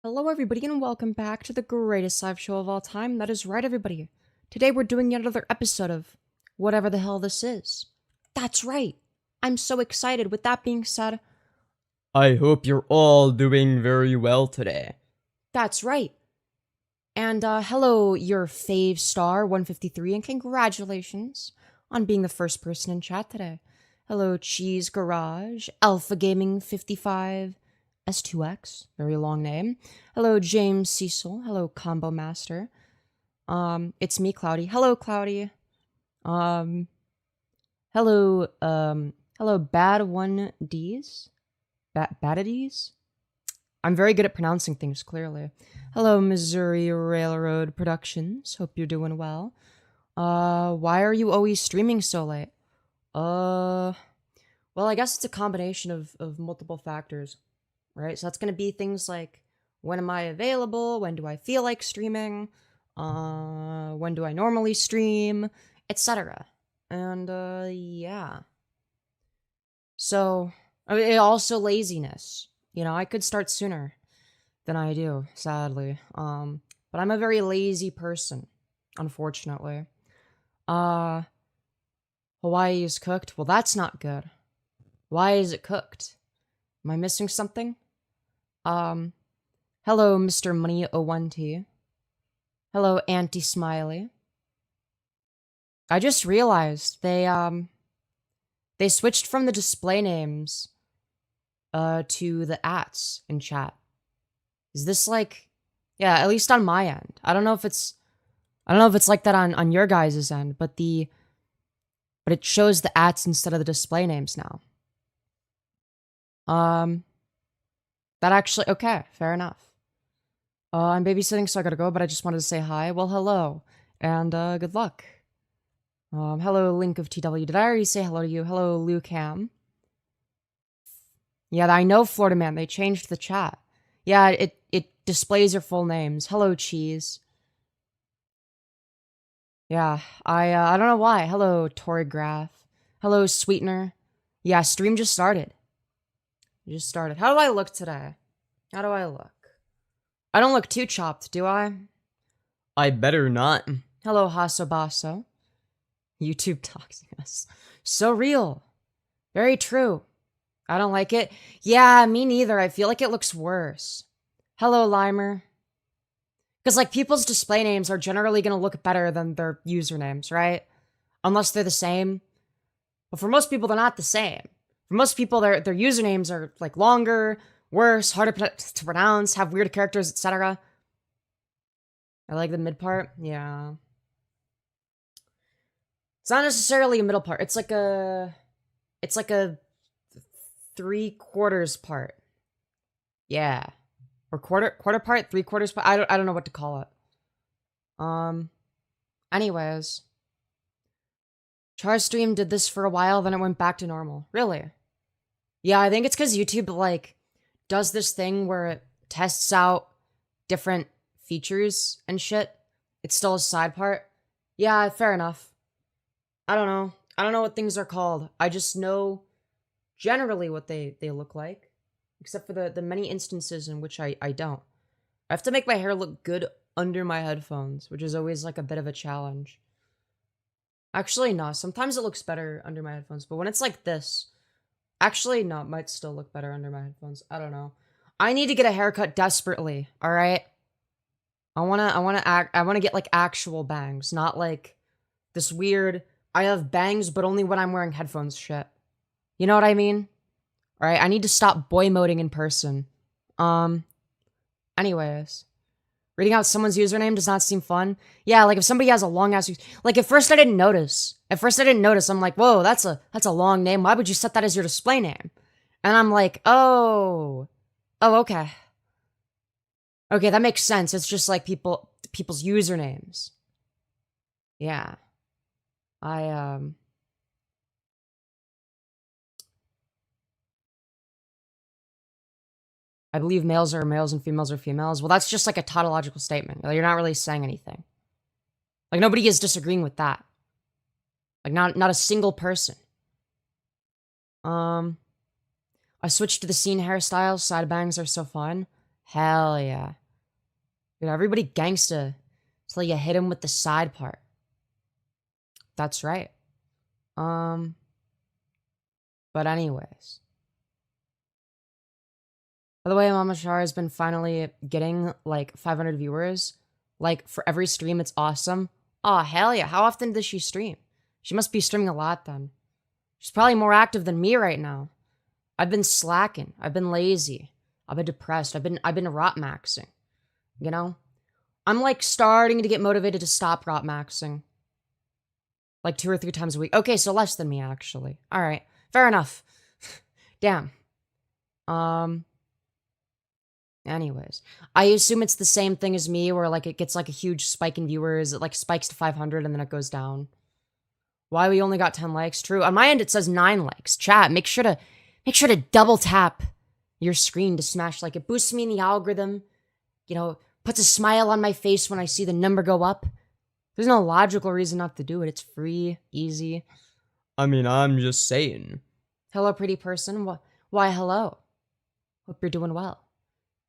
Hello, everybody, and welcome back to the greatest live show of all time. That is right, everybody. Today we're doing yet another episode of whatever the hell this is. That's right. I'm so excited. With that being said, I hope you're all doing very well today. that's right. And hello, your fave star 153, and congratulations on being the first person in chat today. Hello, Cheese Garage, Alpha Gaming 55, S2X, very long name. Hello, James Cecil. Hello, Combo Master. It's me, Cloudy. Hello, Cloudy. Hello, hello, Bad One D's? Badadies? I'm very good at pronouncing things, clearly. Hello, Missouri Railroad Productions. Hope you're doing well. Why are you always streaming so late? Well, I guess it's a combination of multiple factors, right? So that's gonna be things like, when am I available? When do I feel like streaming? When do I normally stream? Etc. And, yeah. So, also laziness. You know, I could start sooner than I do, sadly. But I'm a very lazy person, unfortunately. Hawaii is cooked? Well, that's not good. Why is it cooked? Am I missing something? Hello, Mr. Money 01T. Hello, Auntie Smiley. I just realized they switched from the display names to the ats in chat. Is this like, yeah, at least on my end. I don't know if it's like that on your guys' end, but it shows the ats instead of the display names now. That actually, okay, fair enough. I'm babysitting, so I gotta go, but I just wanted to say hi. Well, hello, and good luck. Hello, Link of TW. Did I already say hello to you? Hello, Lou Cam. Yeah, I know, Florida Man. They changed the chat. Yeah, it displays your full names. Hello, Cheese. Yeah, I don't know why. Hello, Torograph. Hello, Sweetener. Yeah, stream just started. It just started. How do I look today? How do I look? I don't look too chopped, do I? I better not. Hello, Hasobaso. YouTube talks, yes. So real. Very true. I don't like it. Yeah, me neither. I feel like it looks worse. Hello, Limer. Because, like, people's display names are generally going to look better than their usernames, right? Unless they're the same. But for most people, they're not the same. For most people, their usernames are, like, longer, worse, harder to pronounce, have weird characters, etc. I like the mid part. Yeah. It's not necessarily a middle part. It's like a 3/4 part. Yeah. Or quarter part, 3/4 part. I don't know what to call it. Anyways. Charstream did this for a while, then it went back to normal. Really? Yeah, I think it's because YouTube, like, does this thing where it tests out different features and shit. It's still a side part. Yeah, fair enough. I don't know. I don't know what things are called. I just know generally what they look like. Except for the many instances in which I don't. I have to make my hair look good under my headphones, which is always like a bit of a challenge. Actually, no. Sometimes it looks better under my headphones, but when it's like this, actually, no, it might still look better under my headphones. I don't know. I need to get a haircut desperately, all right? I wanna get like actual bangs, not like this weird I have bangs but only when I'm wearing headphones shit. You know what I mean? All right, I need to stop boy moding in person. Anyways. Reading out someone's username does not seem fun. Yeah, like if somebody has a long ass, like at first I didn't notice. I'm like, whoa, that's a long name. Why would you set that as your display name? And I'm like, oh, okay. Okay, that makes sense. It's just like people's usernames. Yeah. I believe males are males and females are females. Well, that's just like a tautological statement. You're not really saying anything. Like, nobody is disagreeing with that. Like, not a single person. I switched to the scene hairstyles. Side bangs are so fun. Hell yeah. Dude, everybody gangsta till you hit him with the side part. That's right. But anyways. By the way, Mama Shar has been finally getting like 500 viewers. Like for every stream, it's awesome. Oh, hell yeah. How often does she stream? She must be streaming a lot then. She's probably more active than me right now. I've been slacking. I've been lazy. I've been depressed. I've been rot maxing. You know? I'm like starting to get motivated to stop rot maxing. Like 2 or 3 times a week. Okay, so less than me actually. All right. Fair enough. Damn. Anyways, I assume it's the same thing as me where like it gets like a huge spike in viewers. It like spikes to 500 and then it goes down. Why we only got 10 likes? True. On my end, it says 9 likes. Chat, make sure to double tap your screen to smash like. It boosts me in the algorithm. You know, puts a smile on my face when I see the number go up. There's no logical reason not to do it. It's free, easy. I mean, I'm just saying. Hello, pretty person. Why, hello. Hope you're doing well.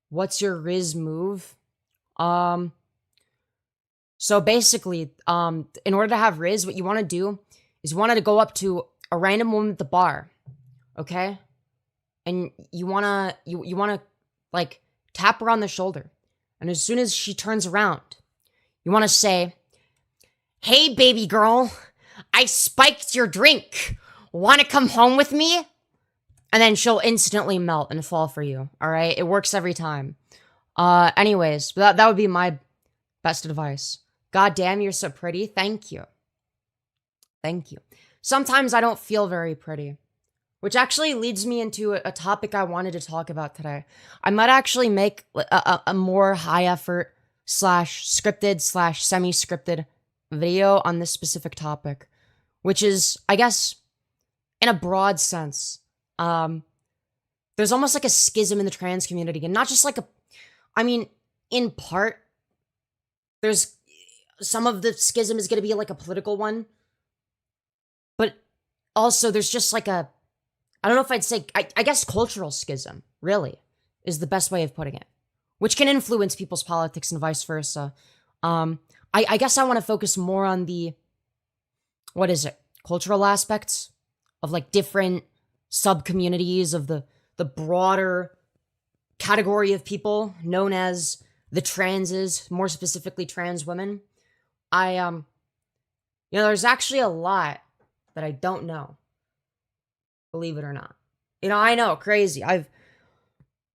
What's your Riz move? So basically, in order to have Riz, what you want to do is you want to go up to a random woman at the bar, okay? And you wanna like tap her on the shoulder, and as soon as she turns around, you want to say, "Hey, baby girl, I spiked your drink. Want to come home with me?" And then she'll instantly melt and fall for you, all right? It works every time. Anyways, that would be my best advice. God damn, you're so pretty. Thank you. Thank you. Sometimes I don't feel very pretty, which actually leads me into a topic I wanted to talk about today. I might actually make a more high effort / scripted / semi-scripted video on this specific topic, which is, I guess, in a broad sense, there's almost like a schism in the trans community, and not just like in part, there's some of the schism is going to be like a political one, but also there's just like I don't know if I'd say, I guess cultural schism, really, is the best way of putting it, which can influence people's politics and vice versa. I guess I want to focus more on the, cultural aspects of like different sub-communities of the broader category of people known as the transes, more specifically trans women. There's actually a lot that I don't know, believe it or not. I know, crazy. I've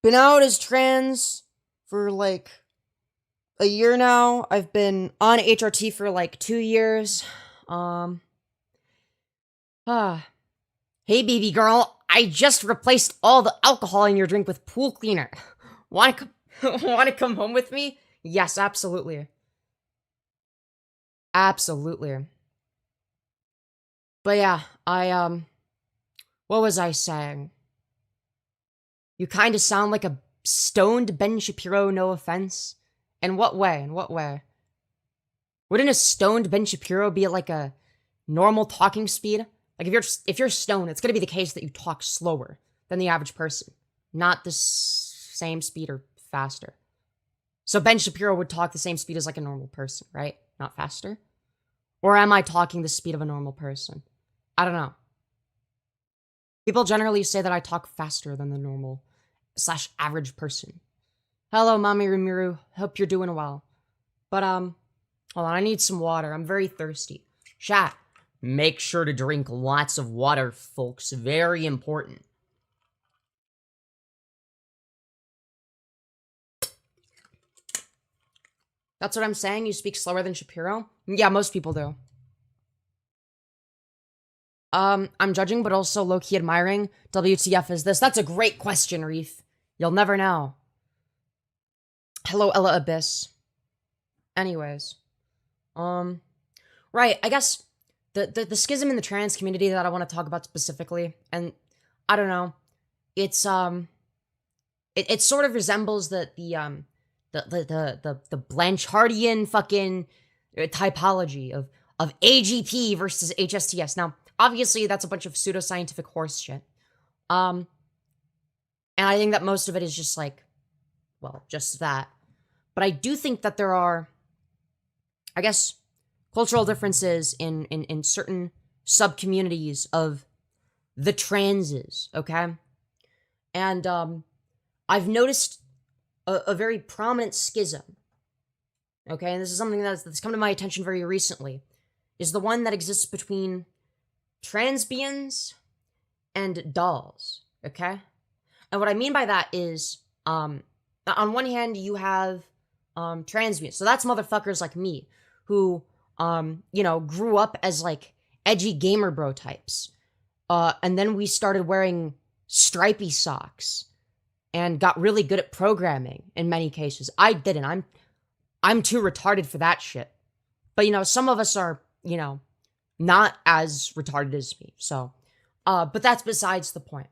been out as trans for like a year now. I've been on HRT for like 2 years. Hey, baby girl, I just replaced all the alcohol in your drink with pool cleaner. Want to come home with me? Yes, absolutely. Absolutely. But yeah, what was I saying? You kind of sound like a stoned Ben Shapiro, no offense. In what way? In what way? Wouldn't a stoned Ben Shapiro be at like a normal talking speed? Like if you're stoned, it's gonna be the case that you talk slower than the average person, not the same speed or faster. So Ben Shapiro would talk the same speed as like a normal person, right? Not faster? Or am I talking the speed of a normal person? I don't know. People generally say that I talk faster than the normal / average person. Hello, Mami Rimiru. Hope you're doing well. But, hold on, I need some water. I'm very thirsty. Chat, make sure to drink lots of water, folks. Very important. That's what I'm saying? You speak slower than Shapiro? Yeah, most people do. I'm judging, but also low-key admiring. WTF is this? That's a great question, Reef. You'll never know. Hello, Ella Abyss. Anyways. Right, I guess the schism in the trans community that I want to talk about specifically, and I don't know, it's it sort of resembles the Blancharddian fucking typology of AGP versus HSTS. Now, obviously, that's a bunch of pseudoscientific horse shit. And I think that most of it is just like, well, just that. But I do think that there are, I guess, cultural differences in certain sub-communities of the transes, okay? And I've noticed a very prominent schism, okay? And this is something that's come to my attention very recently, is the one that exists between transbians and dolls, okay? And what I mean by that is, on one hand, you have transbians. So that's motherfuckers like me who, grew up as like edgy gamer bro types. And then we started wearing stripy socks and got really good at programming in many cases. I didn't. I'm too retarded for that shit. But some of us are, not as retarded as me. So, but that's besides the point.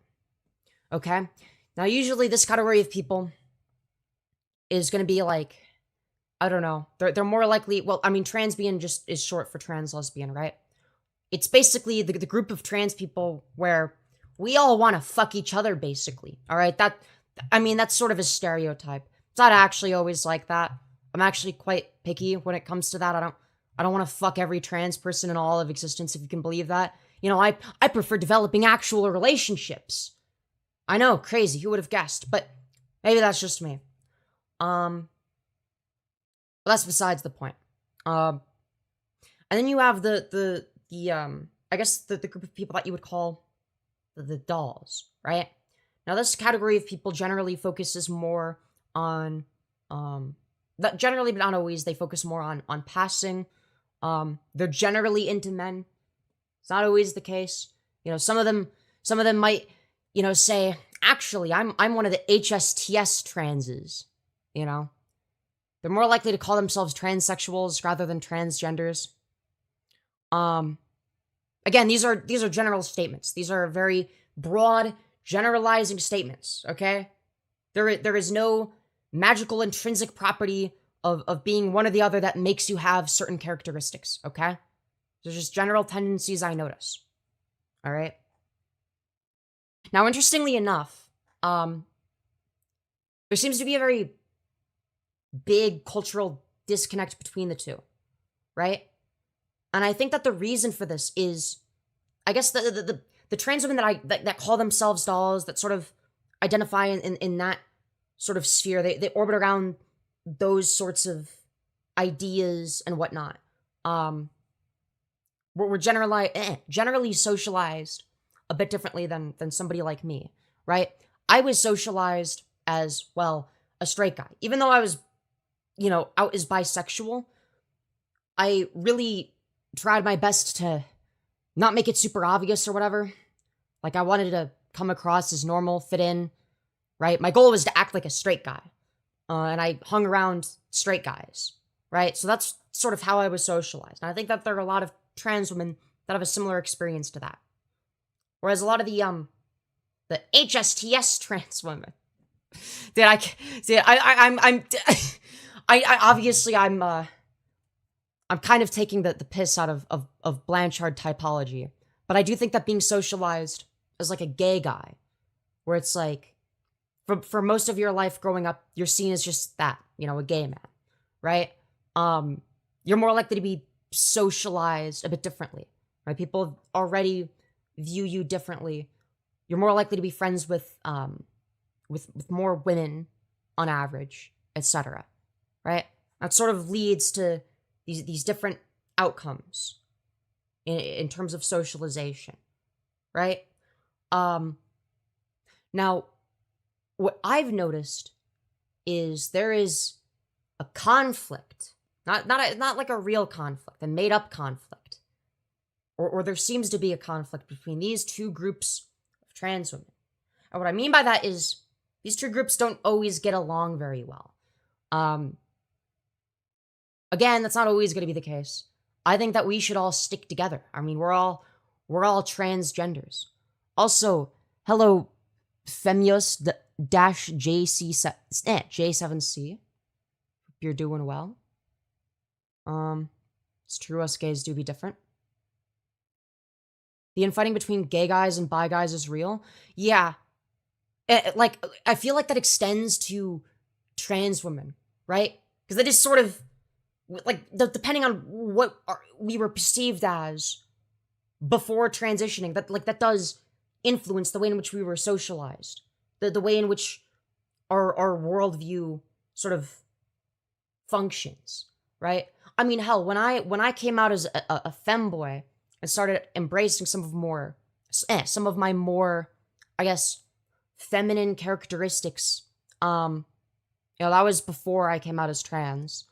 Okay? Now, usually this category of people is going to be like, I don't know. They're more likely, transbian just is short for trans lesbian, right? It's basically the group of trans people where we all want to fuck each other, basically. All right? That's sort of a stereotype. It's not actually always like that. I'm actually quite picky when it comes to that. I don't want to fuck every trans person in all of existence, if you can believe that. I prefer developing actual relationships. I know, crazy, who would have guessed? But maybe that's just me. But that's besides the point. And then you have the group of people that you would call the dolls, right? Now, this category of people generally focuses more on, that generally, but not always, they focus more on passing. They're generally into men. It's not always the case. Some of them might, say, actually, I'm one of the HSTS transes. They're more likely to call themselves transsexuals rather than transgenders. Again, these are general statements. These are very broad, generalizing statements, okay? There is no magical intrinsic property of being one or the other that makes you have certain characteristics, okay? They're just general tendencies I notice. All right? Now, interestingly enough, there seems to be a very big cultural disconnect between the two, right? And I think that the reason for this is, I guess, the trans women that call themselves dolls, that sort of identify in that sort of sphere, they orbit around those sorts of ideas and whatnot. We're generally socialized a bit differently than somebody like me, right? I was socialized as, well, a straight guy. Even though I was, out as bisexual, I really tried my best to not make it super obvious or whatever. Like, I wanted to come across as normal, fit in, right? My goal was to act like a straight guy. And I hung around straight guys, right? So that's sort of how I was socialized. And I think that there are a lot of trans women that have a similar experience to that. Whereas a lot of the HSTS trans women, I'm kind of taking the piss out of Blanchard typology. But I do think that being socialized as like a gay guy, where it's like, for most of your life growing up, you're seen as just that, a gay man, right? You're more likely to be socialized a bit differently, right? People already view you differently. You're more likely to be friends with more women on average, etc. Right? That sort of leads to these different outcomes in terms of socialization, right? Now, what I've noticed is there is a conflict, not like a real conflict, a made up conflict, or there seems to be a conflict between these two groups of trans women. And what I mean by that is these two groups don't always get along very well. Again, that's not always going to be the case. I think that we should all stick together. I mean, we're all transgenders. Also, hello, Femyoz dash J7C. Hope you're doing well. It's true, us gays do be different. The infighting between gay guys and bi guys is real. Yeah. I feel like that extends to trans women, right? Because that is sort of like depending on what we were perceived as before transitioning, that does influence the way in which we were socialized, the way in which our worldview sort of functions, right? I mean, hell, when I came out as a femboy and started embracing some of my more, I guess, feminine characteristics, that was before I came out as trans.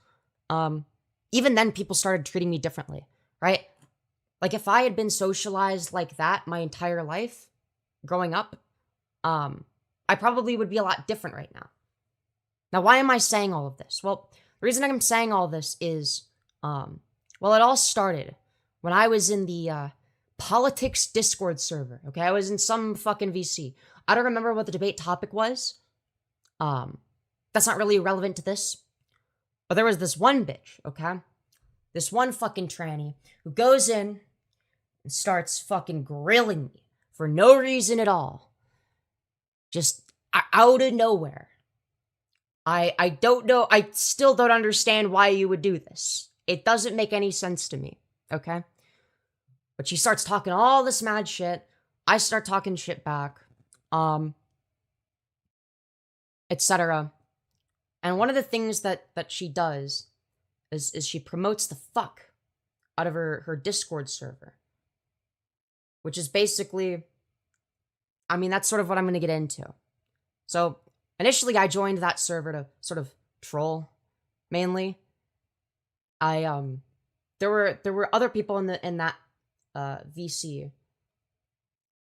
Even then, people started treating me differently, right? Like, if I had been socialized like that my entire life, growing up, I probably would be a lot different right now. Now, why am I saying all of this? Well, the reason I'm saying all this is, well, it all started when I was in the politics Discord server, okay? I was in some fucking VC. I don't remember what the debate topic was. That's not really relevant to this. But there was this one bitch, okay? This one fucking tranny who goes in and starts fucking grilling me for no reason at all. Just out of nowhere. I don't know. I still don't understand why you would do this. It doesn't make any sense to me, okay? But she starts talking all this mad shit. I start talking shit back. Etc. And one of the things that she does is she promotes the fuck out of her Discord server. Which is basically, I mean, that's sort of what I'm going to get into. So, initially I joined that server to sort of troll, mainly. There were other people in that VC.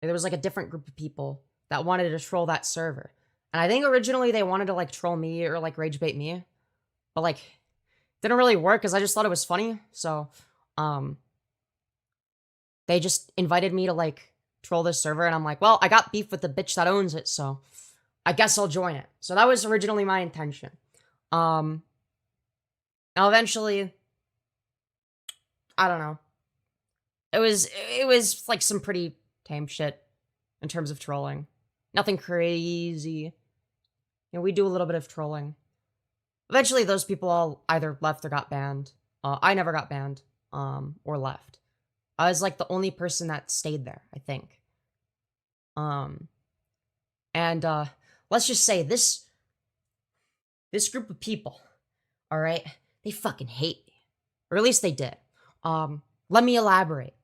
There was like a different group of people that wanted to troll that server. And I think originally they wanted to like troll me or like rage bait me. But like didn't really work because I just thought it was funny. So they just invited me to like troll this server and I'm like, well, I got beef with the bitch that owns it, so I guess I'll join it. So that was originally my intention. Now eventually, I don't know. It was like some pretty tame shit in terms of trolling. Nothing crazy. We do a little bit of trolling. Eventually, those people all either left or got banned. I never got banned, or left. I was like the only person that stayed there, I think. And let's just say this group of people, all right, they fucking hate me, or at least they did. Let me elaborate.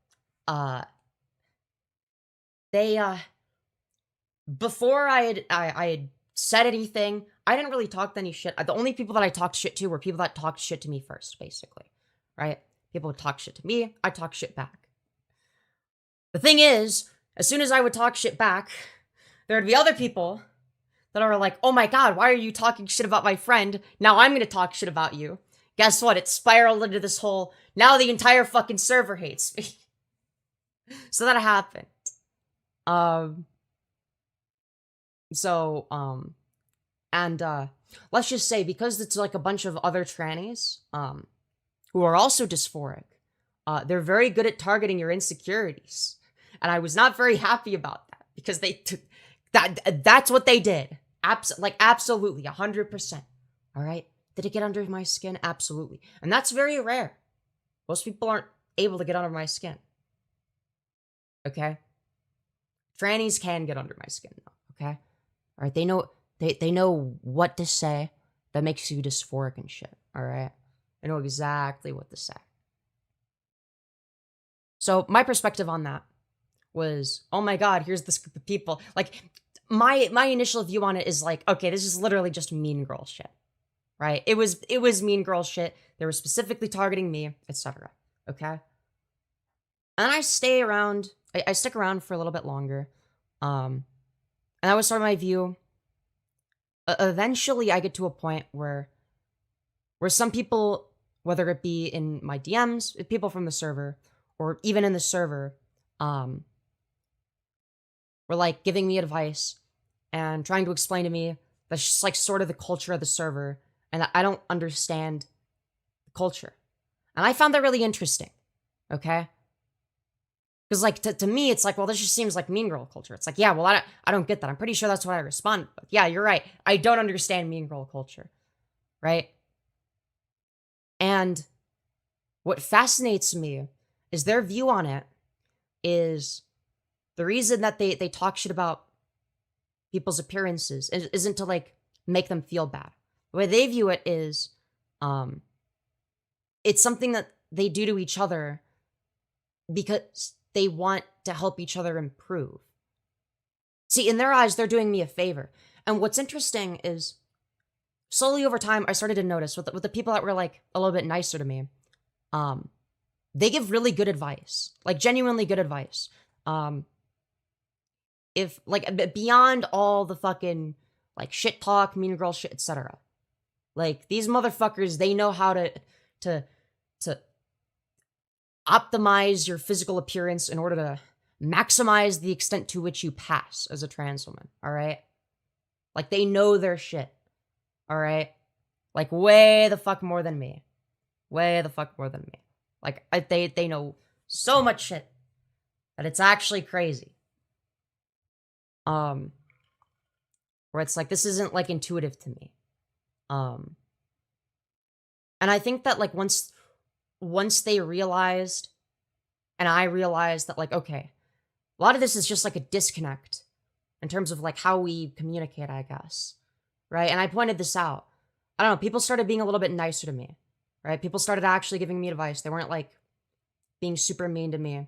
Before I had said anything, I didn't really talk any shit. The only people that I talked shit to were people that talked shit to me first, basically, right? People would talk shit to me, I talk shit back. The thing is, as soon as I would talk shit back, there would be other people that are like, oh my god, why are you talking shit about my friend? Now I'm gonna talk shit about you. Guess what? It spiraled into this whole, now the entire fucking server hates me. So that happened. Let's just say, because it's like a bunch of other trannies, who are also dysphoric, they're very good at targeting your insecurities. And I was not very happy about that, because that's what they did. Absolutely, 100%. All right? Did it get under my skin? Absolutely. And that's very rare. Most people aren't able to get under my skin. Okay? Trannies can get under my skin, though. Okay? All right? They know what to say that makes you dysphoric and shit. All right? They know exactly what to say. So my perspective on that was, oh my god, here's this group of people. Like, my initial view on it is like, okay, this is literally just mean girl shit. Right? It was mean girl shit. They were specifically targeting me, etc. Okay? And I stay around. I stick around for a little bit longer. And that was sort of my view. Eventually, I get to a point where some people, whether it be in my DMs, people from the server, or even in the server, were like giving me advice and trying to explain to me that's just like sort of the culture of the server, and that I don't understand the culture. And I found that really interesting. Okay? Because like to me, it's like, well, this just seems like mean girl culture. It's like, yeah, well, I don't get that. I'm pretty sure that's what I responded with. Yeah, you're right. I don't understand mean girl culture. right? And what fascinates me is their view on it is the reason that they talk shit about people's appearances isn't to like make them feel bad. The way they view it is um it's something that they do to each other because they want to help each other improve. See, in their eyes, they're doing me a favor. And what's interesting is slowly over time, I started to notice with the people that were like a little bit nicer to me, um, they give really good advice, like genuinely good advice. If like beyond all the fucking like shit talk, mean girl shit, etc. Like these motherfuckers, they know how to to optimize your physical appearance in order to maximize the extent to which you pass as a trans woman. All right, like they know their shit. All right, like way the fuck more than me, way the fuck more than me. Like they know so much shit that it's actually crazy. Where it's like this isn't like intuitive to me. And I think that like once they realized and I realized that like okay, a lot of this is just like a disconnect in terms of like how we communicate, I guess. Right? And I pointed this out. I don't know, people started being a little bit nicer to me. Right? People started actually giving me advice. They weren't like being super mean to me. And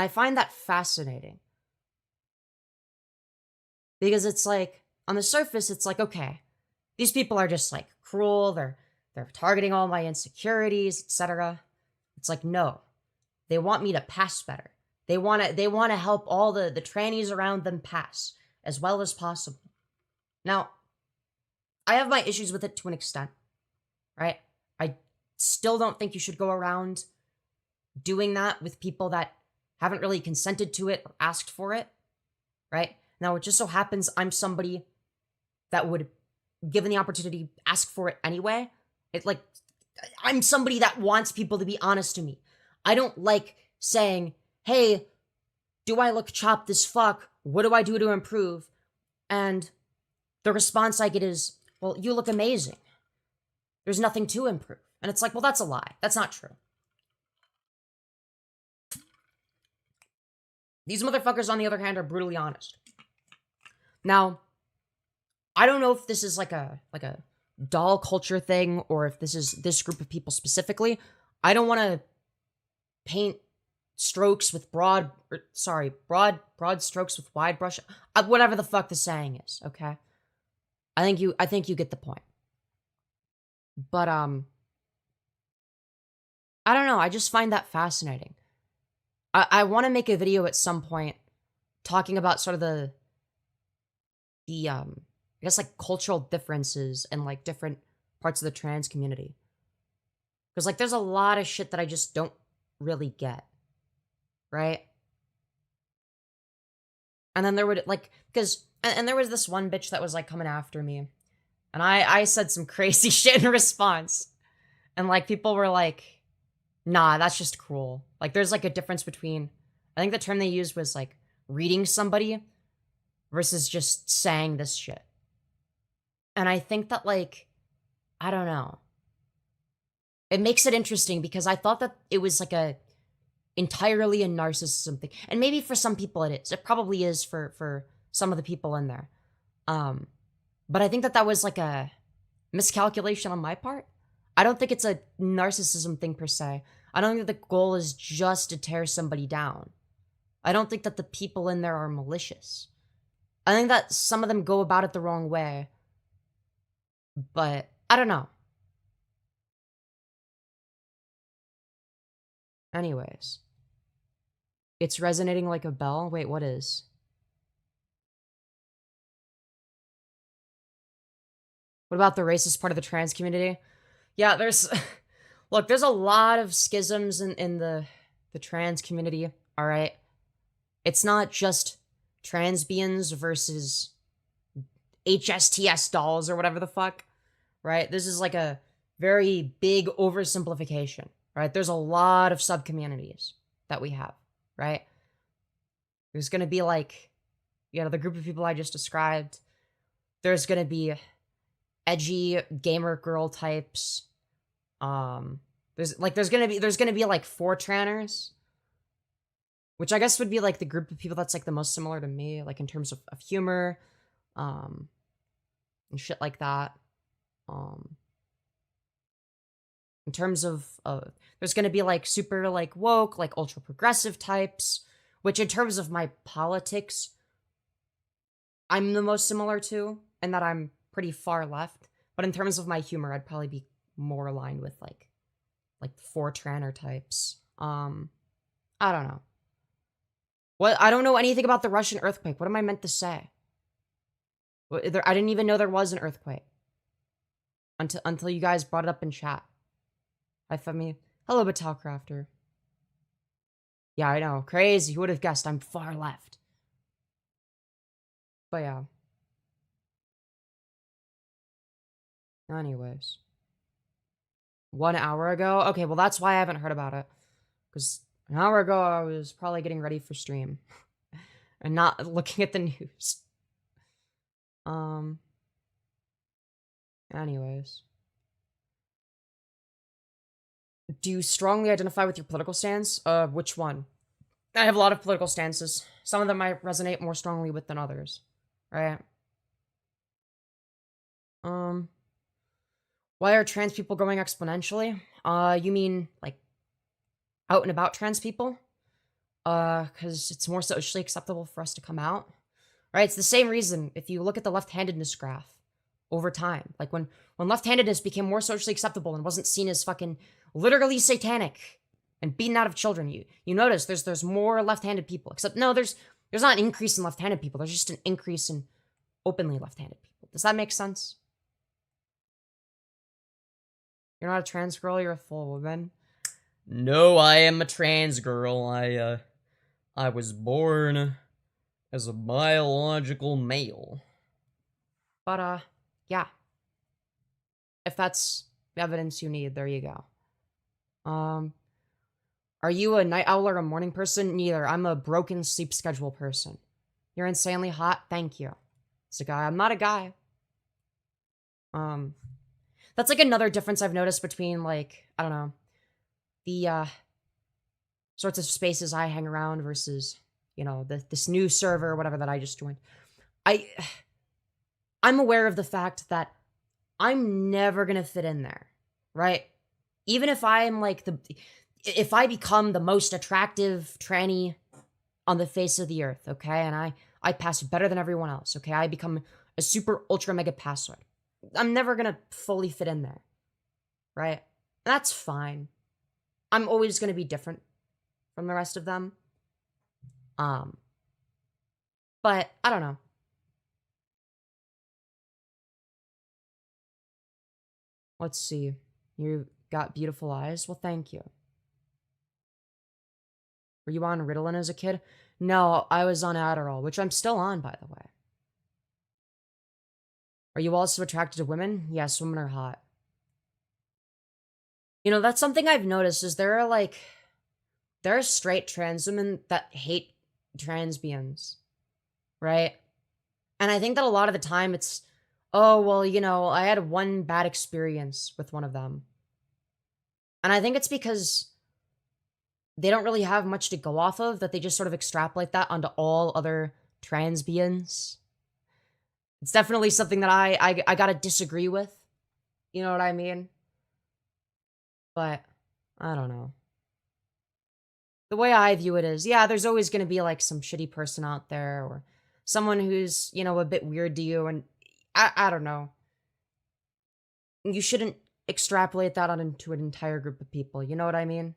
I find that fascinating. Because it's like on the surface it's like okay, these people are just like cruel, they're targeting all my insecurities, etc. It's like no. They want me to pass better. They want to help all the trannies around them pass as well as possible. Now, I have my issues with it to an extent, right? I still don't think you should go around doing that with people that haven't really consented to it or asked for it, right? Now, it just so happens I'm somebody that would, given the opportunity, ask for it anyway. It like, I'm somebody that wants people to be honest to me. I don't like saying, hey, do I look chopped as fuck? What do I do to improve? And the response I get is, well, you look amazing. There's nothing to improve. And it's like, well, that's a lie. That's not true. These motherfuckers, on the other hand, are brutally honest. Now, I don't know if this is like a doll culture thing or if this is this group of people specifically. I don't want to paint strokes with broad strokes with wide brush, whatever the fuck the saying is, okay? I think you get the point. But I don't know, I just find that fascinating. I want to make a video at some point talking about sort of the I guess like cultural differences and like different parts of the trans community. Because like there's a lot of shit that I just don't really get. Right? And then there would like and there was this one bitch that was like coming after me. And I said some crazy shit in response. And like people were like, nah, that's just cruel. Like there's like a difference between, I think the term they used was like reading somebody versus just saying this shit. And I think that like, I don't know. It makes it interesting because I thought that it was like entirely a narcissism thing. And maybe for some people it is. It probably is for some of the people in there. But I think that was like a miscalculation on my part. I don't think it's a narcissism thing per se. I don't think that the goal is just to tear somebody down. I don't think that the people in there are malicious. I think that some of them go about it the wrong way. But I don't know. Anyways. It's resonating like a bell? Wait, what is? What about the racist part of the trans community? Yeah, there's... Look, there's a lot of schisms in the trans community, alright? It's not just transbians versus HSTS dolls or whatever the fuck, right? This is like a very big oversimplification, right? There's a lot of subcommunities that we have, right? There's gonna be like, the group of people I just described. There's gonna be edgy gamer girl types. There's gonna be like 4traners, which I guess would be like the group of people that's like the most similar to me, like in terms of humor, and shit like that. In terms of there's gonna be like super like woke, like ultra progressive types, which in terms of my politics, I'm the most similar to, and that I'm pretty far left. But in terms of my humor, I'd probably be more aligned with like 4traner types. I don't know. What I don't know anything about the Russian earthquake. What am I meant to say? I didn't even know there was an earthquake until you guys brought it up in chat. Hi, Femi. Hello, Batalcrafter. Yeah, I know. Crazy. Who would have guessed I'm far left? But yeah. Anyways. 1 hour ago? Okay, well that's why I haven't heard about it. Because an hour ago I was probably getting ready for stream. And not looking at the news. Anyways. Do you strongly identify with your political stance? Which one? I have a lot of political stances. Some of them I resonate more strongly with than others. Right? Why are trans people growing exponentially? You mean, like, out and about trans people? Because it's more socially acceptable for us to come out. Right? It's the same reason if you look at the left-handedness graph over time. Like, when left-handedness became more socially acceptable and wasn't seen as fucking literally satanic and beaten out of children, you notice there's more left-handed people. Except, no, there's not an increase in left-handed people. There's just an increase in openly left-handed people. Does that make sense? You're not a trans girl, you're a full woman. No, I am a trans girl. I was born as a biological male. But, yeah. If that's the evidence you need, there you go. Are you a night owl or a morning person? Neither. I'm a broken sleep schedule person. You're insanely hot? Thank you. It's a guy. I'm not a guy. That's like another difference I've noticed between, like, I don't know, the sorts of spaces I hang around versus, you know, this new server or whatever that I just joined. I'm aware of the fact that I'm never gonna fit in there, right? Even if I'm like if I become the most attractive tranny on the face of the earth, okay, and I pass better than everyone else, okay, I become a super ultra mega passoid. I'm never gonna fully fit in there, right? That's fine. I'm always gonna be different from the rest of them. But I don't know. Let's see. You got beautiful eyes. Well, thank you. Were you on Ritalin as a kid? No, I was on Adderall, which I'm still on, by the way. Are you also attracted to women? Yes, women are hot. You know, that's something I've noticed is there are straight trans women that hate transbians, right? And I think that a lot of the time it's, oh, well, you know, I had one bad experience with one of them. And I think it's because they don't really have much to go off of, that they just sort of extrapolate that onto all other transbians. It's definitely something that I gotta disagree with. You know what I mean? But, I don't know. The way I view it is, yeah, there's always gonna be, like, some shitty person out there, or someone who's, you know, a bit weird to you, and I don't know. You shouldn't extrapolate that onto an entire group of people, you know what I mean?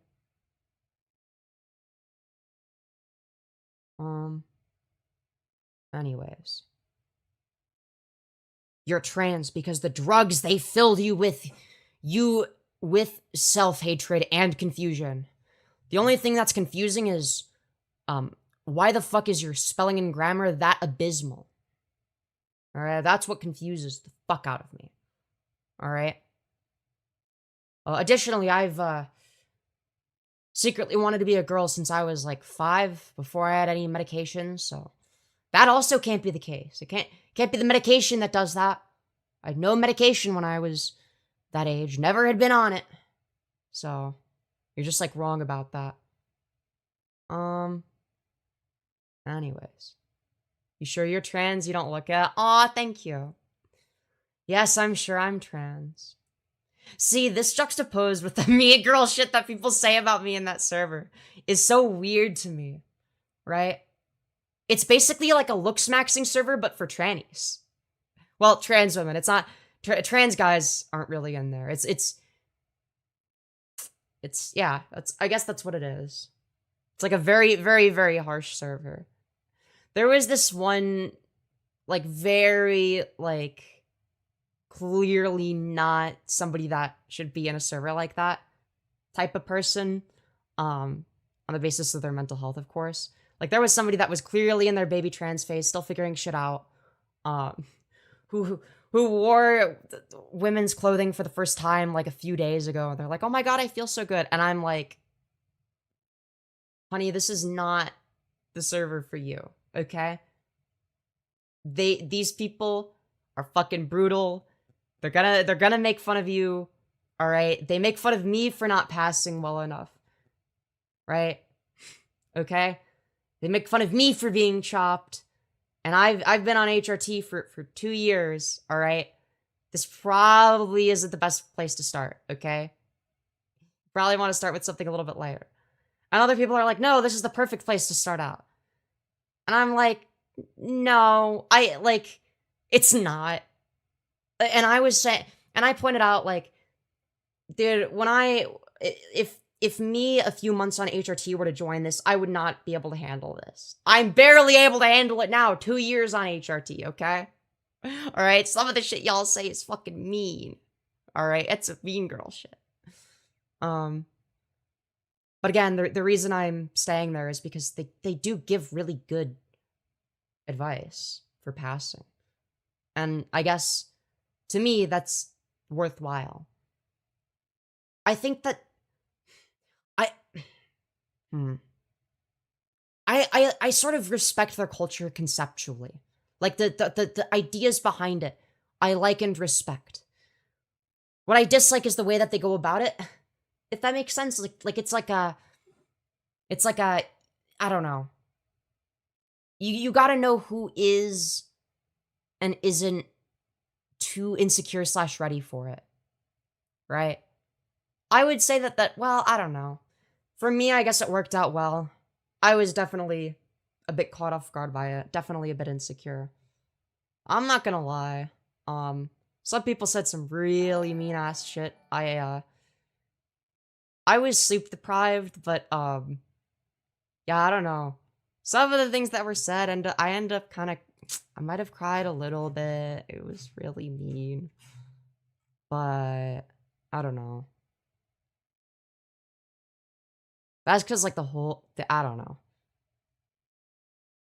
Anyways. You're trans because the drugs they filled you with self-hatred and confusion. The only thing that's confusing is, why the fuck is your spelling and grammar that abysmal? Alright, that's what confuses the fuck out of me. Alright? Additionally, I've, secretly wanted to be a girl since I was, like, 5, before I had any medication, so that also can't be the case. It can't be the medication that does that. I had no medication when I was that age. Never had been on it. So, you're just, like, wrong about that. Anyways. You sure you're trans? You don't look it. Aw, thank you. Yes, I'm sure I'm trans. See, this juxtaposed with the me girl shit that people say about me in that server is so weird to me, right? It's basically like a looks maxing server, but for trannies. Well, trans women. It's not trans guys aren't really in there. Yeah. I guess that's what it is. It's like a very, very, very harsh server. There was this one, like, very, like, clearly not somebody that should be in a server like that type of person, on the basis of their mental health, of course. Like, there was somebody that was clearly in their baby trans phase, still figuring shit out, who wore women's clothing for the first time, like, a few days ago, and they're like, oh my god, I feel so good, and I'm like, honey, this is not the server for you, okay? These people are fucking brutal. They're gonna make fun of you, all right? They make fun of me for not passing well enough, right? Okay? They make fun of me for being chopped, and I've been on HRT for 2 years, all right? This probably isn't the best place to start, okay? Probably want to start with something a little bit lighter. And other people are like, no, this is the perfect place to start out. And I'm like, no, it's not. And I was saying, and I pointed out, like, dude, if me a few months on HRT were to join this, I would not be able to handle this. I'm barely able to handle it now, 2 years on HRT, okay? All right, some of the shit y'all say is fucking mean. All right, it's a mean girl shit. But again, the reason I'm staying there is because they do give really good advice for passing. And I guess, to me, that's worthwhile. I think that I sort of respect their culture conceptually. Like, the ideas behind it, I like and respect. What I dislike is the way that they go about it. If that makes sense. It's like a, I don't know. You gotta know who is and isn't too insecure / ready for it. Right? I would say well, I don't know. For me, I guess it worked out well. I was definitely a bit caught off guard by it. Definitely a bit insecure. I'm not gonna lie. Some people said some really mean ass shit. I was sleep deprived, but yeah, I don't know. Some of the things that were said, and I end up I might have cried a little bit. It was really mean, but I don't know. That's because, like, I don't know.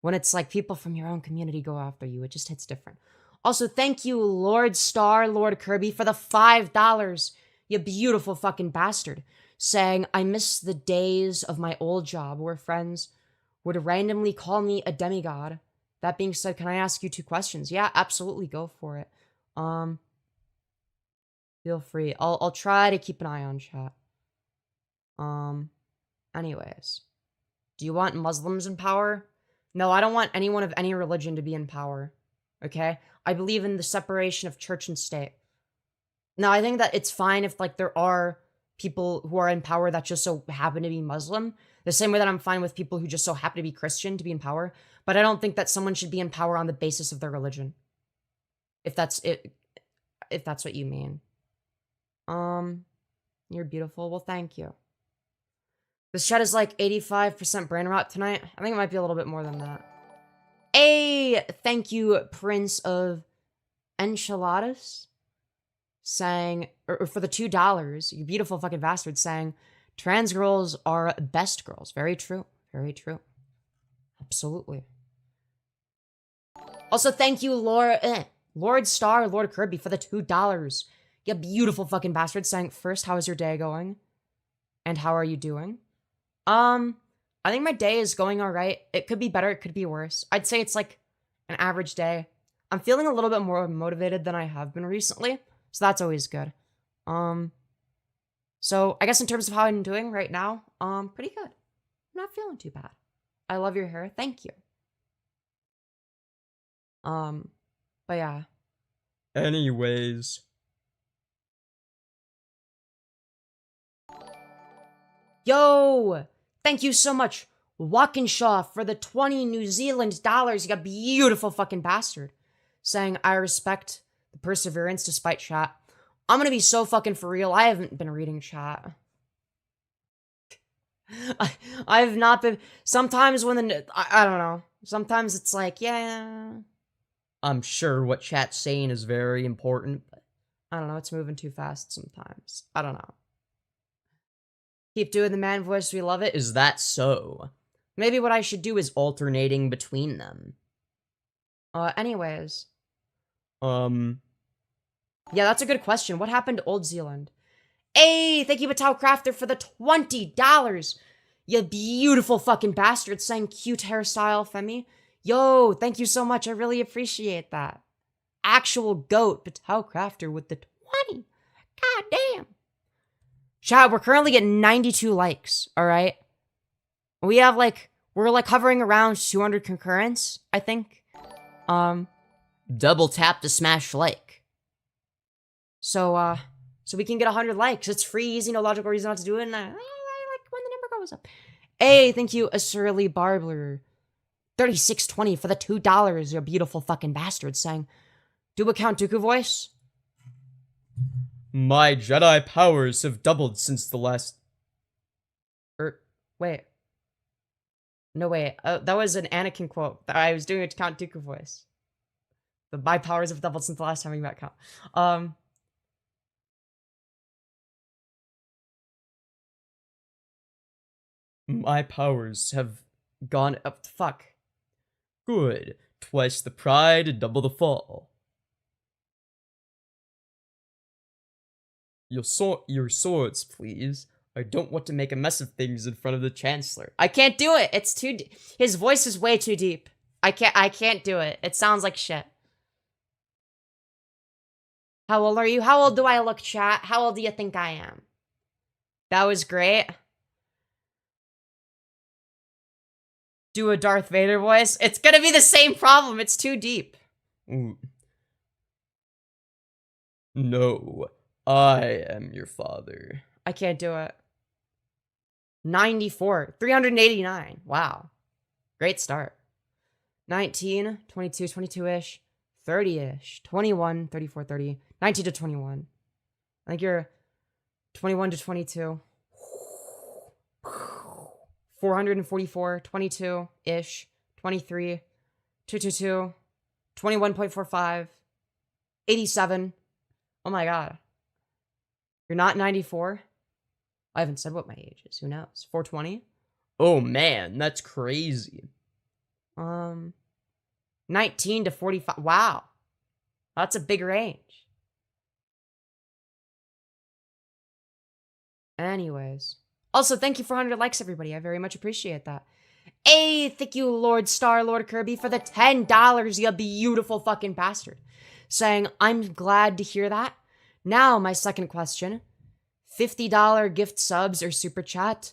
When it's like people from your own community go after you, it just hits different. Also, thank you, Lord Star, Lord Kirby, for the $5. You beautiful fucking bastard. Saying, I miss the days of my old job where friends would randomly call me a demigod. That being said, can I ask you 2 questions? Yeah, absolutely, go for it. Feel free. I'll try to keep an eye on chat. Anyways. Do you want Muslims in power? No, I don't want anyone of any religion to be in power. Okay? I believe in the separation of church and state. Now, I think that it's fine if, like, there are people who are in power that just so happen to be Muslim. The same way that I'm fine with people who just so happen to be Christian to be in power. But I don't think that someone should be in power on the basis of their religion. If that's it, if that's what you mean. You're beautiful. Well, thank you. This chat is like 85% brain rot tonight. I think it might be a little bit more than that. Hey, thank you, Prince of Enchiladas, saying, or for the $2, you beautiful fucking bastard, saying, trans girls are best girls. Very true. Very true. Absolutely. Also, thank you, Lord Star, Lord Kirby, for the $2. You beautiful fucking bastard, saying, first, how is your day going? And how are you doing? I think my day is going all right. It could be better. It could be worse. I'd say it's like an average day. I'm feeling a little bit more motivated than I have been recently, so that's always good. So I guess in terms of how I'm doing right now, pretty good. I'm not feeling too bad. I love your hair. Thank you. But yeah. Anyways. Yo! Thank you so much, Walkinshaw, for the 20 New Zealand dollars, you beautiful fucking bastard. Saying, I respect the perseverance despite chat. I'm gonna be so fucking for real, I haven't been reading chat. I've not been. Sometimes when I don't know. Sometimes it's like, yeah. I'm sure what chat's saying is very important, but I don't know, it's moving too fast sometimes. I don't know. Keep doing the man voice, we love it. is that so? Maybe what I should do is Alternating between them. Anyways. Yeah, that's a good question. What happened to Old Zealand? Hey, thank you, Matau Crafter, for the $20. You beautiful fucking bastard, saying cute hairstyle, Femi. Yo, thank you so much. I really appreciate that. Actual goat, Matau Crafter with the 20. God damn. Chat, we're currently getting 92 likes, all right? We have we're hovering around 200 concurrents, I think. Double tap to smash like. So we can get 100 likes. It's free, easy, no logical reason not to do it, and I like when the number goes up. Hey, thank you, a surly barbler. 3620 for the $2, you beautiful fucking bastard, saying, do a Count Dooku voice? My Jedi powers have doubled since the last... Wait. No, wait. That was an Anakin quote. I was doing a Count Dooku voice. My powers have doubled since the last time we met Count. My powers have gone up. Fuck. Good. Twice the pride, double the fall. Your swords, please. I don't want to make a mess of things in front of the Chancellor. I can't do it. It's too his voice is way too deep. I can't do it. It sounds like shit. How old are you? How old do I look, chat? How old do you think I am? That was great. Do a Darth Vader voice? It's gonna be the same problem. It's too deep. Ooh. No, I am your father. I can't do it. 94. 389. Wow. Great start. 19, 22, 22-ish, 30-ish, 21, 34, 30, 19 to 21. I think you're 21 to 22. 444, 22-ish, 23, 222, 21.45, 87. Oh my god. You're not 94? I haven't said what my age is. Who knows? 420? Oh man, that's crazy. 19 to 45. Wow. That's a big range. Anyways. Also, thank you for 100 likes, everybody. I very much appreciate that. Hey, thank you, Lord Star, Lord Kirby, for the $10, you beautiful fucking bastard. Saying, I'm glad to hear that. Now, my second question. $50 gift subs or super chat.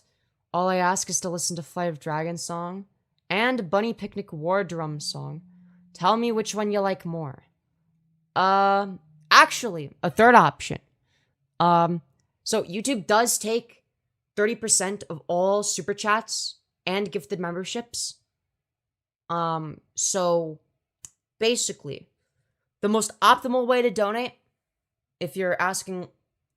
All I ask is to listen to Flight of Dragons song and Bunny Picnic War Drum song. Tell me which one you like more. Actually, a third option. So YouTube does take 30% of all super chats and gifted memberships. So basically, the most optimal way to donate, if you're asking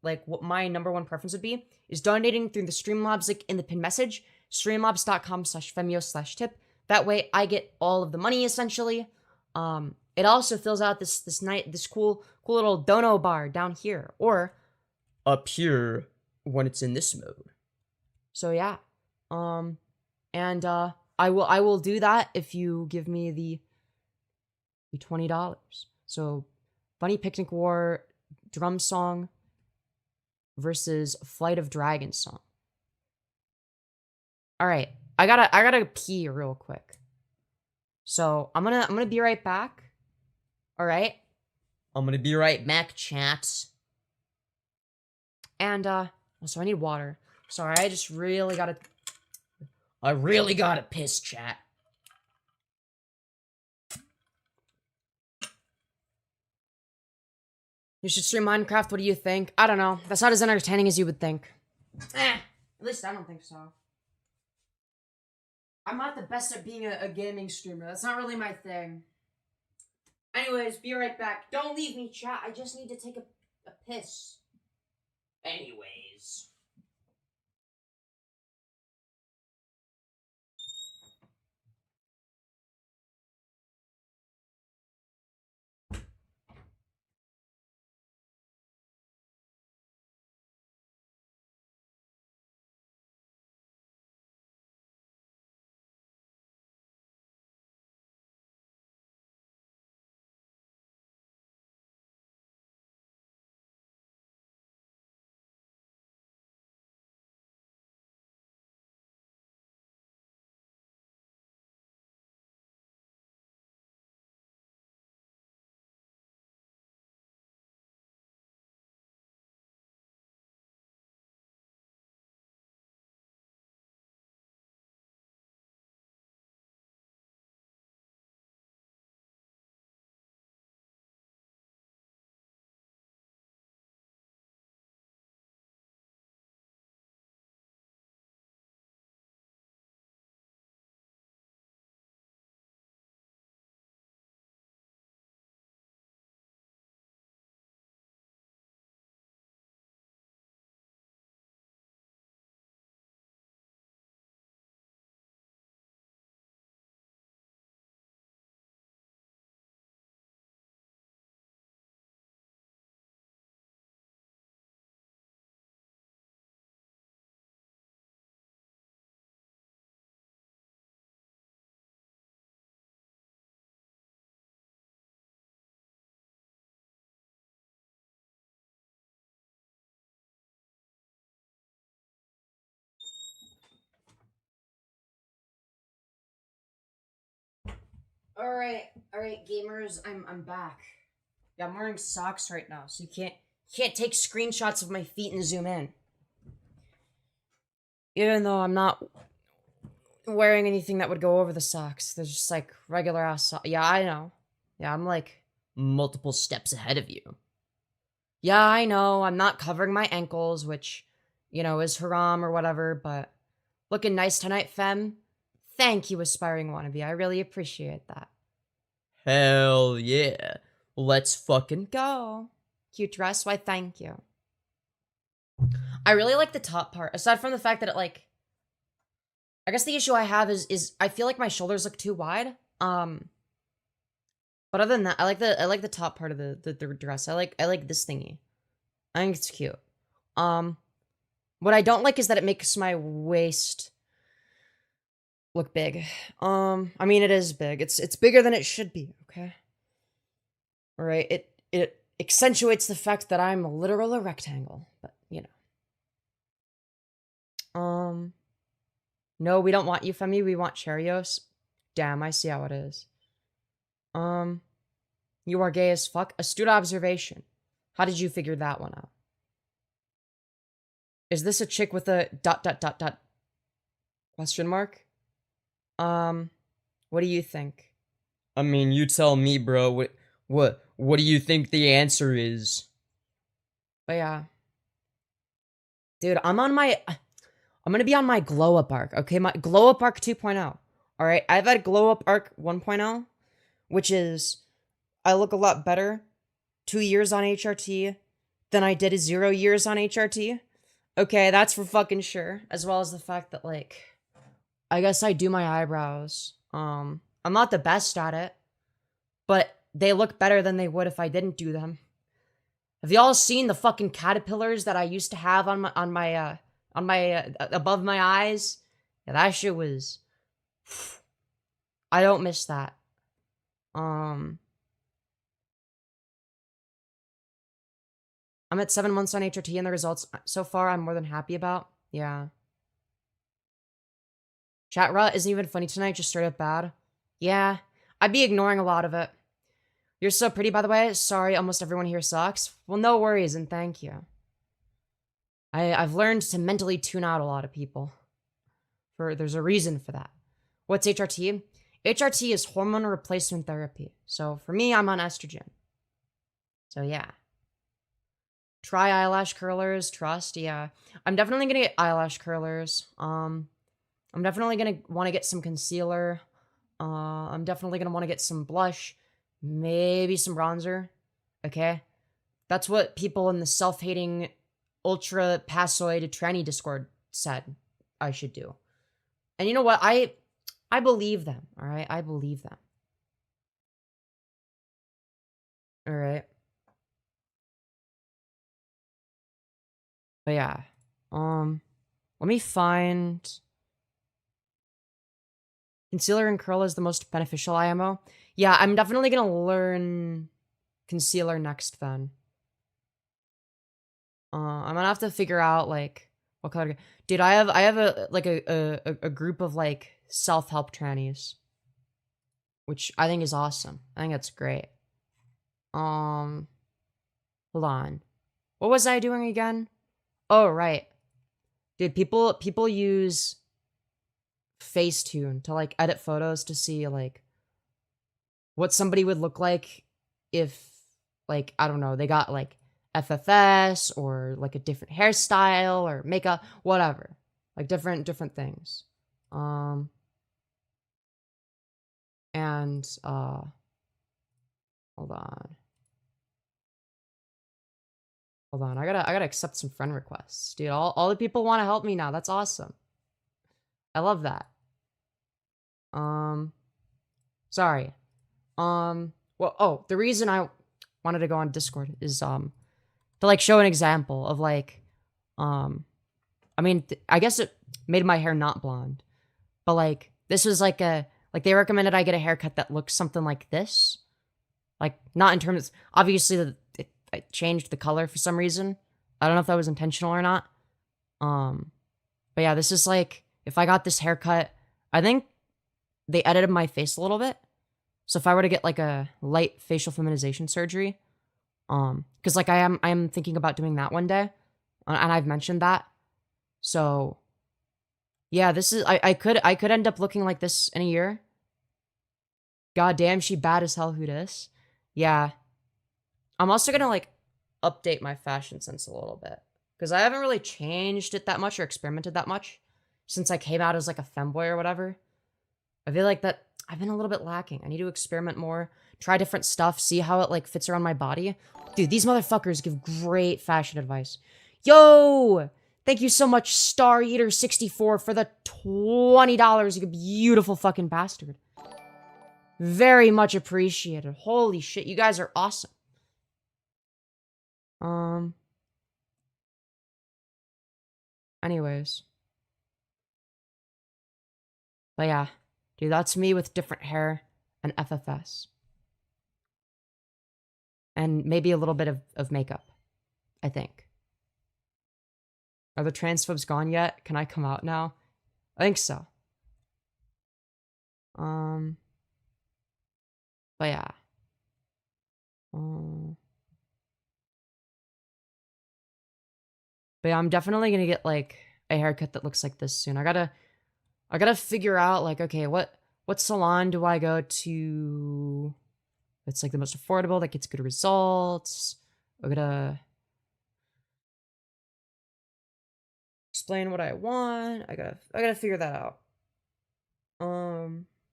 what my number one preference would be, is donating through the Streamlabs link in the pinned message, streamlabs.com/femyoz/tip. That way I get all of the money essentially. It also fills out this cool little dono bar down here or up here when it's in this mode. So yeah. I will do that if you give me the $20. So Bunny Picnic War drum song versus Flight of Dragons song. All right. I gotta pee real quick. So I'm gonna be right back. Alright? I'm gonna be right back, chat. And, also I need water. Sorry, I just really gotta... I really gotta piss, chat. You should stream Minecraft, what do you think? I don't know. That's not as entertaining as you would think. At least I don't think so. I'm not the best at being a gaming streamer. That's not really my thing. Anyways, be right back. Don't leave me, chat. I just need to take a piss. Anyways. Alright, gamers, I'm back. Yeah, I'm wearing socks right now, so you can't take screenshots of my feet and zoom in. Even though I'm not wearing anything that would go over the socks. They're just like regular ass socks. Yeah, I know. Yeah, I'm like Multiple steps ahead of you. yeah, I know. I'm not covering my ankles, which, you know, is haram or whatever, but looking nice tonight, Fem. Thank you, aspiring wannabe. I really appreciate that. Hell yeah. Let's fucking Go. Cute dress. Why, thank you. I really like the top part. Aside from the fact that it, like, I guess the issue I have is I feel like my shoulders look too wide. But other than that, I like the top part of the dress. I like this thingy. I think it's cute. What I don't like is that it makes my waist look big. I mean it is big. It's bigger than it should be, okay? Alright, it accentuates the fact that I'm literal a rectangle, but you know. No, we don't want you, Femi, we want Cheerios. Damn, I see how it is. You are gay as fuck. Astute observation. How did you figure that one out? Is this a chick with a ... question mark? What do you think? I mean, you tell me, bro. What do you think the answer is? But yeah. Dude, I'm gonna be on my glow up arc, okay? My glow up arc 2.0. Alright, I've had glow up arc 1.0, which is I look a lot better 2 years on HRT than I did 0 years on HRT. Okay, that's for fucking sure. As well as the fact that, like, I guess I do my eyebrows. I'm not the best at it, but they look better than they would if I didn't do them. Have y'all seen the fucking caterpillars that I used to have on my above my eyes? Yeah, that shit was... I don't miss that. I'm at 7 months on HRT and the results so far I'm more than happy about. Yeah. Chat rut isn't even funny tonight, just straight up bad. Yeah, I'd be ignoring a lot of it. You're so pretty, by the way. Sorry, almost everyone here sucks. Well, no worries, and thank you. I've learned to mentally tune out a lot of people. There's a reason for that. What's HRT? HRT is hormone replacement therapy. So for me, I'm on estrogen. So yeah. Try eyelash curlers, trust, yeah. I'm definitely gonna get eyelash curlers. I'm definitely gonna want to get some concealer. I'm definitely gonna want to get some blush, maybe some bronzer. Okay? That's what people in the self-hating ultra passoid tranny Discord said I should do. And you know what? I believe them, all right? I believe them. All right. But yeah. Let me find concealer and curl is the most beneficial IMO. Yeah, I'm definitely going to learn concealer next then. I'm gonna have to figure out like what color. Dude, I have a group of like self-help trannies, which I think is awesome. I think that's great. Hold on. What was I doing again? Oh, right. Dude, people use Facetune to like edit photos to see like what somebody would look like if like I don't know, they got like FFS or like a different hairstyle or makeup, whatever. Like different things. And hold on. Hold on. I gotta accept some friend requests. Dude, all the people want to help me now. That's awesome. I love that. Sorry. Well, oh, the reason I wanted to go on Discord is to like show an example of like I mean, I guess it made my hair not blonde. But like this was like they recommended I get a haircut that looks something like this. Like not in terms obviously I changed the color for some reason. I don't know if that was intentional or not. But yeah, this is like if I got this haircut, I think they edited my face a little bit. So if I were to get like a light facial feminization surgery, because like I am thinking about doing that one day, and I've mentioned that. So yeah, this is I could end up looking like this in a year. God damn, she bad as hell. Who dis? Yeah, I'm also gonna like update my fashion sense a little bit because I haven't really changed it that much or experimented that much since I came out as like a femboy or whatever. I feel like that I've been a little bit lacking. I need to experiment more, try different stuff, see how it like fits around my body. Dude, these motherfuckers give great fashion advice. Yo! Thank you so much, Star Eater 64 for the $20, you beautiful fucking bastard. Very much appreciated. Holy shit, you guys are awesome. Anyways. But yeah. Dude, that's me with different hair and FFS. And maybe a little bit of makeup, I think. Are the transphobes gone yet? Can I come out now? I think so. But yeah. But yeah, I'm definitely gonna get like a haircut that looks like this soon. I gotta figure out like, okay, what salon do I go to that's like the most affordable, that gets good results? I gotta explain what I want. I gotta figure that out.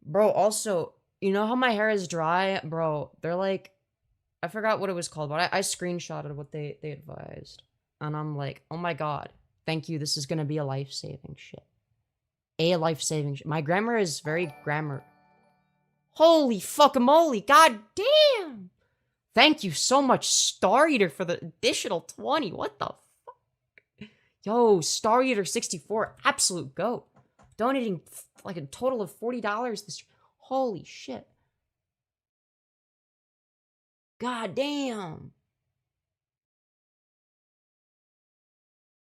Bro, also, you know how my hair is dry? Bro, they're like, I forgot what it was called, but I screenshotted what they advised. And I'm like, oh my god, thank you, this is gonna be a life-saving shit. A life-saving shit. My grammar is very grammar. Holy fuckamole, god damn! Thank you so much, Star Eater, for the additional 20. What the fuck? Yo, Star Eater 64, absolute goat. Donating like a total of $40 this. Holy shit. God damn.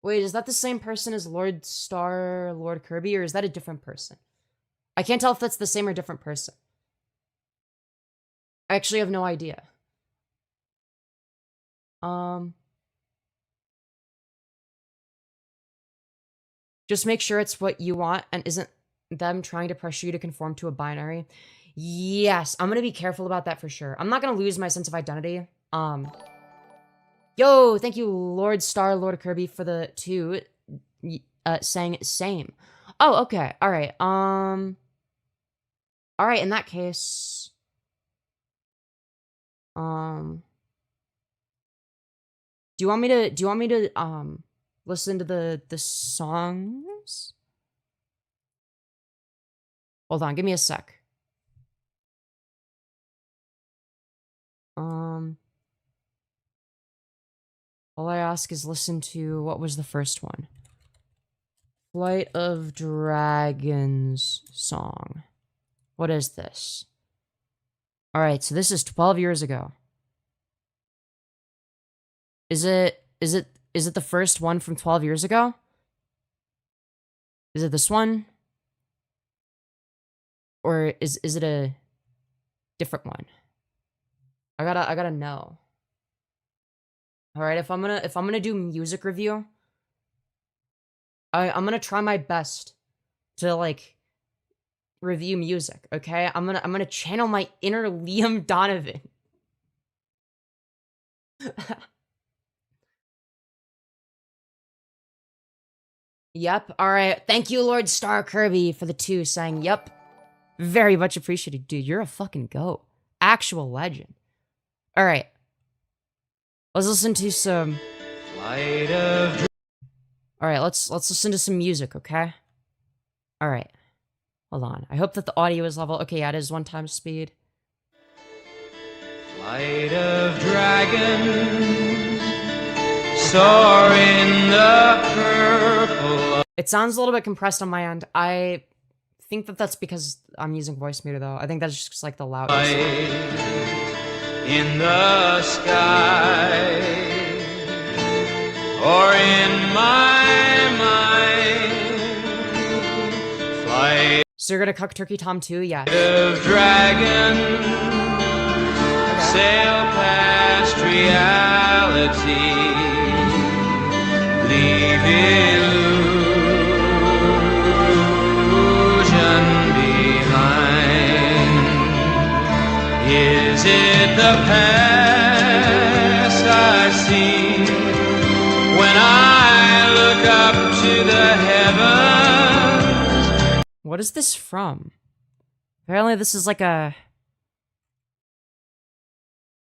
Wait, is that the same person as Lord Kirby, or is that a different person? I can't tell if that's the same or different person. I actually have no idea. Um, just make sure it's what you want and isn't them trying to pressure you to conform to a binary. Yes, I'm gonna be careful about that for sure. I'm not gonna lose my sense of identity. Yo, thank you, Lord Star, Lord Kirby, for the 2, saying same. Oh, okay, alright, alright, in that case, do you want me to, listen to the songs? Hold on, give me a sec. All I ask is listen to, what was the first one? Flight of Dragons song. What is this? Alright, so this is 12 years ago. Is it the first one from 12 years ago? Is it this one? Or is it a different one? I gotta know. Alright, if I'm gonna do music review, I'm gonna try my best to, like, review music, okay? I'm gonna channel my inner Liam Donovan. Yep, alright. Thank you, Lord Star Kirby, for the 2 saying yep. Very much appreciated. Dude, you're a fucking goat. Actual legend. Alright. Let's listen to some... Alright, let's listen to some music, okay? Alright. Hold on. I hope that the audio is level. Okay, yeah, it is 1 times speed. Flight of dragons soar in the purple. It sounds a little bit compressed on my end. I think that that's because I'm using voice meter, though. I think that's just like the loudest. In the sky or in my mind. Flight. So you're gonna cuck Turkey Tom too? Yeah. Of dragon sail past reality, leave illusion behind. Is it the past I see when I look up to the heavens? What is this from? Apparently this is like a...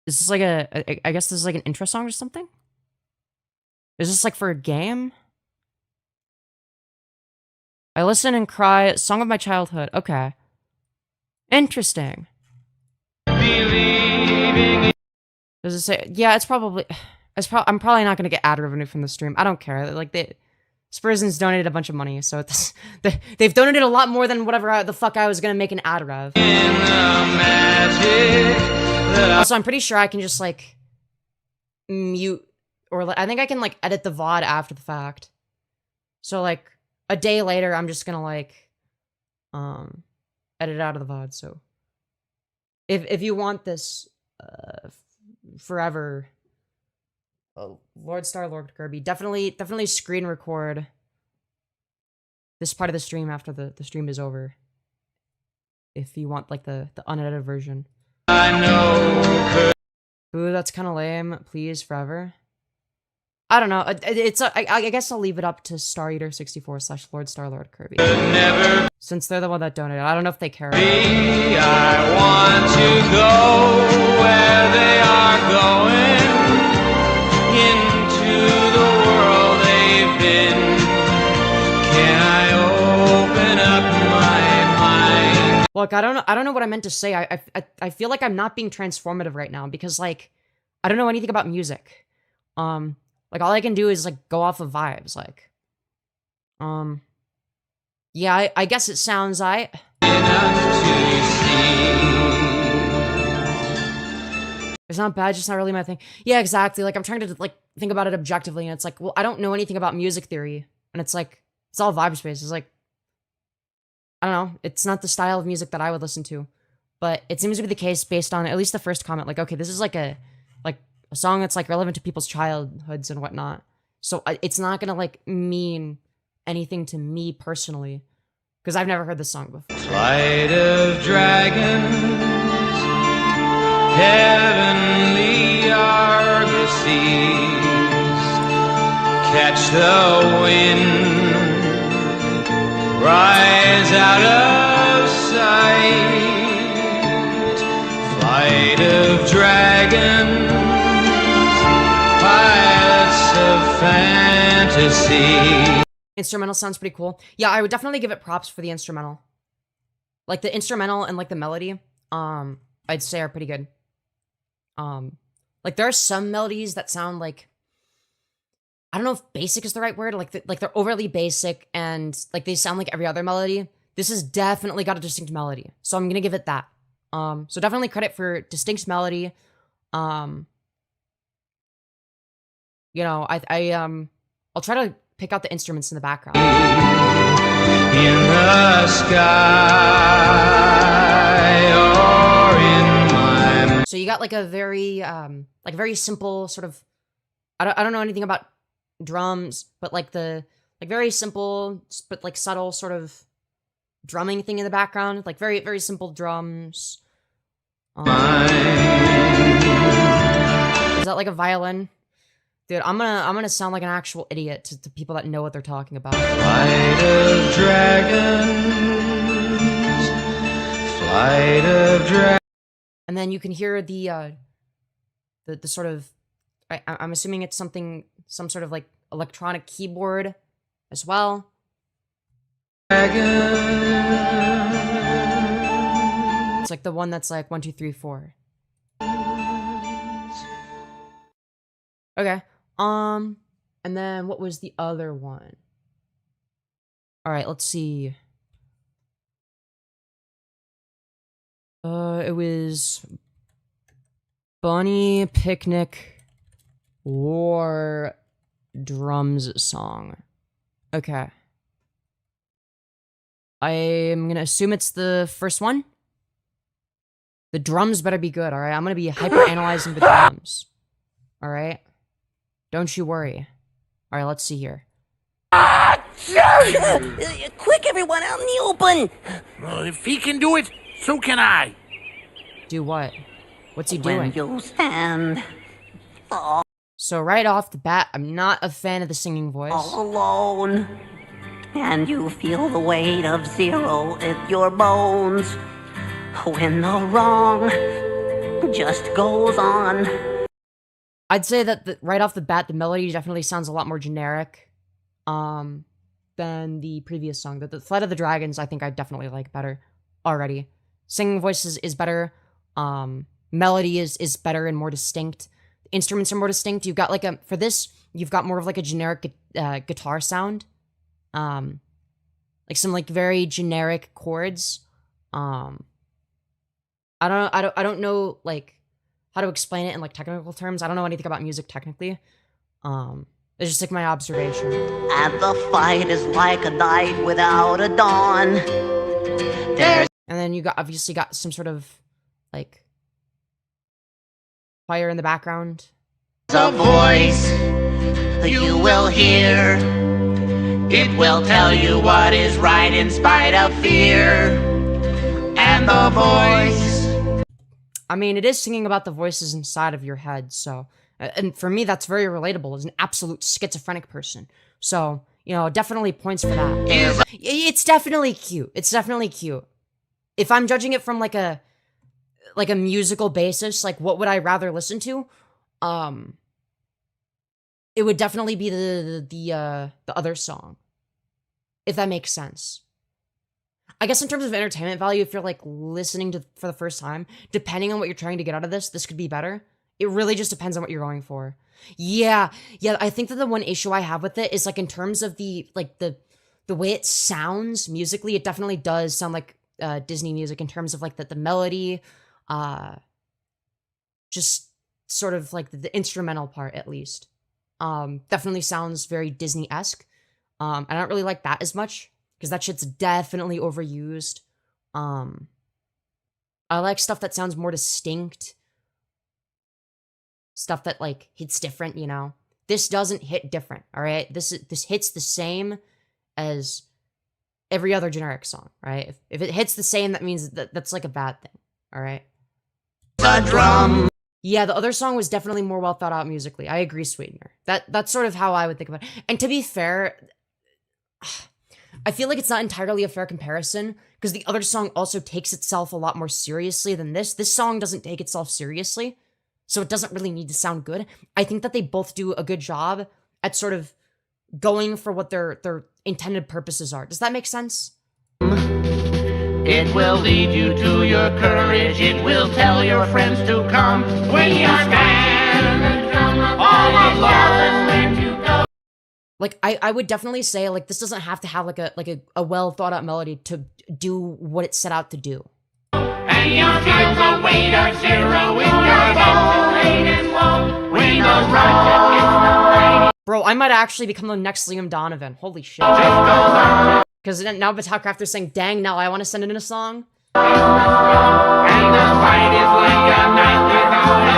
Is this like a... I guess this is like an intro song or something? Is this like for a game? I listen and cry. Song of my childhood. Okay. Interesting. Does it say? Yeah, it's probably... I'm probably not going to get ad revenue from the stream. I don't care. Like, Spursons donated a bunch of money, so it's, they've donated a lot more than whatever the fuck I was going to make an ad rev. Also, I'm pretty sure I can just, like, mute... Or, I think I can, like, edit the VOD after the fact. So, like, a day later, I'm just gonna, like, edit it out of the VOD, so... If you want this, forever... Lord Star, Lord Kirby, definitely screen record this part of the stream after the stream is over. If you want, like, the unedited version. I know. Ooh, that's kind of lame. Please, forever. I don't know. I guess I'll leave it up to StarEater64 / Lord Star Lord Kirby. Since they're the one that donated. I don't know if they care. I want to go where they are going, into the world they've been. Can I open up my mind? Look, I don't know what I meant to say. I feel like I'm not being transformative right now because, like, I don't know anything about music. Like, all I can do is, like, go off of vibes, like. Yeah, I guess it sounds It's not bad, just not really my thing. Yeah, exactly. Like, I'm trying to, like, think about it objectively, and it's like, well, I don't know anything about music theory. And it's like, it's all vibe space. It's like, I don't know. It's not the style of music that I would listen to. But it seems to be the case based on at least the first comment. Like, okay, this is like a a song that's like relevant to people's childhoods and whatnot. So it's not gonna like mean anything to me personally because I've never heard this song before. Flight of dragons, heavenly argosies, catch the wind, rise out of sight. Flight of dragons, pilots of fantasy. Instrumental sounds pretty cool. Yeah, I would definitely give it props for the instrumental. Like the instrumental and like the melody, I'd say are pretty good. Like there are some melodies that sound like, I don't know if basic is the right word, like they're overly basic and like they sound like every other melody. This has definitely got a distinct melody, so I'm gonna give it that. So definitely credit for distinct melody. You know, I'll try to pick out the instruments in the background. In the sky or in my... So you got like a very simple sort of, I don't know anything about drums, but like very simple but like subtle sort of drumming thing in the background, like very, very simple drums. Is that like a violin? Dude, I'm gonna sound like an actual idiot to people that know what they're talking about. Flight of dragons, flight of dragons. And then you can hear the sort of, I'm assuming it's some sort of like electronic keyboard as well. It's like the one that's like 1, 2, 3, 4. Okay. And then what was the other one? All right, let's see. It was Bunny Picnic War Drums song. Okay. I'm gonna assume it's the first one. The drums better be good, alright? I'm gonna be hyper-analyzing the drums. Alright? Don't you worry. Alright, let's see here. Quick, everyone, out in the open! Well, if he can do it, so can I. Do what? What's he When doing? you stand So right off the bat, I'm not a fan of the singing voice. all alone, and you feel the weight of zero in your bones, when the wrong just goes on. I'd say that right off the bat, the melody definitely sounds a lot more generic than the previous song. The Flight of the Dragons, I think I definitely like better already. Singing voices is better. Melody is better and more distinct. Instruments are more distinct. You've got like for this, you've got more of like a generic guitar sound. Like some like very generic chords. I don't know like how to explain it in like technical terms. I don't know anything about music technically. It's just like my observation. And the fight is like a night without a dawn. There's And then you obviously got some sort of like fire in the background. a voice you will hear. It will tell you what is right in spite of fear. And the voice. I mean, it is singing about the voices inside of your head, so... And for me, that's very relatable as an absolute schizophrenic person. So, you know, definitely points for that. It's definitely cute. It's definitely cute. If I'm judging it from like a musical basis, like what would I rather listen to? It would definitely be the other song. If that makes sense. I guess in terms of entertainment value, if you're like listening to for the first time, depending on what you're trying to get out of this could be better. It really just depends on what you're going for. Yeah, I think that the one issue I have with it is like in terms of the way it sounds musically, it definitely does sound like Disney music in terms of like the melody, just sort of like the instrumental part at least. Definitely sounds very Disney-esque. I don't really like that as much because that shit's definitely overused. I like stuff that sounds more distinct. stuff that like hits different, you know. This doesn't hit different, all right? This hits the same as every other generic song, right? If it hits the same, that means that's like a bad thing, all right? The drum. Yeah, the other song was definitely more well thought out musically. I agree, Sweetener. That's sort of how I would think about it. And to be fair, I feel like it's not entirely a fair comparison because the other song also takes itself a lot more seriously than this. This song doesn't take itself seriously, so it doesn't really need to sound good. I think that they both do a good job at sort of going for what their intended purposes are. Does that make sense? It will lead you to your courage. It will tell your friends to come. When you stand all alone. Like, I would definitely say, like, this doesn't have to have, like a well-thought-out melody to do what it set out to do. And you feel the weight of zero in your bones. When the rocket hits the light. Bro, I might actually become the next Liam Donovan. Holy shit. Because now Battlecrafter's saying, dang, now I want to send it in a song. And the fight is like a night without a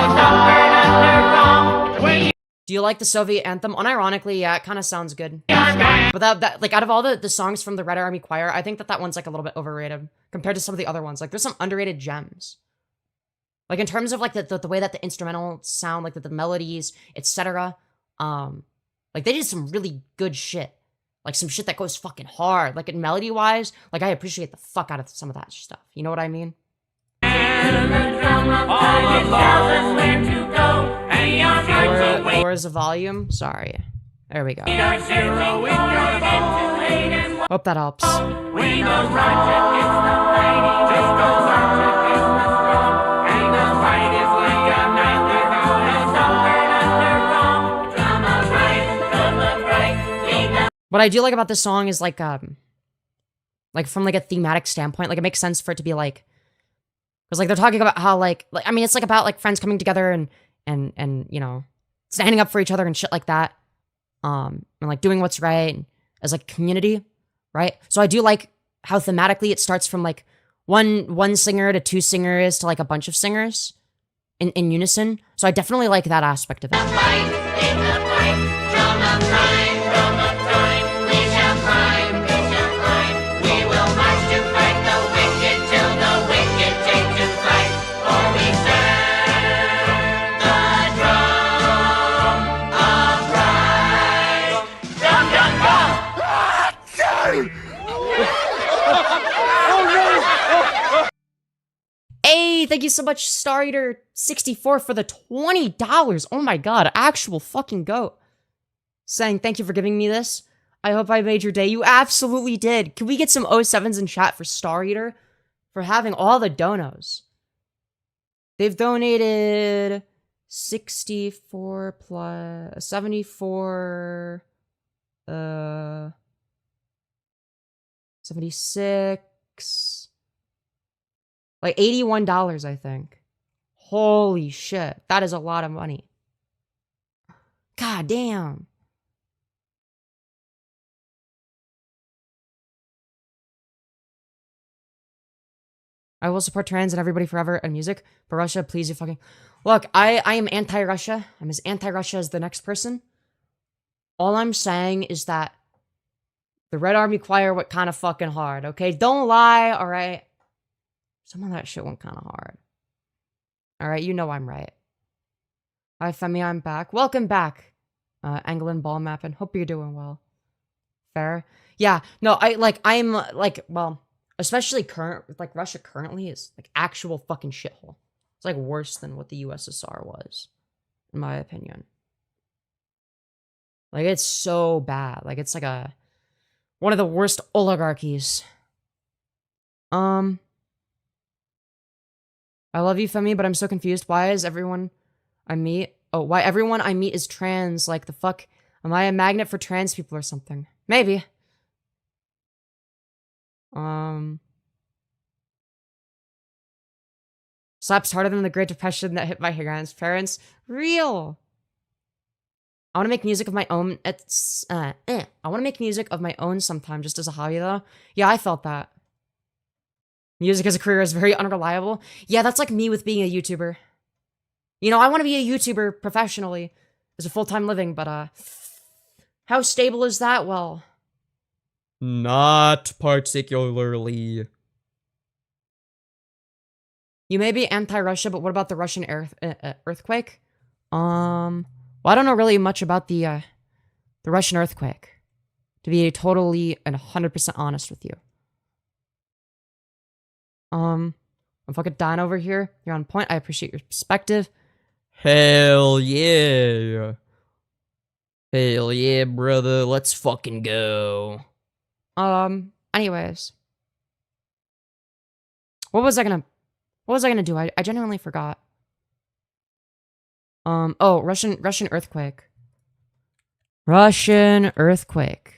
sunburn. Do you like the Soviet anthem? Unironically, yeah, it kind of sounds good. But that like, out of all the songs from the Red Army Choir, I think that one's, like, a little bit overrated compared to some of the other ones. Like, there's some underrated gems. Like, in terms of, like, the way that the instrumentals sound, like, the melodies, etc. Like, they did some really good shit. Like, some shit that goes fucking hard. Like, in melody-wise, like, I appreciate the fuck out of some of that stuff. You know what I mean? Lowers the volume? Sorry. There we go. Hope that helps. What I do like about this song is like from like a thematic standpoint, like it makes sense for it to be like, because like they're talking about how like I mean it's like about like friends coming together and you know standing up for each other and shit like that, and like doing what's right as like community, right? So I do like how thematically it starts from like one singer to two singers to like a bunch of singers in unison. So I definitely like that aspect of it. Hey, thank you so much, Star Eater 64 for the $20. Oh my god, actual fucking goat. Saying thank you for giving me this. I hope I made your day. You absolutely did. Can we get some 07s in chat for Star Eater for having all the donos? They've donated 64 plus 74 76 like $81, I think. Holy shit. That is a lot of money. God damn. I will support trans and everybody forever and music, but Russia, please, you fucking... Look, I am anti-Russia. I'm as anti-Russia as the next person. All I'm saying is that the Red Army Choir went kind of fucking hard, okay? Don't lie, alright? Some of that shit went kind of hard. Alright, you know I'm right. Hi, Femi, I'm back. Welcome back, Anglin Ball Mappin'. Hope you're doing well. Fair? Yeah, no, I'm, well, especially like, Russia currently is, like, actual fucking shithole. It's, like, worse than what the USSR was, in my opinion. Like, it's so bad. Like, it's, like, one of the worst oligarchies. I love you, Femi, but I'm so confused. Why is everyone I meet... Oh, why everyone I meet is trans? Like, the fuck? Am I a magnet for trans people or something? Maybe. Slaps harder than the Great Depression that hit my grandparents. Real! I want to make music of my own. I want to make music of my own sometime, just as a hobby, though. Yeah, I felt that. Music as a career is very unreliable. Yeah, that's like me with being a YouTuber. You know, I want to be a YouTuber professionally as a full-time living, but how stable is that? Well, not particularly. you may be anti-Russia, but what about the Russian earthquake? Well, I don't know really much about the Russian earthquake, to be totally and 100% honest with you. I'm fucking dying over here. You're on point. I appreciate your perspective. Hell yeah. Hell yeah, brother. Let's fucking go. Anyways. What was I gonna do? I genuinely forgot. Oh, Russian earthquake. Russian earthquake.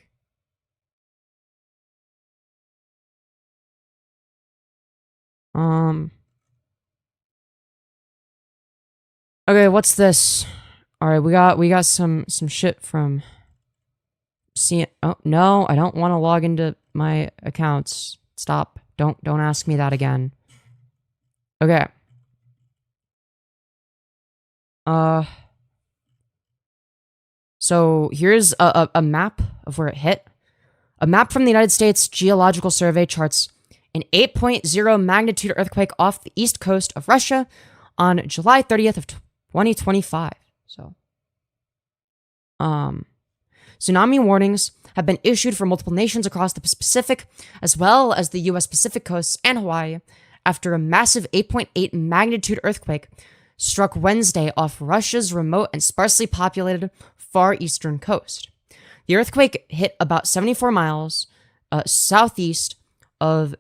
Okay, what's this? All right, we got some shit from oh, no, I don't want to log into my accounts. Stop. Don't ask me that again. Okay. So here's a map of where it hit. A map from the United States Geological Survey charts an 8.0 magnitude earthquake off the east coast of Russia on July 30th of 2025. So, tsunami warnings have been issued for multiple nations across the Pacific, as well as the U.S. Pacific coasts and Hawaii, after a massive 8.8 magnitude earthquake struck Wednesday off Russia's remote and sparsely populated far eastern coast. The earthquake hit about 74 miles southeast of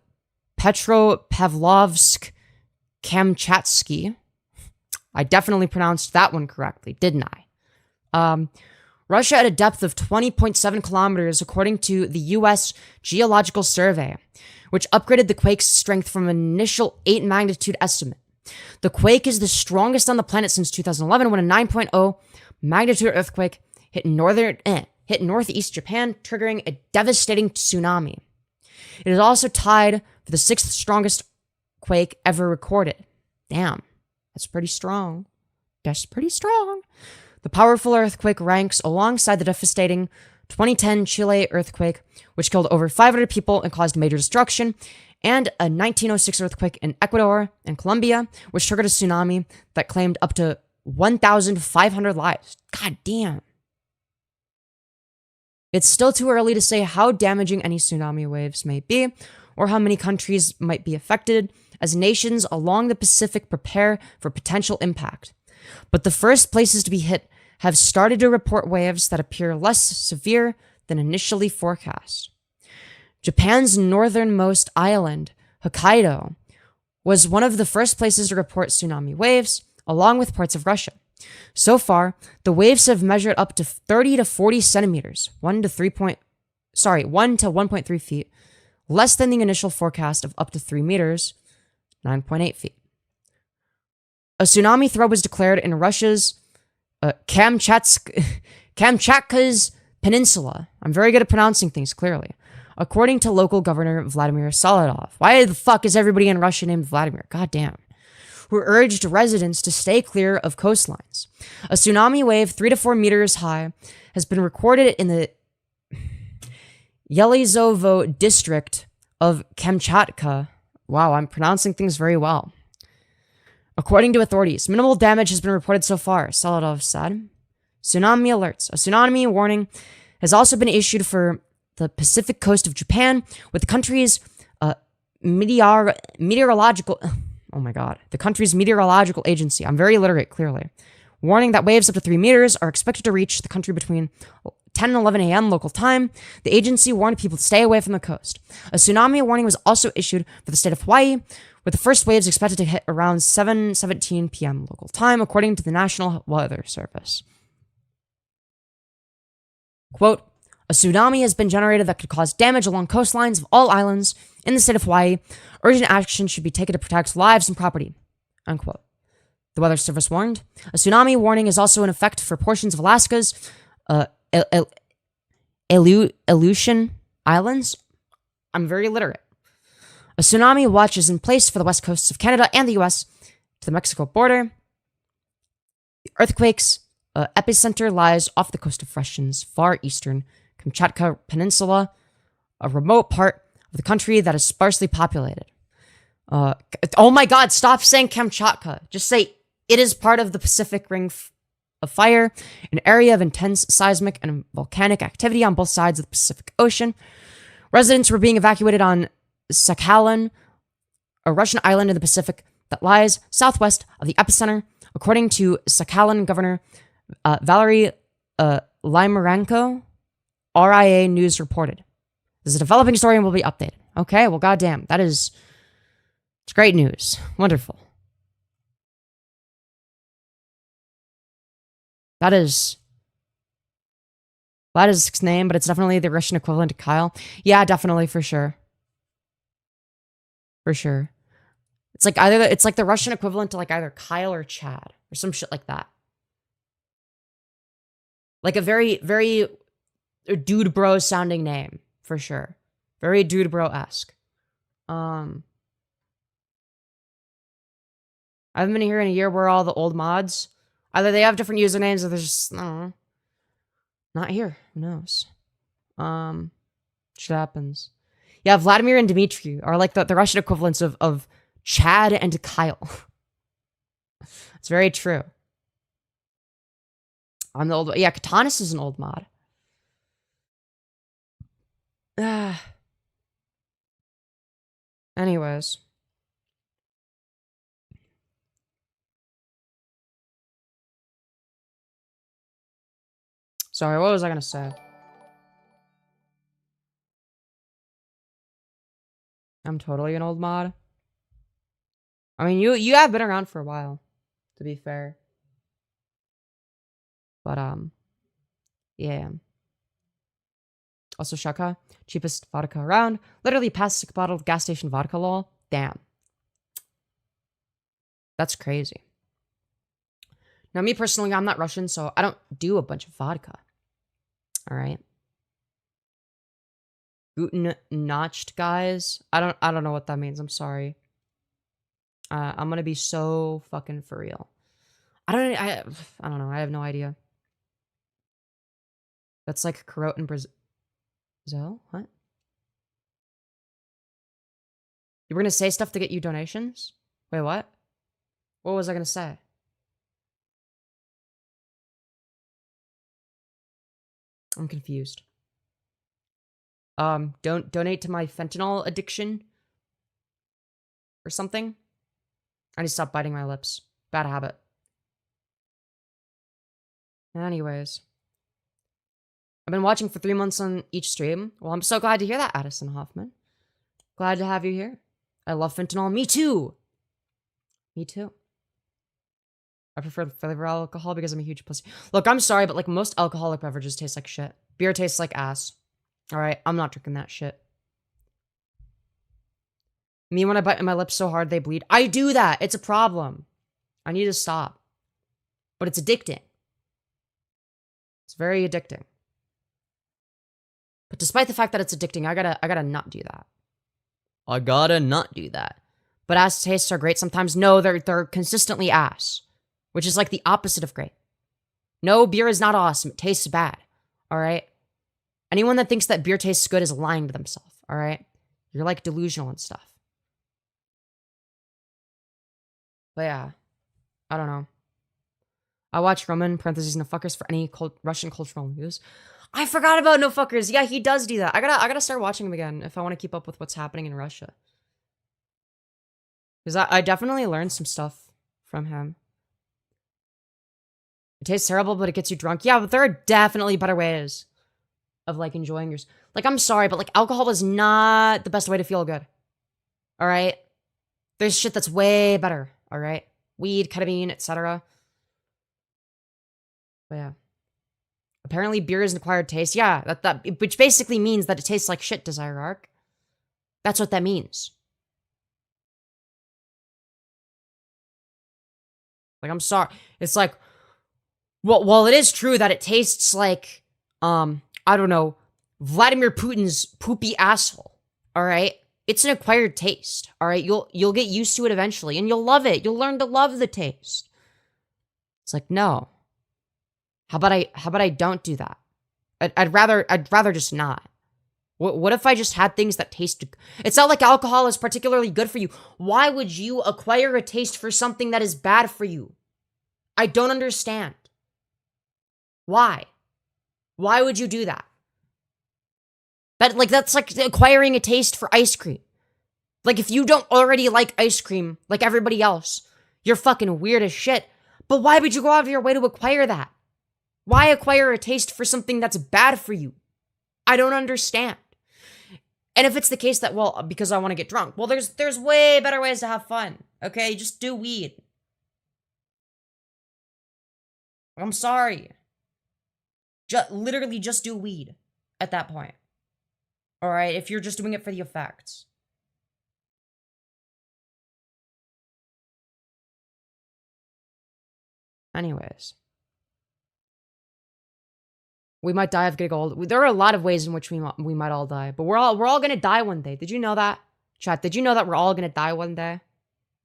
Petropavlovsk Kamchatsky. I definitely pronounced that one correctly, didn't I? Russia at a depth of 20.7 kilometers, according to the U.S. Geological Survey, which upgraded the quake's strength from an initial 8 magnitude estimate. The quake is the strongest on the planet since 2011, when a 9.0 magnitude earthquake hit northeast Japan, triggering a devastating tsunami. It is also tied for the 6th strongest quake ever recorded. Damn, that's pretty strong. That's pretty strong. The powerful earthquake ranks alongside the devastating 2010 Chile earthquake, which killed over 500 people and caused major destruction, and a 1906 earthquake in Ecuador and Colombia, which triggered a tsunami that claimed up to 1,500 lives. God damn. It's still too early to say how damaging any tsunami waves may be, or how many countries might be affected, as nations along the Pacific prepare for potential impact. But the first places to be hit have started to report waves that appear less severe than initially forecast. Japan's northernmost island, Hokkaido, was one of the first places to report tsunami waves, along with parts of Russia. So far, the waves have measured up to 30 to 40 centimeters, 1 to 1.3 feet, less than the initial forecast of up to 3 meters, 9.8 feet. A tsunami threat was declared in Russia's Kamchatka's peninsula. I'm very good at pronouncing things clearly. According to local governor Vladimir Saladov. Why the fuck is everybody in Russia named Vladimir? God damn. Who urged residents to stay clear of coastlines. A tsunami wave 3 to 4 meters high has been recorded in the Yelizovo district of Kamchatka. Wow, I'm pronouncing things very well. According to authorities, minimal damage has been reported so far, Saladov said. Tsunami alerts. A tsunami warning has also been issued for the Pacific coast of Japan, with the country's meteorological agency, I'm very illiterate, clearly, warning that waves up to 3 meters are expected to reach the country between 10 and 11 a.m. local time. The agency warned people to stay away from the coast. A tsunami warning was also issued for the state of Hawaii, with the first waves expected to hit around 7:17 p.m. local time, according to the National Weather Service. Quote, a tsunami has been generated that could cause damage along coastlines of all islands in the state of Hawaii. Urgent action should be taken to protect lives and property. Unquote. The Weather Service warned. A tsunami warning is also in effect for portions of Alaska's Aleutian Islands. I'm very literate. A tsunami watch is in place for the west coasts of Canada and the U.S. to the Mexico border. The earthquake's epicenter lies off the coast of Russia's far eastern Kamchatka Peninsula, a remote part of the country that is sparsely populated. Oh my god, stop saying Kamchatka. Just say it is part of the Pacific Ring of Fire, an area of intense seismic and volcanic activity on both sides of the Pacific Ocean. Residents were being evacuated on Sakhalin, a Russian island in the Pacific that lies southwest of the epicenter, according to Sakhalin Governor Valery Lymarenko. RIA News reported. This is a developing story and will be updated. Okay, well, goddamn, it's great news. Wonderful. That is its name, but it's definitely the Russian equivalent to Kyle. Yeah, definitely, for sure. For sure. It's like it's like the Russian equivalent to like either Kyle or Chad or some shit like that. Like a very, very dude bro sounding name, for sure. Very dude bro-esque. I haven't been here in a year where all the old mods, either they have different usernames or they're just, I don't know, not here. Who knows? Shit happens. Yeah, Vladimir and Dmitry are like the Russian equivalents of Chad and Kyle. It's very true. I'm the old, yeah, Katanis is an old mod. Anyways. Sorry, what was I gonna say? I'm totally an old mod. I mean, you have been around for a while, to be fair. But, yeah. Also, Shaka, cheapest vodka around. Literally past a bottle of gas station vodka, lol. Damn. That's crazy. Now, me personally, I'm not Russian, so I don't do a bunch of vodka. Alright. Guten Nacht, guys. I don't know what that means. I'm sorry. I'm gonna be so fucking for real. I don't know. I have no idea. That's like Carrot in Brazil. What? You were gonna say stuff to get you donations? Wait, what? What was I gonna say? I'm confused. Don't donate to my fentanyl addiction or something. I need to stop biting my lips. Bad habit. Anyways. I've been watching for 3 months on each stream. Well, I'm so glad to hear that, Addison Hoffman. Glad to have you here. I love fentanyl. Me too. Me too. I prefer flavor alcohol because I'm a huge pussy. Look, I'm sorry, but like most alcoholic beverages taste like shit. Beer tastes like ass. Alright, I'm not drinking that shit. Me, when I bite my lips so hard they bleed. I do that. It's a problem. I need to stop. But it's addicting. It's very addicting. But despite the fact that it's addicting, I gotta not do that. I gotta not do that. But ass tastes are great sometimes. No, they're consistently ass. Which is like the opposite of great. No, beer is not awesome. It tastes bad. Alright? Anyone that thinks that beer tastes good is lying to themselves. Alright? You're like delusional and stuff. But yeah. I don't know. I watch Roman, parentheses, no fuckers for any Russian cultural news. I forgot about no fuckers. Yeah, he does do that. I gotta start watching him again if I want to keep up with what's happening in Russia. Because I definitely learned some stuff from him. It tastes terrible, but it gets you drunk. Yeah, but there are definitely better ways of, like, enjoying yours. Like, I'm sorry, but, like, alcohol is not the best way to feel good. Alright? There's shit that's way better. Alright? Weed, ketamine, etc. But yeah. Apparently beer is an acquired taste. Yeah, which basically means that it tastes like shit, Desire Arc. That's what that means. Like, I'm sorry. It's like, well, it is true that it tastes like, I don't know, Vladimir Putin's poopy asshole. Alright? It's an acquired taste. Alright? You'll get used to it eventually, and you'll love it. You'll learn to love the taste. It's like, no. How about I don't do that? I'd rather just not. What if I just had things that taste... It's not like alcohol is particularly good for you. Why would you acquire a taste for something that is bad for you? I don't understand. Why? Why would you do that? That's like acquiring a taste for ice cream. Like, if you don't already like ice cream like everybody else, you're fucking weird as shit. But why would you go out of your way to acquire that? Why acquire a taste for something that's bad for you? I don't understand. And if it's the case that, well, because I want to get drunk, well, there's way better ways to have fun, okay? Just do weed. I'm sorry. Literally just do weed at that point. Alright, if you're just doing it for the effects. Anyways. We might die of getting old. There are a lot of ways in which we might all die, but we're all gonna die one day. Did you know that? Chat, did you know that we're all gonna die one day?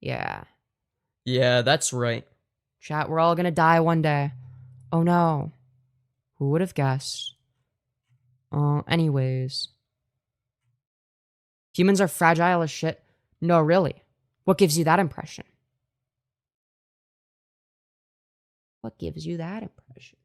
Yeah. Yeah, that's right. Chat, we're all gonna die one day. Oh no. Who would have guessed? Anyways. Humans are fragile as shit. No, really. What gives you that impression? What gives you that impression?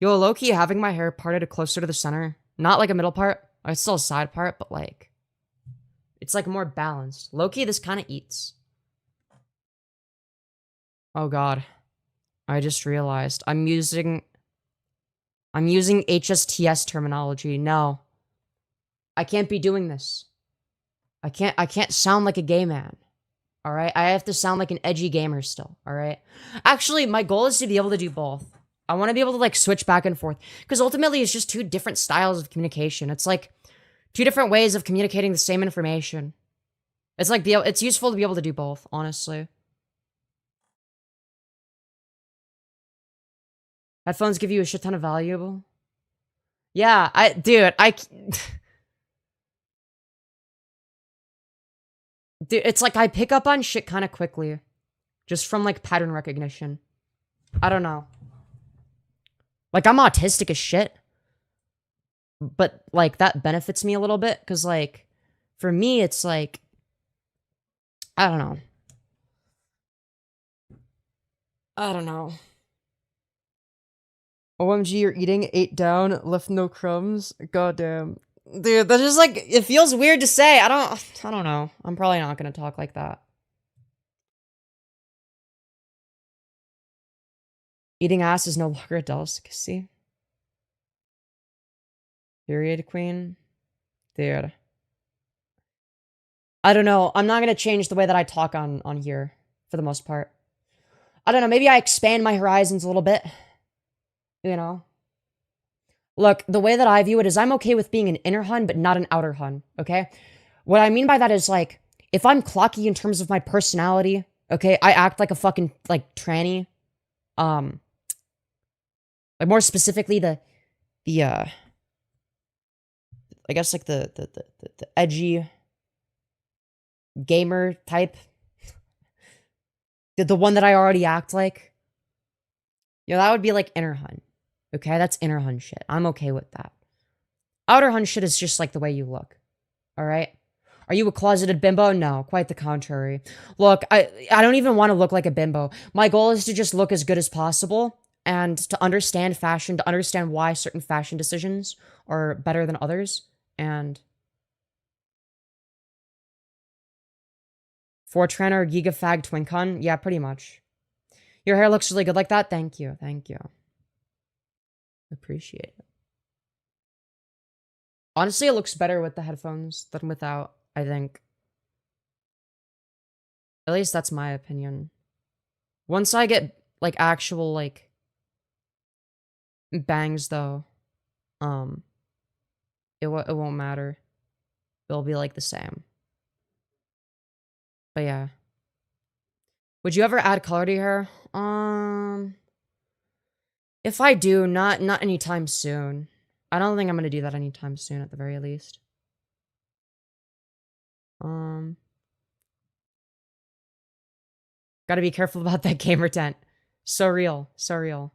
Yo, low-key having my hair parted closer to the center. Not like a middle part. It's still a side part, but like... It's like more balanced. Low-key, this kind of eats. Oh god. I just realized. I'm using HSTS terminology. No. I can't be doing this. I can't sound like a gay man. Alright? I have to sound like an edgy gamer still. Alright? Actually, my goal is to be able to do both. I want to be able to like switch back and forth. Because ultimately, it's just two different styles of communication. It's like two different ways of communicating the same information. It's like it's useful to be able to do both, honestly. Headphones give you a shit ton of valuable. Yeah, dude, dude, it's like I pick up on shit kind of quickly. Just from like pattern recognition. I don't know. Like, I'm autistic as shit. But like, that benefits me a little bit. Because like, for me, it's like, I don't know. I don't know. OMG, you're eating 8 down, left no crumbs. Goddamn. Dude, that's just like, it feels weird to say. I don't know. I'm probably not gonna talk like that. Eating ass is no longer a delicacy. Period, queen. Dude. I don't know. I'm not gonna change the way that I talk on here, for the most part. I don't know, maybe I expand my horizons a little bit. You know? Look, the way that I view it is I'm okay with being an inner hun, but not an outer hun, okay? What I mean by that is, like, if I'm clocky in terms of my personality, okay, I act like a fucking, like, tranny. Like, more specifically, I guess, like, the edgy gamer type. The one that I already act like. You know, that would be, like, inner hun. Okay, that's inner hun shit. I'm okay with that. Outer hun shit is just like the way you look. Alright? Are you a closeted bimbo? No, quite the contrary. Look, I don't even want to look like a bimbo. My goal is to just look as good as possible and to understand fashion, to understand why certain fashion decisions are better than others. And Fortran or Gigafag Twincon? Yeah, pretty much. Your hair looks really good like that. Thank you. Thank you. Appreciate it. Honestly, it looks better with the headphones than without, I think. At least that's my opinion. Once I get, like, actual, like, bangs, though, it won't matter. It'll be, like, the same. But yeah. Would you ever add color to your hair? If I do, not anytime soon. I don't think I'm gonna do that anytime soon, at the very least. Gotta be careful about that gamer tent. So real. So real.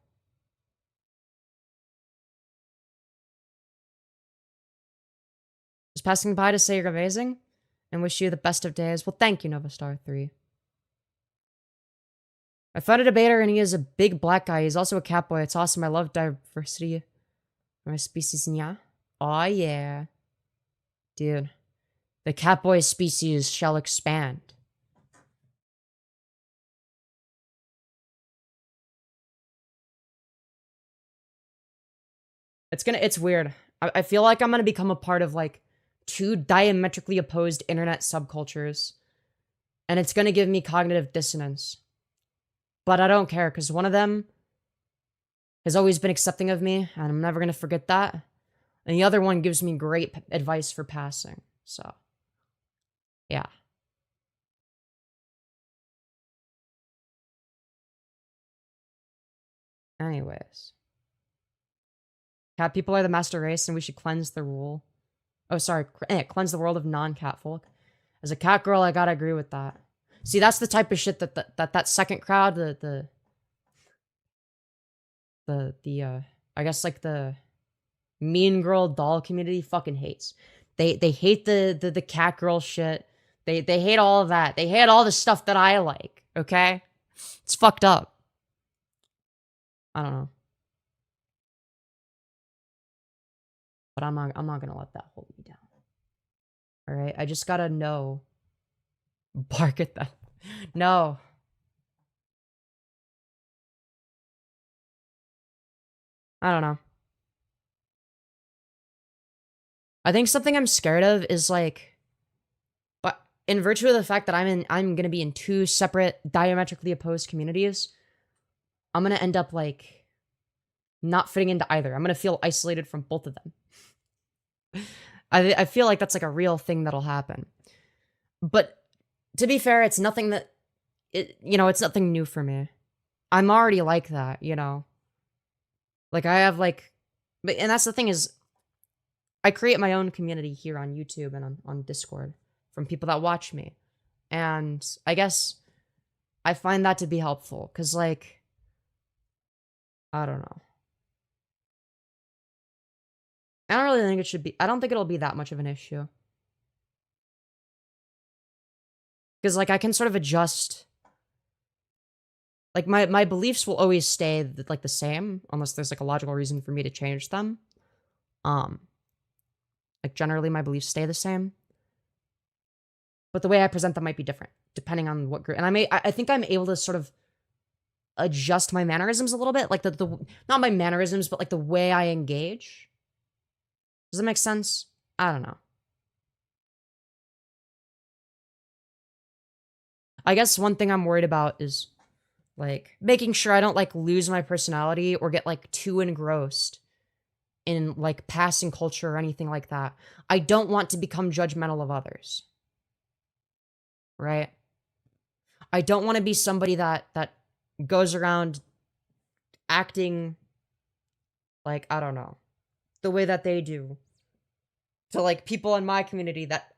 Just passing by to say you're amazing and wish you the best of days. Well, thank you, Novastar3. I found a debater and he is a big black guy. He's also a cat boy. It's awesome. I love diversity. My species, yeah. Oh, yeah. Dude. The cat boy species shall expand. It's weird. I feel like I'm gonna become a part of, like, 2 diametrically opposed internet subcultures. And it's gonna give me cognitive dissonance. But I don't care, because one of them has always been accepting of me, and I'm never gonna forget that. And the other one gives me great advice for passing, so. Yeah. Anyways. Cat people are the master race, and we should cleanse the rule. Oh, sorry. Cleanse the world of non-cat folk. As a cat girl, I gotta agree with that. See, that's the type of shit that second crowd, I guess, like, the mean girl doll community fucking hates. They hate the cat girl shit. They hate all of that. They hate all the stuff that I like, okay? It's fucked up. I don't know. But I'm not gonna let that hold me down. Alright, I just gotta know. Bark at them. No. I don't know. I think something I'm scared of is, like, but in virtue of the fact that I'm gonna be in 2 separate diametrically opposed communities, I'm gonna end up, like, not fitting into either. I'm gonna feel isolated from both of them. I feel like that's, like, a real thing that'll happen. But to be fair, it's nothing that it's nothing new for me. I'm already like that, you know. Like, I have, like, and that's the thing is, I create my own community here on YouTube and on Discord from people that watch me. And I guess I find that to be helpful, because, like, I don't know. I don't really think it should be, I don't think it'll be that much of an issue. Because, like, I can sort of adjust. Like, my beliefs will always stay, like, the same, unless there's, like, a logical reason for me to change them. Like, generally, my beliefs stay the same. But the way I present them might be different, depending on what group. And I think I'm able to sort of adjust my mannerisms a little bit. Like, not my mannerisms, but, like, the way I engage. Does that make sense? I don't know. I guess one thing I'm worried about is, like, making sure I don't, like, lose my personality or get, like, too engrossed in, like, passing culture or anything like that. I don't want to become judgmental of others. Right? I don't want to be somebody that goes around acting like, I don't know, the way that they do to, like, people in my community that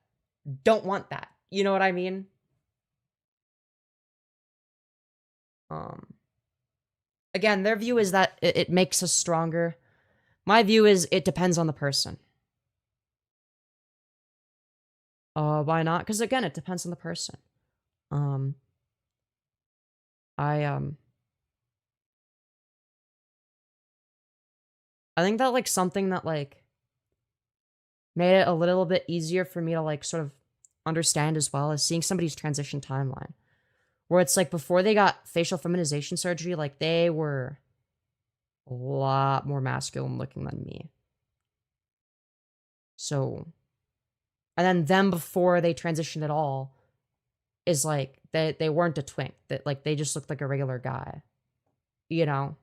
don't want that. You know what I mean? Again, their view is that it makes us stronger. My view is it depends on the person. Why not? Because, again, it depends on the person. I think that, like, something that, like, made it a little bit easier for me to, like, sort of understand as well is seeing somebody's transition timeline. Where it's, like, before they got facial feminization surgery, like, they were a lot more masculine looking than me. So, and then them before they transitioned at all is, like, they weren't a twink. That, like, they just looked like a regular guy. You know?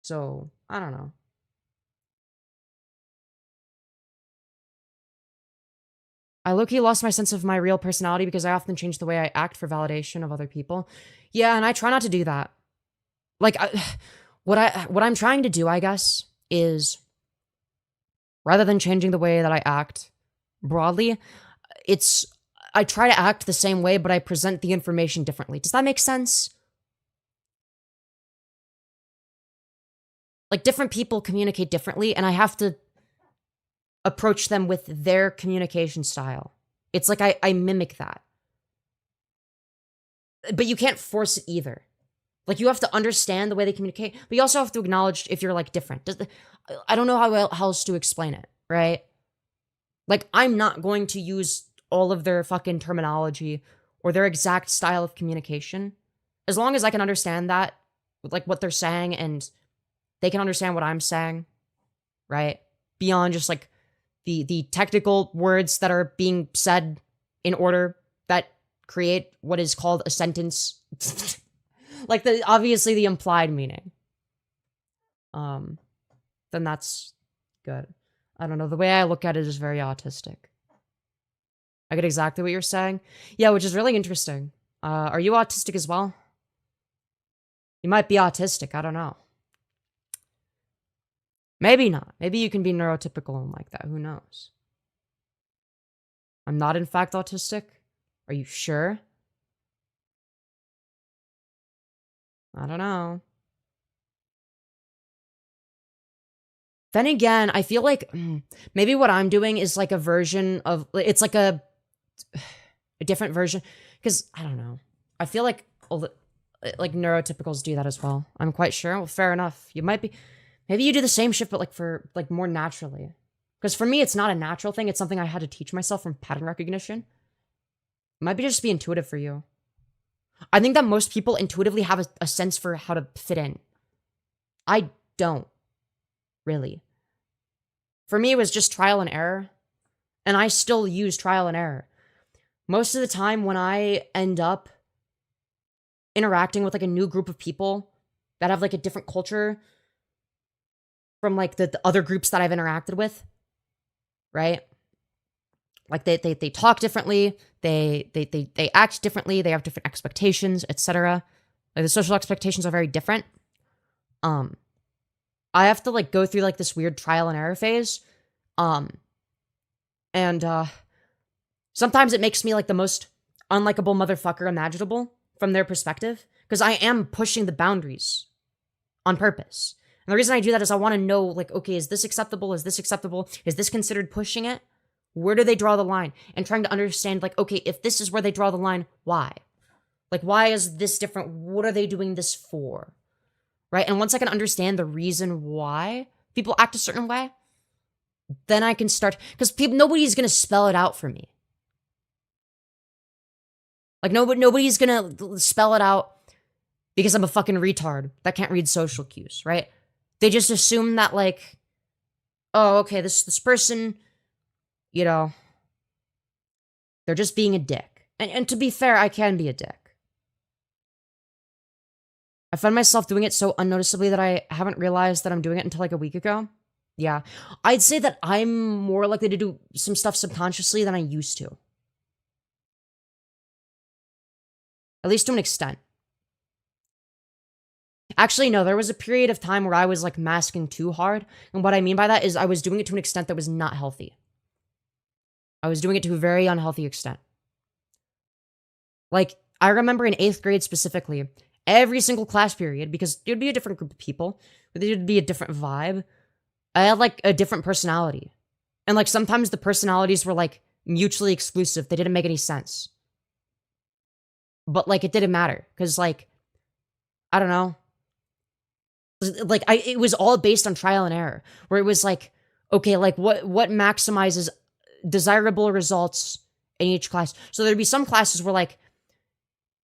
So, I don't know. I low-key lost my sense of my real personality because I often change the way I act for validation of other people. Yeah, and I try not to do that. Like, what I'm trying to do, I guess, is rather than changing the way that I act broadly, I try to act the same way, but I present the information differently. Does that make sense? Like, different people communicate differently, and I have to approach them with their communication style. It's like I mimic that. But you can't force it either. Like, you have to understand the way they communicate, but you also have to acknowledge if you're, like, different. I don't know how else to explain it, right? Like, I'm not going to use all of their fucking terminology or their exact style of communication. As long as I can understand that, like, what they're saying, and they can understand what I'm saying, right? Beyond just, like, the technical words that are being said in order that create what is called a sentence. Like, obviously the implied meaning. Then that's good. I don't know. The way I look at it is very autistic. I get exactly what you're saying. Yeah, which is really interesting. Are you autistic as well? You might be autistic. I don't know. Maybe not. Maybe you can be neurotypical and like that. Who knows? I'm not, in fact, autistic. Are you sure? I don't know. Then again, I feel like maybe what I'm doing is like a version of, it's like a different version, because I don't know. I feel like like neurotypicals do that as well. I'm quite sure. Well, fair enough. You might be, maybe you do the same shit, but like for like more naturally. Because for me, it's not a natural thing. It's something I had to teach myself from pattern recognition. It might just be intuitive for you. I think that most people intuitively have a sense for how to fit in. I don't. Really. For me, it was just trial and error. And I still use trial and error. Most of the time when I end up interacting with like a new group of people that have like a different culture from like the other groups that I've interacted with, right? Like they talk differently, they act differently, they have different expectations, etc. Like the social expectations are very different. I have to like go through like this weird trial and error phase. Sometimes it makes me like the most unlikable motherfucker imaginable from their perspective, because I am pushing the boundaries on purpose. And the reason I do that is I want to know, like, okay, is this acceptable? Is this acceptable? Is this considered pushing it? Where do they draw the line? And trying to understand, like, okay, if this is where they draw the line, why? Like, why is this different? What are they doing this for? Right? And once I can understand the reason why people act a certain way, then I can start, because nobody's going to spell it out for me. Like, nobody's going to spell it out because I'm a fucking retard that can't read social cues, right? They just assume that, like, oh, okay, this person, you know, they're just being a dick. And to be fair, I can be a dick. I find myself doing it so unnoticeably that I haven't realized that I'm doing it until like a week ago. Yeah. I'd say that I'm more likely to do some stuff subconsciously than I used to. At least to an extent. Actually, no, there was a period of time where I was like masking too hard. And what I mean by that is I was doing it to an extent that was not healthy. I was doing it to a very unhealthy extent. Like, I remember in 8th grade specifically, every single class period, because it would be a different group of people, but it would be a different vibe. I had like a different personality. And like sometimes the personalities were like mutually exclusive. They didn't make any sense. But like it didn't matter. Because like, I don't know. Like it was all based on trial and error. Where it was like, okay, like what maximizes desirable results in each class. So there'd be some classes where like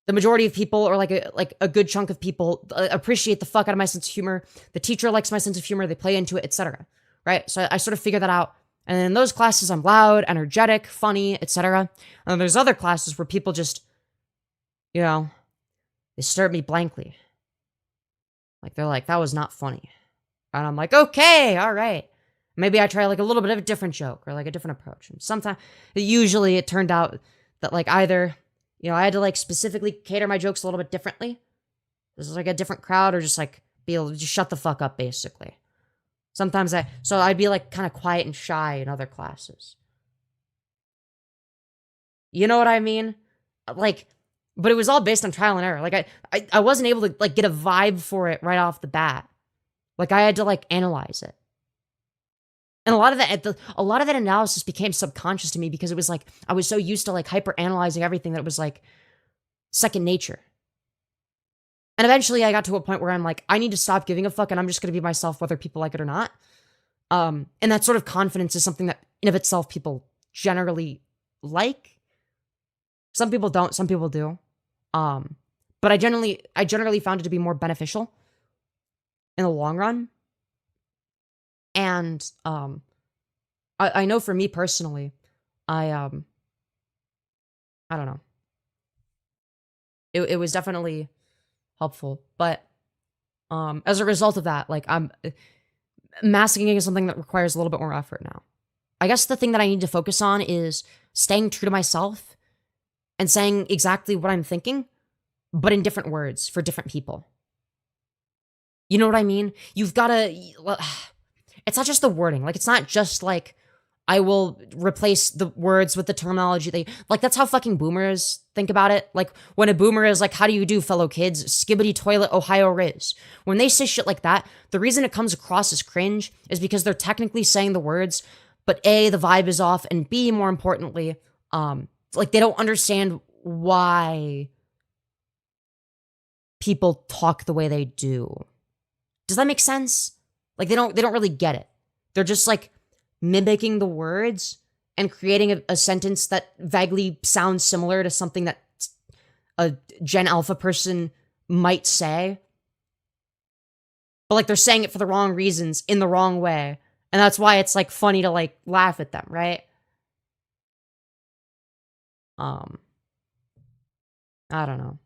the majority of people, or like a good chunk of people, appreciate the fuck out of my sense of humor. The teacher likes my sense of humor. They play into it, etc. Right? So I sort of figured that out. And in those classes, I'm loud, energetic, funny, etc. And then there's other classes where people just, you know, they stare at me blankly. Like they're like, that was not funny. And I'm like, okay, all right. Maybe I try like a little bit of a different joke or like a different approach. And sometimes, usually it turned out that like either, you know, I had to like specifically cater my jokes a little bit differently. This is like a different crowd, or just like be able to just shut the fuck up, basically. Sometimes so I'd be like kind of quiet and shy in other classes. You know what I mean? Like, but it was all based on trial and error. Like I wasn't able to like get a vibe for it right off the bat. Like I had to like analyze it. And a lot of that analysis became subconscious to me because it was like I was so used to like hyper analyzing everything that it was like second nature. And eventually I got to a point where I'm like, I need to stop giving a fuck and I'm just gonna be myself whether people like it or not. And that sort of confidence is something that in of itself people generally like. Some people don't, some people do. But I generally found it to be more beneficial in the long run. And I know for me personally, I don't know. It was definitely helpful, but as a result of that, like masking is something that requires a little bit more effort now. I guess the thing that I need to focus on is staying true to myself and saying exactly what I'm thinking, but in different words for different people. You know what I mean? You've got to, it's not just the wording. Like, it's not just like, I will replace the words with the terminology. Like, that's how fucking boomers think about it. Like, when a boomer is like, how do you do, fellow kids? Skibbity toilet, Ohio Riz. When they say shit like that, the reason it comes across as cringe is because they're technically saying the words, but A, the vibe is off, and B, more importantly, like, they don't understand why people talk the way they do. Does that make sense? Like, they don't really get it. They're just like mimicking the words and creating a sentence that vaguely sounds similar to something that a Gen Alpha person might say. But like they're saying it for the wrong reasons in the wrong way. And that's why it's like funny to like laugh at them, right? I don't know.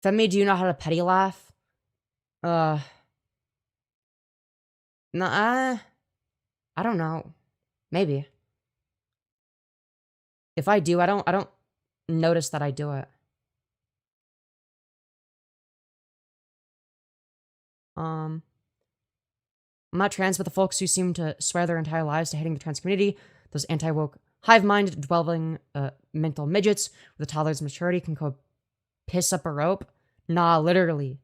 Femi, do you know how to petty laugh? Nah, I don't know. Maybe. If I do, I don't notice that I do it. I'm not trans, but the folks who seem to swear their entire lives to hating the trans community, those anti-woke, hive-minded, dwelling, mental midgets with a toddler's maturity can go piss up a rope. Nah, literally.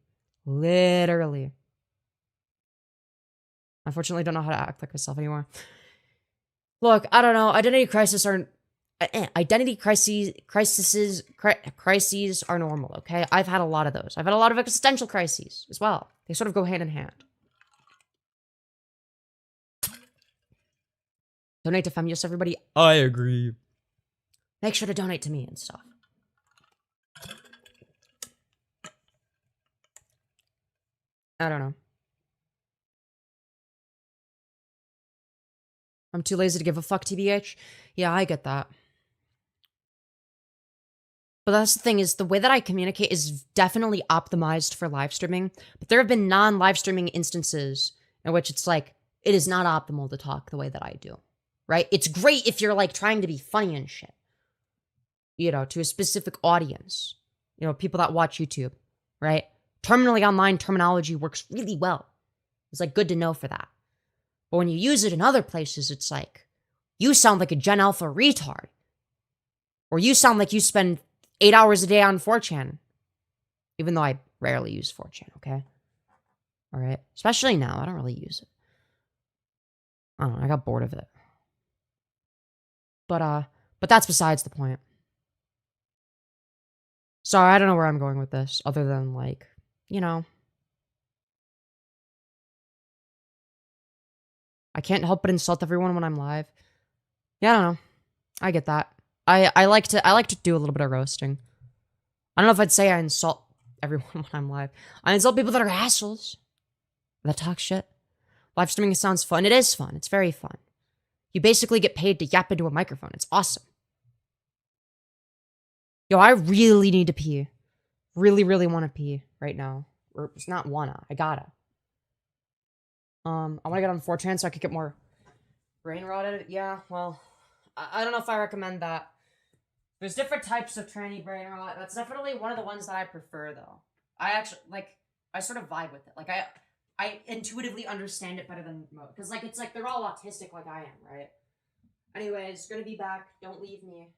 Literally. Unfortunately, don't know how to act like myself anymore. Look, I don't know. Identity crises are normal, okay? I've had a lot of those. I've had a lot of existential crises as well. They sort of go hand in hand. Donate to Femyoz, everybody. I agree. Make sure to donate to me and stuff. I don't know. I'm too lazy to give a fuck, TBH. Yeah, I get that. But that's the thing, is the way that I communicate is definitely optimized for live streaming. But there have been non-live streaming instances in which it's like, it is not optimal to talk the way that I do. Right? It's great if you're like trying to be funny and shit. You know, to a specific audience. You know, people that watch YouTube. Right? Terminally online terminology works really well. It's like good to know for that. But when you use it in other places, it's like, you sound like a Gen Alpha retard. Or you sound like you spend 8 hours a day on 4chan. Even though I rarely use 4chan, okay? Alright? Especially now, I don't really use it. I don't know, I got bored of it. But that's besides the point. Sorry, I don't know where I'm going with this, other than, like, you know. I can't help but insult everyone when I'm live. Yeah, I don't know. I get that. I like to do a little bit of roasting. I don't know if I'd say I insult everyone when I'm live. I insult people that are assholes. That talk shit. Live streaming sounds fun. It is fun. It's very fun. You basically get paid to yap into a microphone. It's awesome. Yo, I really need to pee. Really, really want to pee right now. Or it's not wanna. I gotta. I want to get on 4chan so I could get more brain rotted. Yeah, well, I don't know if I recommend that. There's different types of tranny brain rot. That's definitely one of the ones that I prefer, though. I actually, like, I sort of vibe with it. Like, I intuitively understand it better than most. Because, like, it's like they're all autistic like I am, right? Anyways, gonna be back. Don't leave me.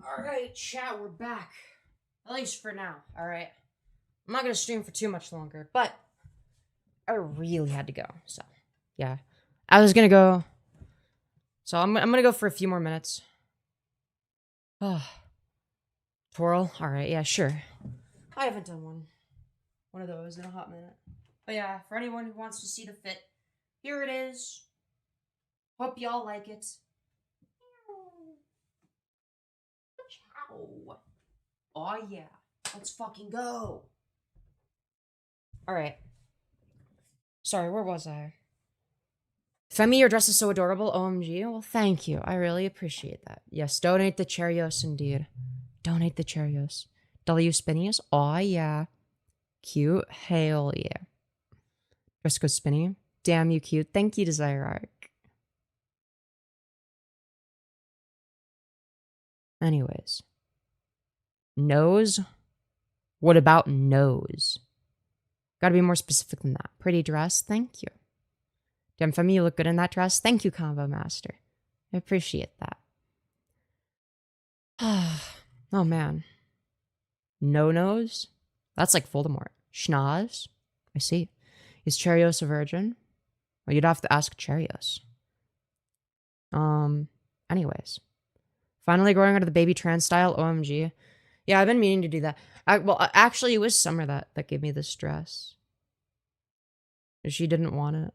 Alright, chat, we're back. At least for now, alright? I'm not gonna stream for too much longer, but I really had to go, so yeah. I was gonna go. So I'm gonna go for a few more minutes. Twirl? Alright, yeah, sure. I haven't done one of those in a hot minute. But yeah, for anyone who wants to see the fit, here it is. Hope y'all like it. Ciao. Oh yeah. Let's fucking go. Alright. Sorry, where was I? Femi, your dress is so adorable. OMG. Well, thank you. I really appreciate that. Yes, donate the Cheerios indeed. Donate the Cheerios. W Spinnies? Aw, yeah. Cute. Hell yeah. Skirt Go Spinny. Damn you cute. Thank you, Desire Arc. Anyways. Nose? What about nose? Gotta be more specific than that. Pretty dress? Thank you. Damn, Femi, you look good in that dress. Thank you, Combo Master. I appreciate that. Oh, man. No nose? That's like Voldemort. Schnoz? I see. Is Cheerios a virgin? Well, you'd have to ask Cheerios. Anyways. Finally growing out of the baby trans style. OMG. Yeah, I've been meaning to do that. Well, actually, it was Summer that gave me this dress. She didn't want it.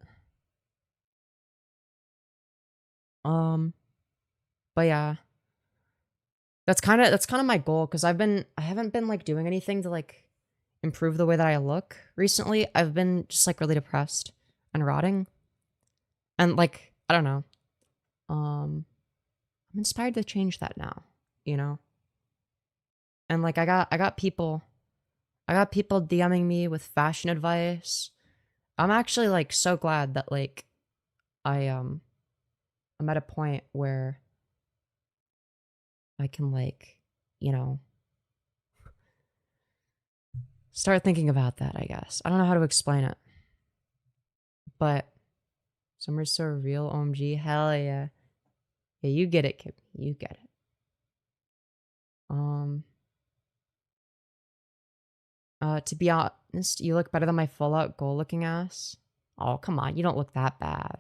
But yeah. That's kind of my goal, because I haven't been like doing anything to like improve the way that I look recently. I've been just like really depressed and rotting. And like, I don't know. I'm inspired to change that now, you know? And like I got people DMing me with fashion advice. I'm actually like so glad that like I'm at a point where I can like, you know, start thinking about that, I guess. I don't know how to explain it. But Summer's so real, OMG, hell yeah. Yeah, you get it, kid. You get it. To be honest, you look better than my full-out goal-looking ass. Oh, come on, you don't look that bad.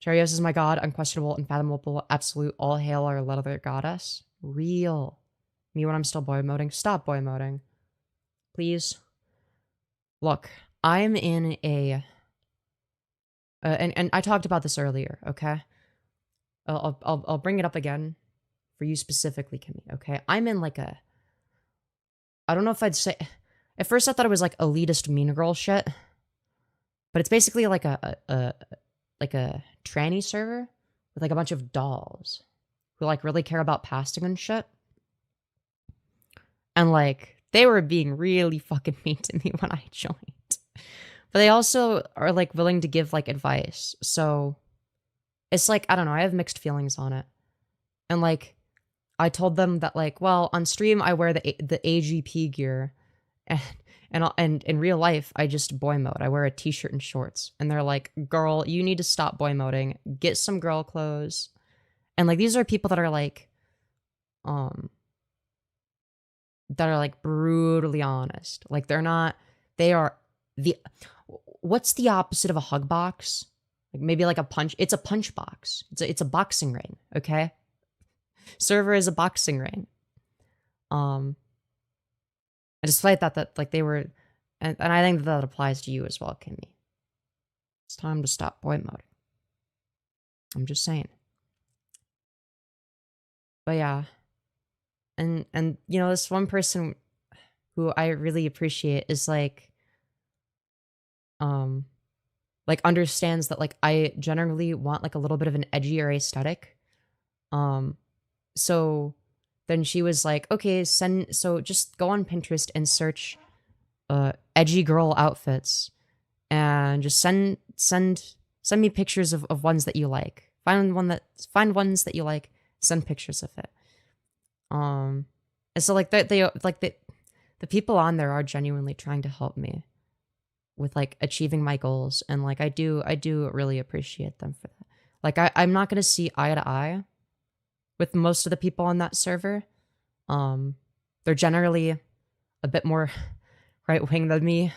Cheerios is my god, unquestionable, unfathomable, absolute, all hail our leather goddess. Real. Me when I'm still boy moding. Stop boy moding. Please. Look, I'm in a... and I talked about this earlier, okay? I'll bring it up again for you specifically, Kimmy, okay? I'm in like a... I don't know if I'd say... At first I thought it was like elitist mean girl shit. But it's basically like a tranny server with like a bunch of dolls who like really care about pasting and shit. And like they were being really fucking mean to me when I joined. But they also are like willing to give like advice. So it's like, I don't know, I have mixed feelings on it. And like I told them that like, well, on stream I wear the AGP gear, and in real life I just boy mode. I wear a t-shirt and shorts. And they're like, "Girl, you need to stop boy moding. Get some girl clothes." And like these are people that are like brutally honest. Like they are the what's the opposite of a hug box? Like maybe like a punch. It's a punch box. It's a boxing ring, okay? Server is a boxing ring. And despite that like they were, and I think that applies to you as well, Kimmy. It's time to stop boy moding. I'm just saying. But yeah. And you know, this one person who I really appreciate is like understands that like I generally want like a little bit of an edgier aesthetic. So then she was like, "Okay, so just go on Pinterest and search edgy girl outfits and just send me pictures of ones that you like. Find ones that you like, send pictures of it." And so like the people on there are genuinely trying to help me with like achieving my goals, and like I do really appreciate them for that. Like I'm not gonna see eye to eye with most of the people on that server. They're generally a bit more right wing than me.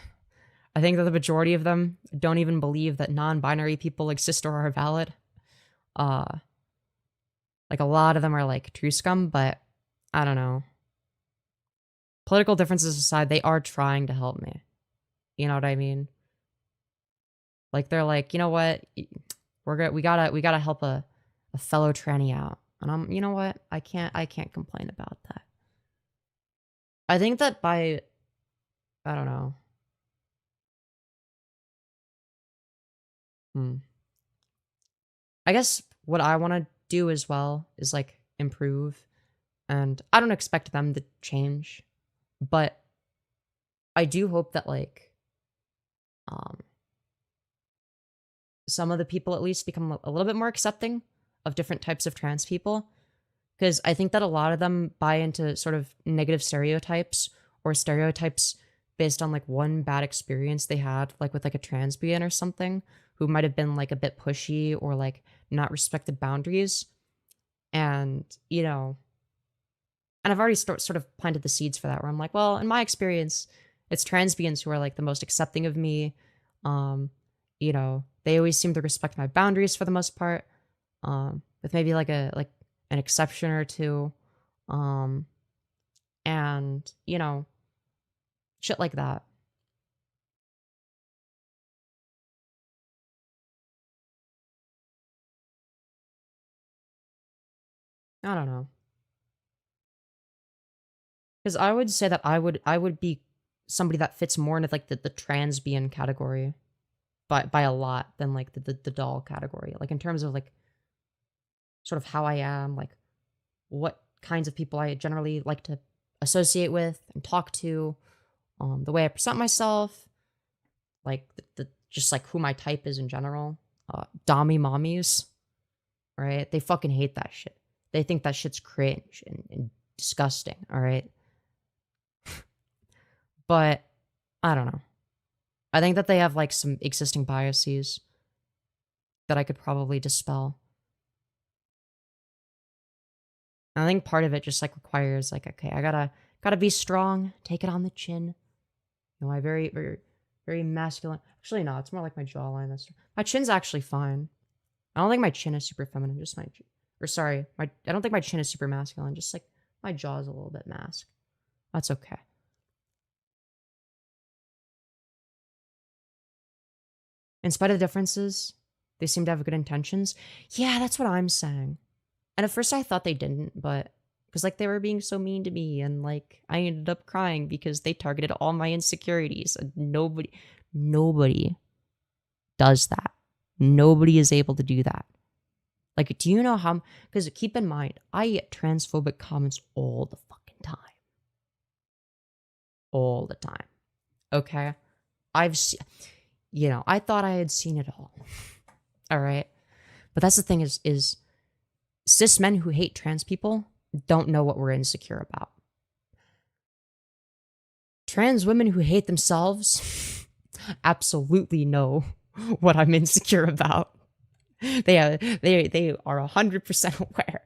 I think that the majority of them don't even believe that non-binary people exist or are valid. Like a lot of them are like true scum, but I don't know. Political differences aside, they are trying to help me. You know what I mean? Like they're like, "You know what? We gotta help a fellow tranny out." And I'm, you know what? I can't complain about that. I think that I don't know. I guess what I want to do as well is like improve, and I don't expect them to change, but I do hope that like some of the people at least become a little bit more accepting of different types of trans people, because I think that a lot of them buy into sort of negative stereotypes or stereotypes based on like one bad experience they had like with like a transbian or something who might have been like a bit pushy or like not respected boundaries. And you know, and I've already sort of planted the seeds for that, where I'm like, well, in my experience it's transbians who are like the most accepting of me. You know, they always seem to respect my boundaries for the most part, with maybe like an exception or two, and you know, shit like that. I don't know, because I would say that I would be somebody that fits more into like the transbian category by a lot than like the doll category, like in terms of like sort of how I am, like what kinds of people I generally like to associate with and talk to, the way I present myself, like the just like who my type is in general. Dommy mommies, right? They fucking hate that shit. They think that shit's cringe and disgusting, all right? But I don't know. I think that they have like some existing biases that I could probably dispel. And I think part of it just like requires like, okay, I gotta be strong, take it on the chin. You know, I very masculine. Actually, no, it's more like my jawline. My chin's actually fine. I don't think my chin is super feminine. Just I don't think my chin is super masculine. Just like my jaw's a little bit mask. That's okay. In spite of the differences, they seem to have good intentions. Yeah, that's what I'm saying. And at first I thought they didn't, but because like they were being so mean to me, and like I ended up crying because they targeted all my insecurities. And nobody does that. Nobody is able to do that. Like, do you know how? Because keep in mind, I get transphobic comments all the fucking time. All the time. Okay? you know, I thought I had seen it all. All right. But that's the thing is cis men who hate trans people don't know what we're insecure about. Trans women who hate themselves absolutely know what I'm insecure about. They are 100% aware.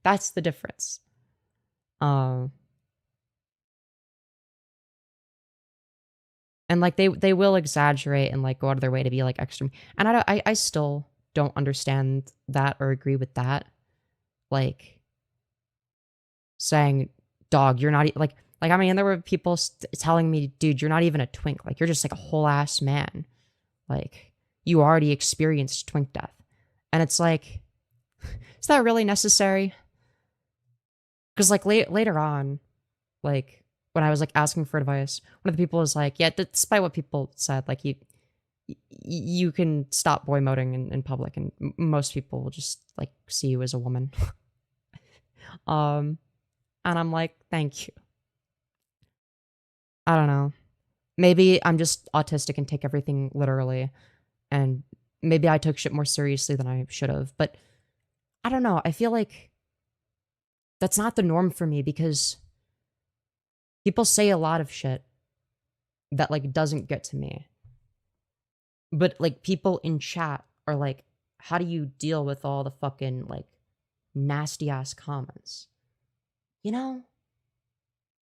That's the difference. And like they will exaggerate and like go out of their way to be like extreme. And I still don't understand that or agree with that. Like saying, "Dog, you're not like." I mean, there were people telling me, "Dude, you're not even a twink. Like, you're just like a whole ass man. Like, you already experienced twink death." And it's like, is that really necessary? Because like later on, like when I was like asking for advice, one of the people was like, "Yeah, despite what people said, like you can stop boy moding in public, and most people will just like see you as a woman." And I'm like, thank you. I don't know. Maybe I'm just autistic and take everything literally, and maybe I took shit more seriously than I should have. But I don't know. I feel like that's not the norm for me because people say a lot of shit that like doesn't get to me. But like people in chat are like, "How do you deal with all the fucking like nasty ass comments?" You know?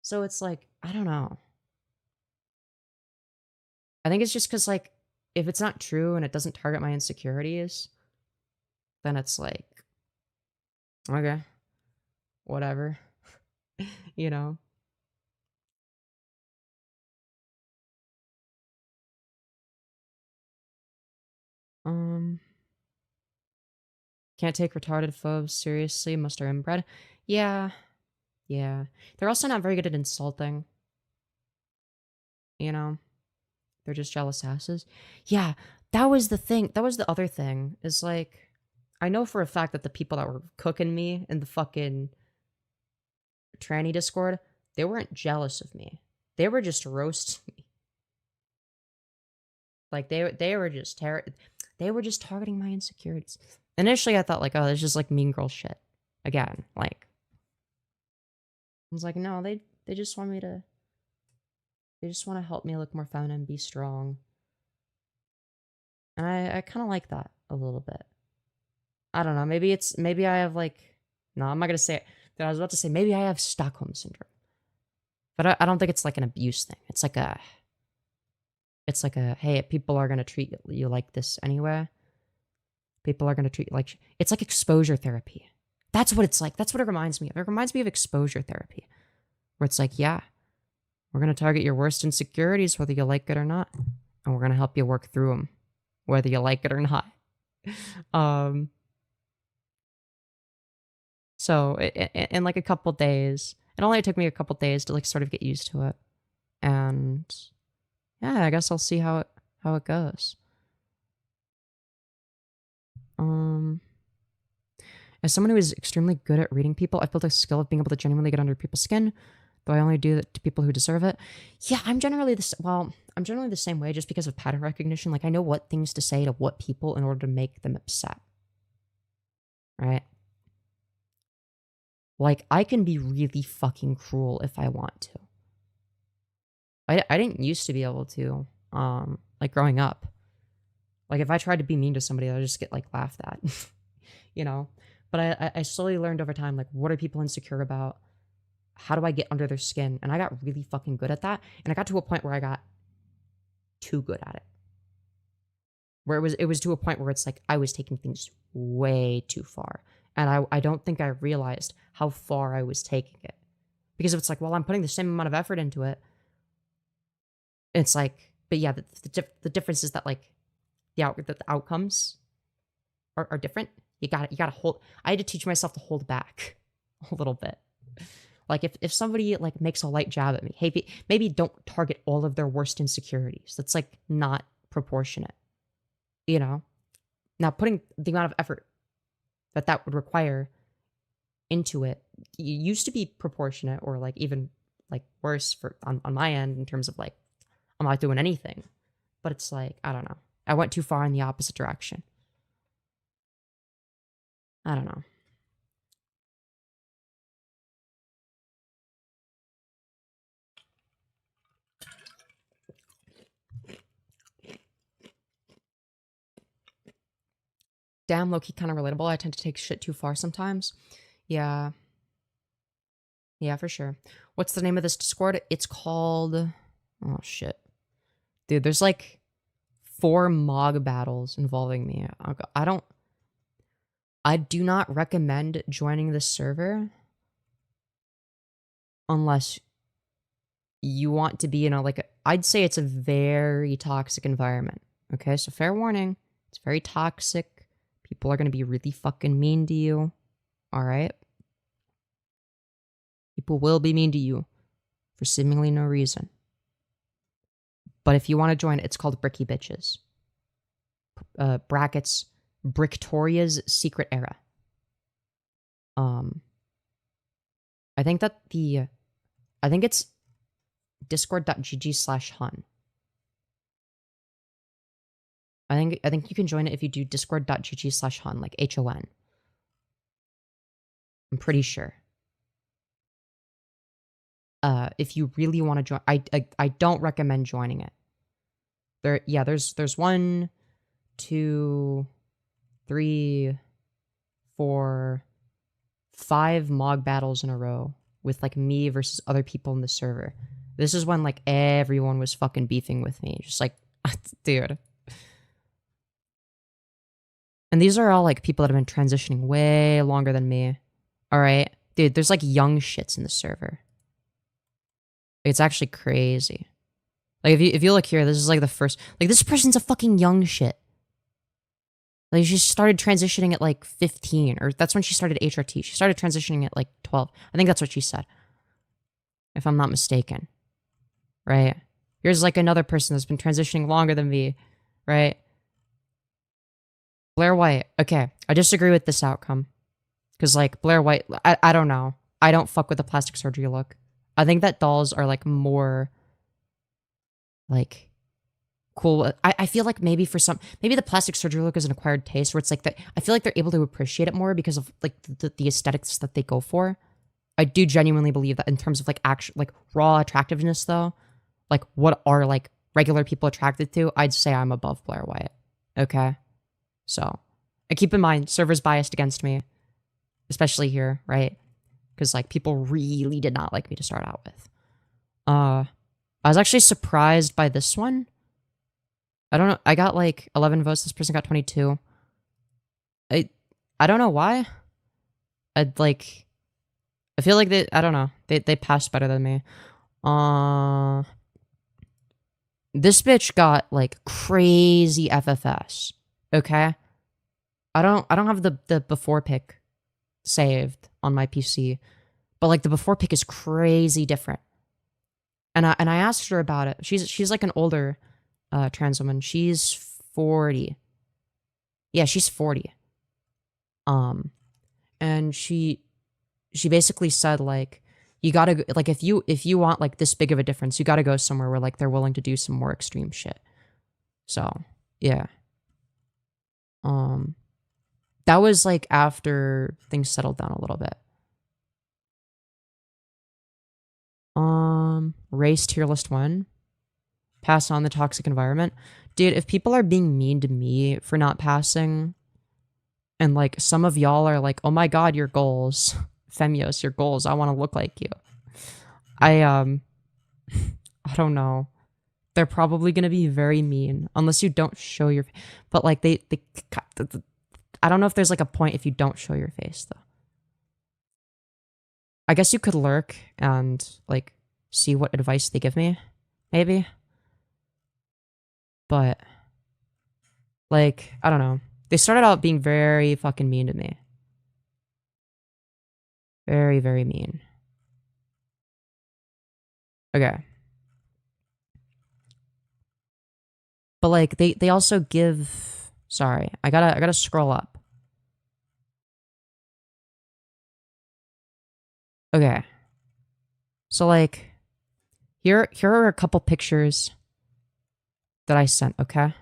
So it's like, I don't know. I think it's just because, like, if it's not true and it doesn't target my insecurities, then it's like, okay, whatever, you know? Can't take retarded phobes seriously, must are inbred. Yeah, yeah. They're also not very good at insulting, you know? They're just jealous asses. Yeah, that was the thing. That was the other thing. Is like, I know for a fact that the people that were cooking me in the fucking tranny Discord, they weren't jealous of me. They were just roasting me. Like they were just they were just targeting my insecurities. Initially, I thought like, oh, this is just like mean girl shit. Again, like, I was like, no, they just want me to. They just want to help me look more feminine, be strong. And I kind of like that a little bit. I don't know. Maybe I have like, no, I'm not going to say it. I was about to say, maybe I have Stockholm syndrome. But I don't think it's like an abuse thing. It's like a, hey, people are going to treat you like this anyway. People are going to treat you like, it's like exposure therapy. That's what it's like. That's what it reminds me of. It reminds me of exposure therapy. Where it's like, yeah, we're going to target your worst insecurities, whether you like it or not. And we're going to help you work through them, whether you like it or not. So in like a couple days, it only took me a couple days to like sort of get used to it. And yeah, I guess I'll see how it goes. As someone who is extremely good at reading people, I've built a skill of being able to genuinely get under people's skin. Though I only do it to people who deserve it. Yeah, I'm generally the same way just because of pattern recognition. Like, I know what things to say to what people in order to make them upset. Right? Like, I can be really fucking cruel if I want to. I didn't used to be able to, like, growing up. Like, if I tried to be mean to somebody, I'd just get, like, laughed at. You know? But I slowly learned over time, like, what are people insecure about? How do I get under their skin? And I got really fucking good at that. And I got to a point where I got too good at it. Where it was to a point where it's like I was taking things way too far. And I don't think I realized how far I was taking it. Because it's like, well, I'm putting the same amount of effort into it. It's like, but yeah, the difference is that like the outcomes are different. You gotta hold. I had to teach myself to hold back a little bit. Like if somebody like makes a light jab at me, hey, maybe don't target all of their worst insecurities. That's like not proportionate, you know? Now putting the amount of effort that would require into it used to be proportionate or like even like worse for on my end in terms of like I'm not doing anything. but it's like, I don't know. I went too far in the opposite direction. I don't know. Damn, low-key kind of relatable. I tend to take shit too far sometimes. Yeah. Yeah, for sure. What's the name of this Discord? It's called... Oh, shit. Dude, there's like 4 Mog battles involving me. I do not recommend joining this server unless you want to be in a, like, I'd say it's a very toxic environment. Okay, so fair warning. It's very toxic. People are going to be really fucking mean to you. All right? People will be mean to you for seemingly no reason. But if you want to join, it's called Bricky Bitches. Brackets, Bricktoria's Secret Era. I think it's discord.gg/hun. I think you can join it if you do discord.gg/hun, like HON. I'm pretty sure. If you really want to join, I don't recommend joining it. There's 1, 2, 3, 4, 5 Mog battles in a row with like me versus other people in the server. This is when like everyone was fucking beefing with me, just like, dude. And these are all like people that have been transitioning way longer than me. All right, dude. There's like young shits in the server. It's actually crazy. Like if you look here, this is like the first, like this person's a fucking young shit. Like she started transitioning at like 15, or that's when she started HRT. She started transitioning at like 12. I think that's what she said, if I'm not mistaken. Right? Here's like another person that's been transitioning longer than me, right? Blair White. Okay, I disagree with this outcome. Because like Blair White, I don't know. I don't fuck with the plastic surgery look. I think that dolls are like more like cool. I feel like maybe maybe the plastic surgery look is an acquired taste where it's like that. I feel like they're able to appreciate it more because of like the aesthetics that they go for. I do genuinely believe that in terms of like actual like raw attractiveness though, like what are like regular people attracted to, I'd say I'm above Blair White. Okay. So and keep in mind, server's biased against me, especially here, right? Because like people really did not like me to start out with. I was actually surprised by this one. I don't know. I got like 11 votes. This person got 22. I don't know why. I feel like I don't know. They passed better than me. This bitch got like crazy FFS. Okay. I don't have the before pick saved on my PC, but like the before pick is crazy different. And I asked her about it. She's like an older trans woman. She's 40. Yeah, she's 40. And she basically said like you gotta like if you want like this big of a difference, you gotta go somewhere where like they're willing to do some more extreme shit. So yeah. That was like after things settled down a little bit. Race tier list 1. Pass on the toxic environment. Dude, if people are being mean to me for not passing, and like some of y'all are like, oh my god, your goals. Femyoz, your goals. I want to look like you. I don't know. They're probably gonna be very mean unless you don't show your. But like they I don't know if there's like a point if you don't show your face though. I guess you could lurk and like see what advice they give me, maybe. But like I don't know. They started out being very fucking mean to me. Very, very mean. Okay. But like they also give, sorry, I gotta scroll up. Okay. So like here are a couple pictures that I sent, okay?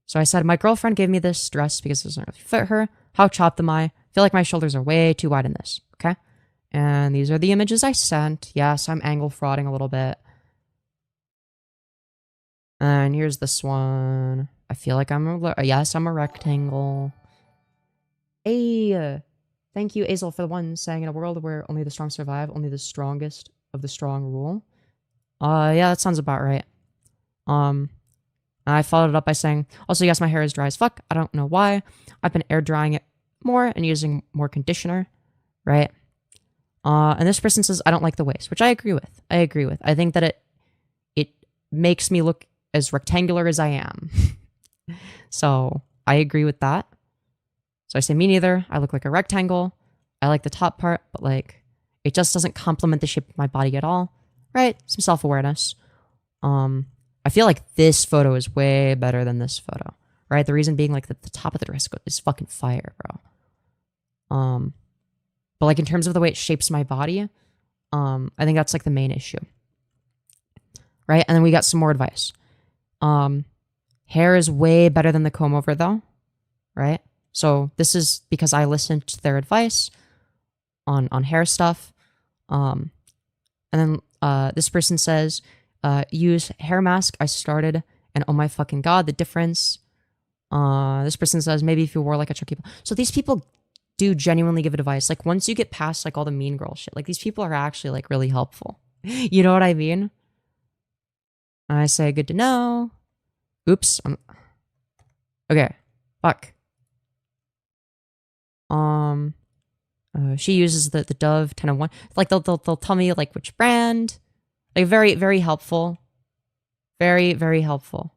So I said, my girlfriend gave me this dress because it doesn't really fit her. How chopped am I? Feel like my shoulders are way too wide in this, okay? And these are the images I sent. Yes, I'm angle frauding a little bit. And here's this one. I feel like I'm a rectangle. Hey, thank you, Azel, for the one saying in a world where only the strong survive, only the strongest of the strong rule. Yeah, that sounds about right. I followed it up by saying, also, yes, my hair is dry as fuck. I don't know why. I've been air drying it more and using more conditioner, right? And this person says, I don't like the waist, which I agree with. I think that it makes me look as rectangular as I am. So I agree with that. So I say, me neither. I look like a rectangle. I like the top part, but like, it just doesn't complement the shape of my body at all, right? Some self-awareness. I feel like this photo is way better than this photo, right? The reason being like the top of the dress is fucking fire, bro. But like in terms of the way it shapes my body, I think that's like the main issue, right? And then we got some more advice. Hair is way better than the comb over though, right? So this is because I listened to their advice on hair stuff. And then this person says, use hair mask. I started, and oh my fucking god, the difference. This person says, maybe if you wore like a chunky. So these people do genuinely give advice. Like once you get past like all the mean girl shit, like these people are actually like really helpful. You know what I mean? I say, good to know. Oops. Okay. Fuck. She uses the Dove 1001. Like they'll tell me like which brand. Like very, very helpful. Very, very helpful.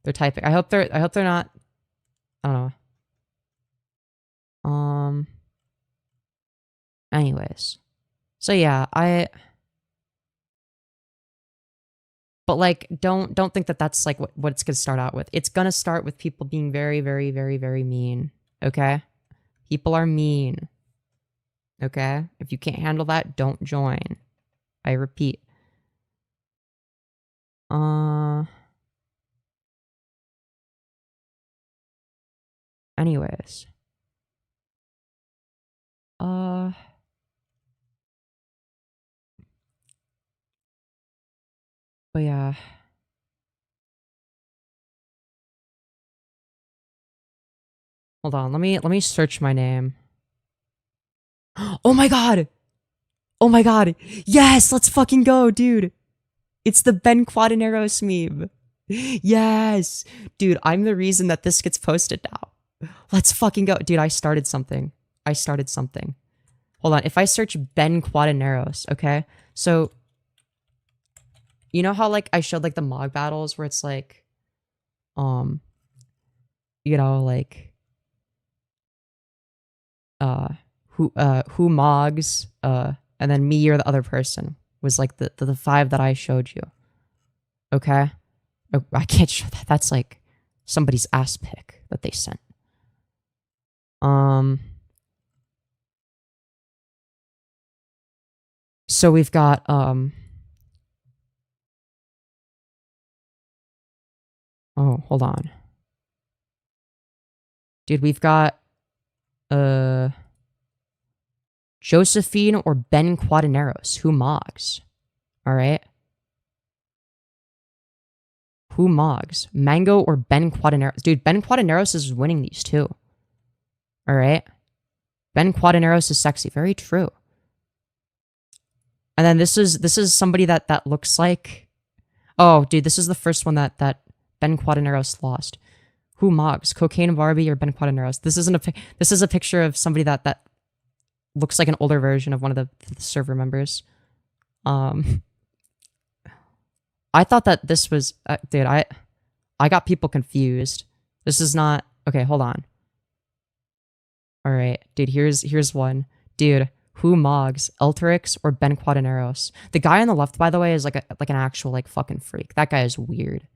They're typing. I hope they're not. I don't know. Anyways. So yeah, but like don't think that that's like what it's gonna start out with. It's gonna start with people being very, very, very, very mean. Okay? People are mean. Okay? If you can't handle that, don't join. I repeat. Anyways. But yeah. Hold on, let me search my name. Oh my god! Oh my god! Yes! Let's fucking go, dude! It's the Ben Quadinaros meme. Yes! Dude, I'm the reason that this gets posted now. Let's fucking go. Dude, I started something. Hold on, if I search Ben Quadinaros, okay? So, you know how like I showed like the Mog battles where it's like, you know, like, who Mogs, and then me or the other person was like the 5 that I showed you. Okay? Oh, I can't show that. That's like somebody's ass pic that they sent. So we've got, oh, hold on. Dude, we've got, Josephine or Ben Quadinaros. Who mogs? Alright? Who mogs? Mango or Ben Quadinaros? Dude, Ben Quadinaros is winning these too. Alright? Ben Quadinaros is sexy. Very true. And then this is somebody that looks like... Oh, dude, this is the first one that Ben Quadinaros lost. Who mogs? Cocaine Barbie or Ben Quadinaros? This is a picture of somebody that looks like an older version of one of the server members. I thought that this was... dude, I got people confused. This is not... Okay, hold on. Alright, dude, here's one. Dude, who mogs? Elterix or Ben Quadinaros? The guy on the left, by the way, is like an actual like fucking freak. That guy is weird.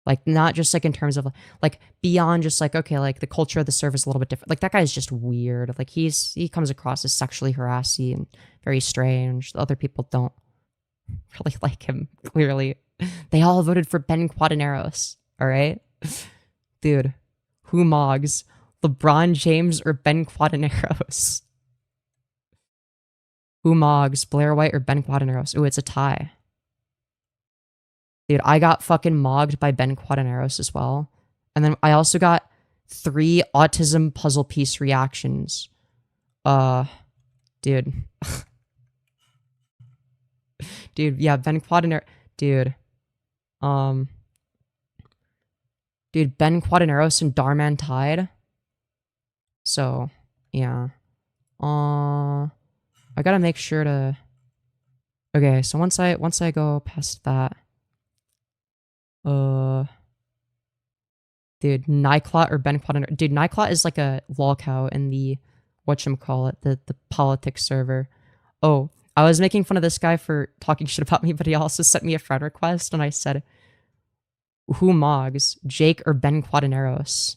Like, not just like in terms of like beyond just like, okay, like the culture of the server is a little bit different. Like that guy is just weird. Like he comes across as sexually harassing and very strange. The other people don't really like him, clearly. They all voted for Ben Quaderneros. All right, dude. Who mogs? LeBron James or Ben Quaderneros? Who mogs? Blair White or Ben Quaderneros? Ooh, it's a tie. Dude, I got fucking mogged by Ben Quaderneros as well. And then I also got 3 autism puzzle piece reactions. Dude. Dude, yeah, Ben Quaderneros. Dude. Dude, Ben Quaderneros and Darman tied. So, yeah. I gotta make sure to... Okay, so once I go past that... Dude, Nyclot or Ben Quaderneros... Dude, Nyclot is like a lolcow in the... Whatchamacallit, the politics server. Oh, I was making fun of this guy for talking shit about me, but he also sent me a friend request, and I said... Who mogs? Jake or Ben Quaderneros?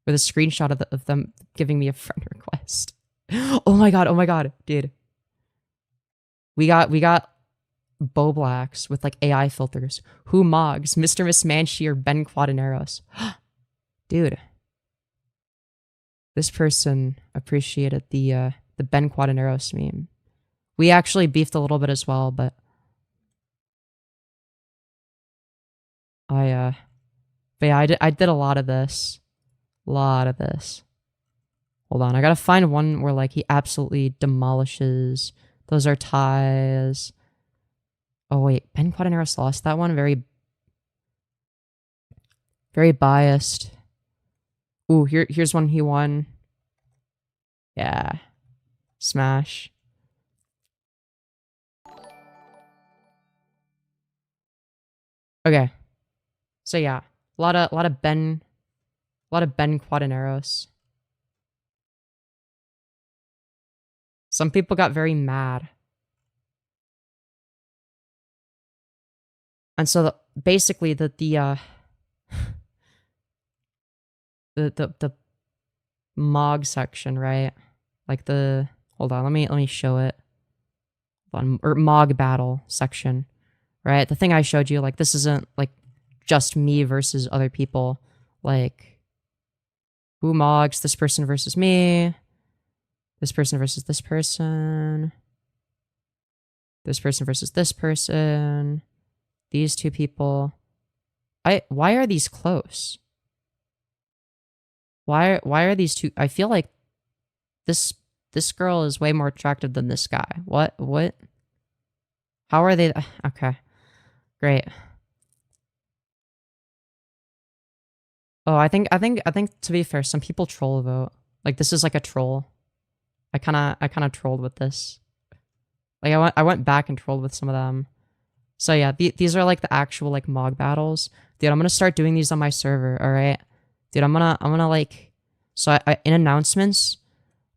With a screenshot of them giving me a friend request. Oh my god, dude. We got Bo Blacks with like AI filters. Who mogs? Mr. Miss Manchi or Ben Quaderneros? Dude. This person appreciated the Ben Quaderneros meme. We actually beefed a little bit as well, but I did a lot of this. Hold on, I gotta find one where like he absolutely demolishes. Those are ties. Oh wait, Ben Quaderneros lost that one. Very biased. Ooh, here's one he won. Yeah. Smash. Okay. So yeah, a lot of Ben Quaderneros. Some people got very mad. And so basically the Mog section, right? Like the hold on, let me show it. Hold on, or Mog battle section, right? The thing I showed you, like this isn't like just me versus other people. Like who mogs this person versus me? This person versus this person. This person versus this person. These two people. Why are these close? Why are these two? I feel like this girl is way more attractive than this guy. What? How are they? Okay. Great. Oh, I think to be fair, some people troll vote. Like this is like a troll. I kind of trolled with this. Like I went back and trolled with some of them. So yeah, these are like the actual like Mog battles. Dude, I'm going to start doing these on my server, all right? Dude, I'm going to like so I in announcements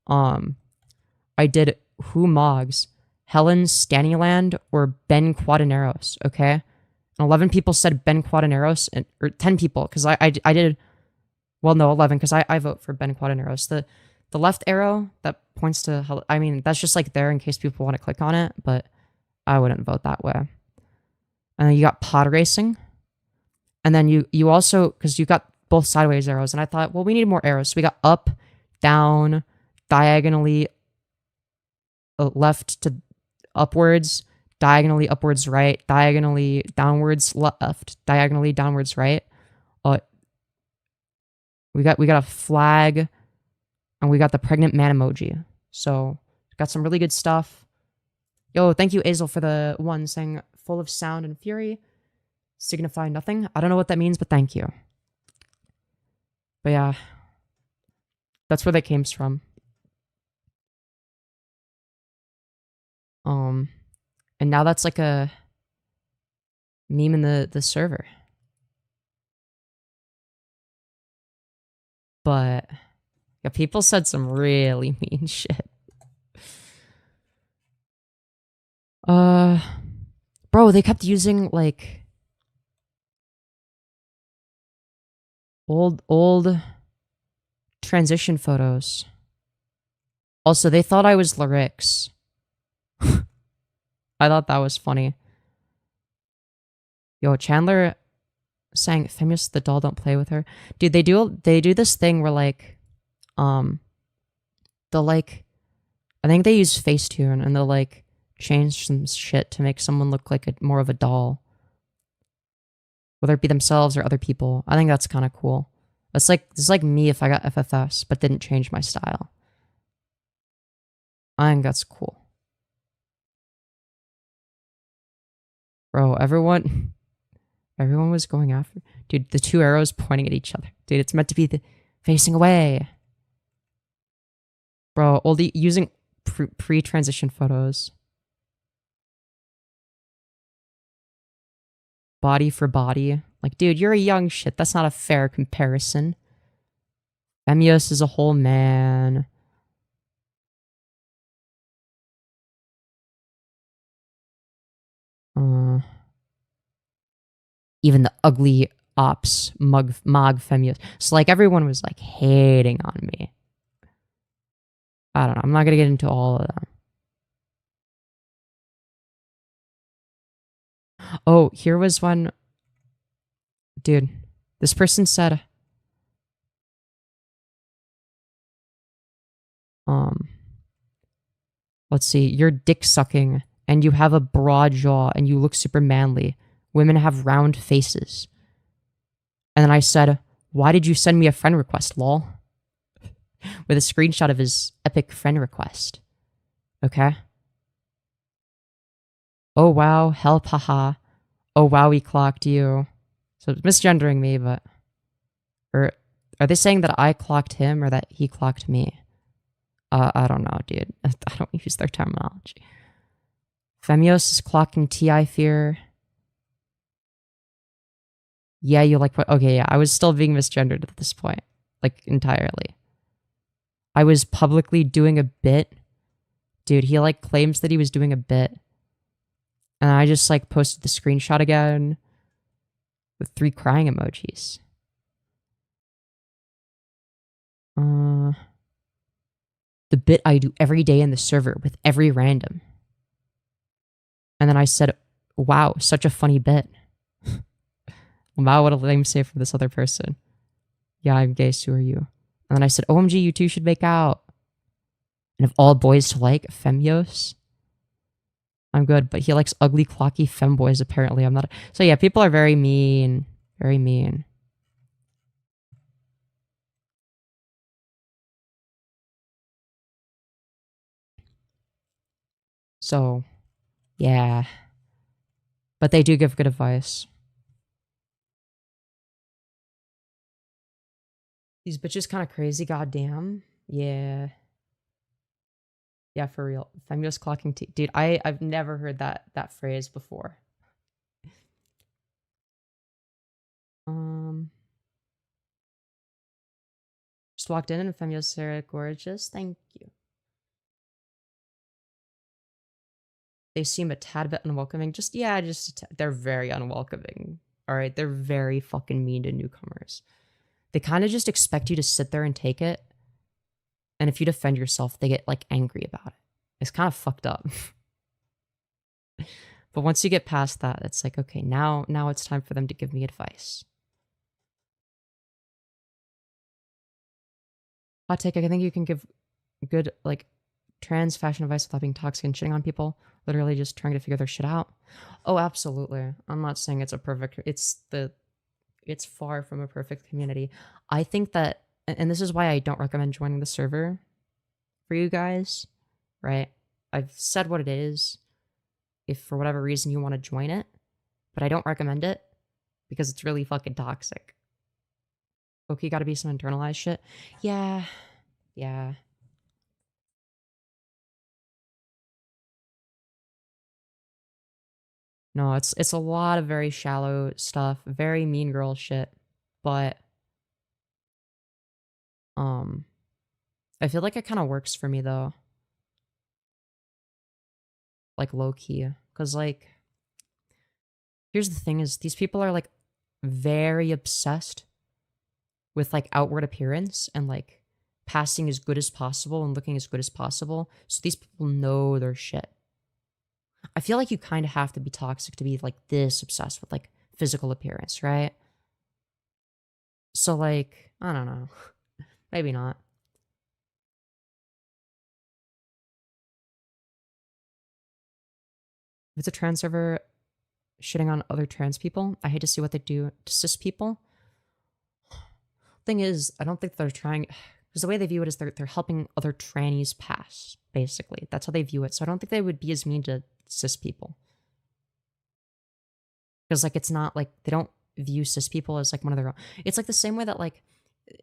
I did who mogs, Helen Stanyland or Ben Quaderneros, okay? And 11 people said Ben Quaderneros, or 10 people, because I did, well, no, 11, because I vote for Ben Quaderneros. The left arrow that points to, I mean, that's just like there in case people want to click on it, but I wouldn't vote that way. And then you got pod racing. And then you also, because you got both sideways arrows, and I thought, well, we need more arrows. So we got up, down, diagonally left to upwards, diagonally upwards right, diagonally downwards left, diagonally downwards right. We got a flag, and we got the pregnant man emoji. So got some really good stuff. Yo, thank you, Azel, for the one saying full of sound and fury, signify nothing. I don't know what that means, but thank you. But yeah, that's where that came from. And now that's like a meme in the server. But yeah, people said some really mean shit. Bro, they kept using like old transition photos. Also, they thought I was lyrics. I thought that was funny. Yo, Chandler saying Femyoz the doll, don't play with her. Dude, they do this thing where like they'll like, I think they use Facetune and they'll like change some shit to make someone look like more of a doll. Whether it be themselves or other people. I think that's kind of cool. It's like me if I got FFS but didn't change my style. I think that's cool. Bro, everyone was going after. Dude, the two arrows pointing at each other. Dude, it's meant to be facing away. Bro, oldie using pre-transition photos. Body for body. Like, dude, you're a young shit. That's not a fair comparison. Femyoz is a whole man. Even the ugly ops mog Femyoz. So like everyone was like hating on me. I don't know. I'm not gonna get into all of them. Oh, here was one. Dude, this person said, let's see, you're dick sucking and you have a broad jaw and you look super manly. Women have round faces. And then I said, why did you send me a friend request, lol? With a screenshot of his epic friend request. Okay. Oh wow, help, haha. Oh wow, we clocked you. So it's misgendering me, but... Or are they saying that I clocked him or that he clocked me? I don't know, dude. I don't use their terminology. Femyoz is clocking TI Fear. Yeah, you like what? Okay, yeah, I was still being misgendered at this point. Like, entirely. I was publicly doing a bit. Dude, he like claims that he was doing a bit. And I just like posted the screenshot again with 3 crying emojis. The bit I do every day in the server with every random. And then I said, wow, such a funny bit. Wow, what a lame say for this other person. Yeah, I'm gay, so are you. And then I said, OMG, you two should make out. And of all boys to like, Femyoz. I'm good, but he likes ugly, clocky femboys, apparently. I'm not. So yeah, people are very mean. Very mean. So, yeah. But they do give good advice. These bitches kind of crazy, goddamn. Yeah. Yeah, for real. Femyoz clocking dude, I've never heard that phrase before. Just walked in and Femyoz Sarah gorgeous. Thank you. They seem a tad bit unwelcoming. They're very unwelcoming. All right, they're very fucking mean to newcomers. They kind of just expect you to sit there and take it. And if you defend yourself, they get like angry about it. It's kind of fucked up. But once you get past that, it's like, okay, now it's time for them to give me advice. Hot take, I think you can give good like trans fashion advice without being toxic and shitting on people. Literally just trying to figure their shit out. Oh, absolutely. I'm not saying it's a perfect, it's far from a perfect community. I think that, and this is why I don't recommend joining the server for you guys, right? I've said what it is if for whatever reason you want to join it, but I don't recommend it because it's really fucking toxic. Okay, gotta be some internalized shit. Yeah. No, it's a lot of very shallow stuff, very mean girl shit, but I feel like it kind of works for me though. Like low key, cuz like here's the thing is these people are like very obsessed with like outward appearance and like passing as good as possible and looking as good as possible. So these people know their shit. I feel like you kind of have to be toxic to be like this obsessed with like physical appearance, right? So, like, I don't know. Maybe not. If it's a trans server shitting on other trans people, I hate to see what they do to cis people. Thing is, I don't think they're trying, because the way they view it is they're helping other trannies pass, basically. That's how they view it. So I don't think they would be as mean to cis people. Because, like, it's not like they don't view cis people as like one of their own. It's like the same way that, like,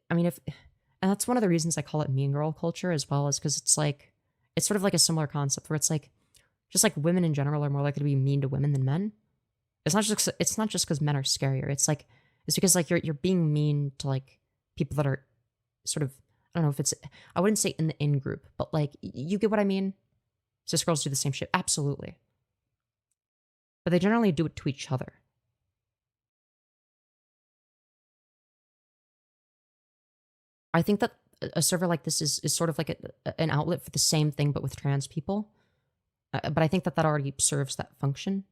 I mean, and that's one of the reasons I call it mean girl culture as well, is because it's like, it's sort of like a similar concept where it's like, just like women in general are more likely to be mean to women than men. It's not just because men are scarier. It's because like you're being mean to like people that are sort of, I don't know if it's, I wouldn't say in the in group, but like you get what I mean? Cis girls do the same shit. Absolutely. But they generally do it to each other. I think that a server like this is sort of like an outlet for the same thing, but with trans people. But I think that already serves that function.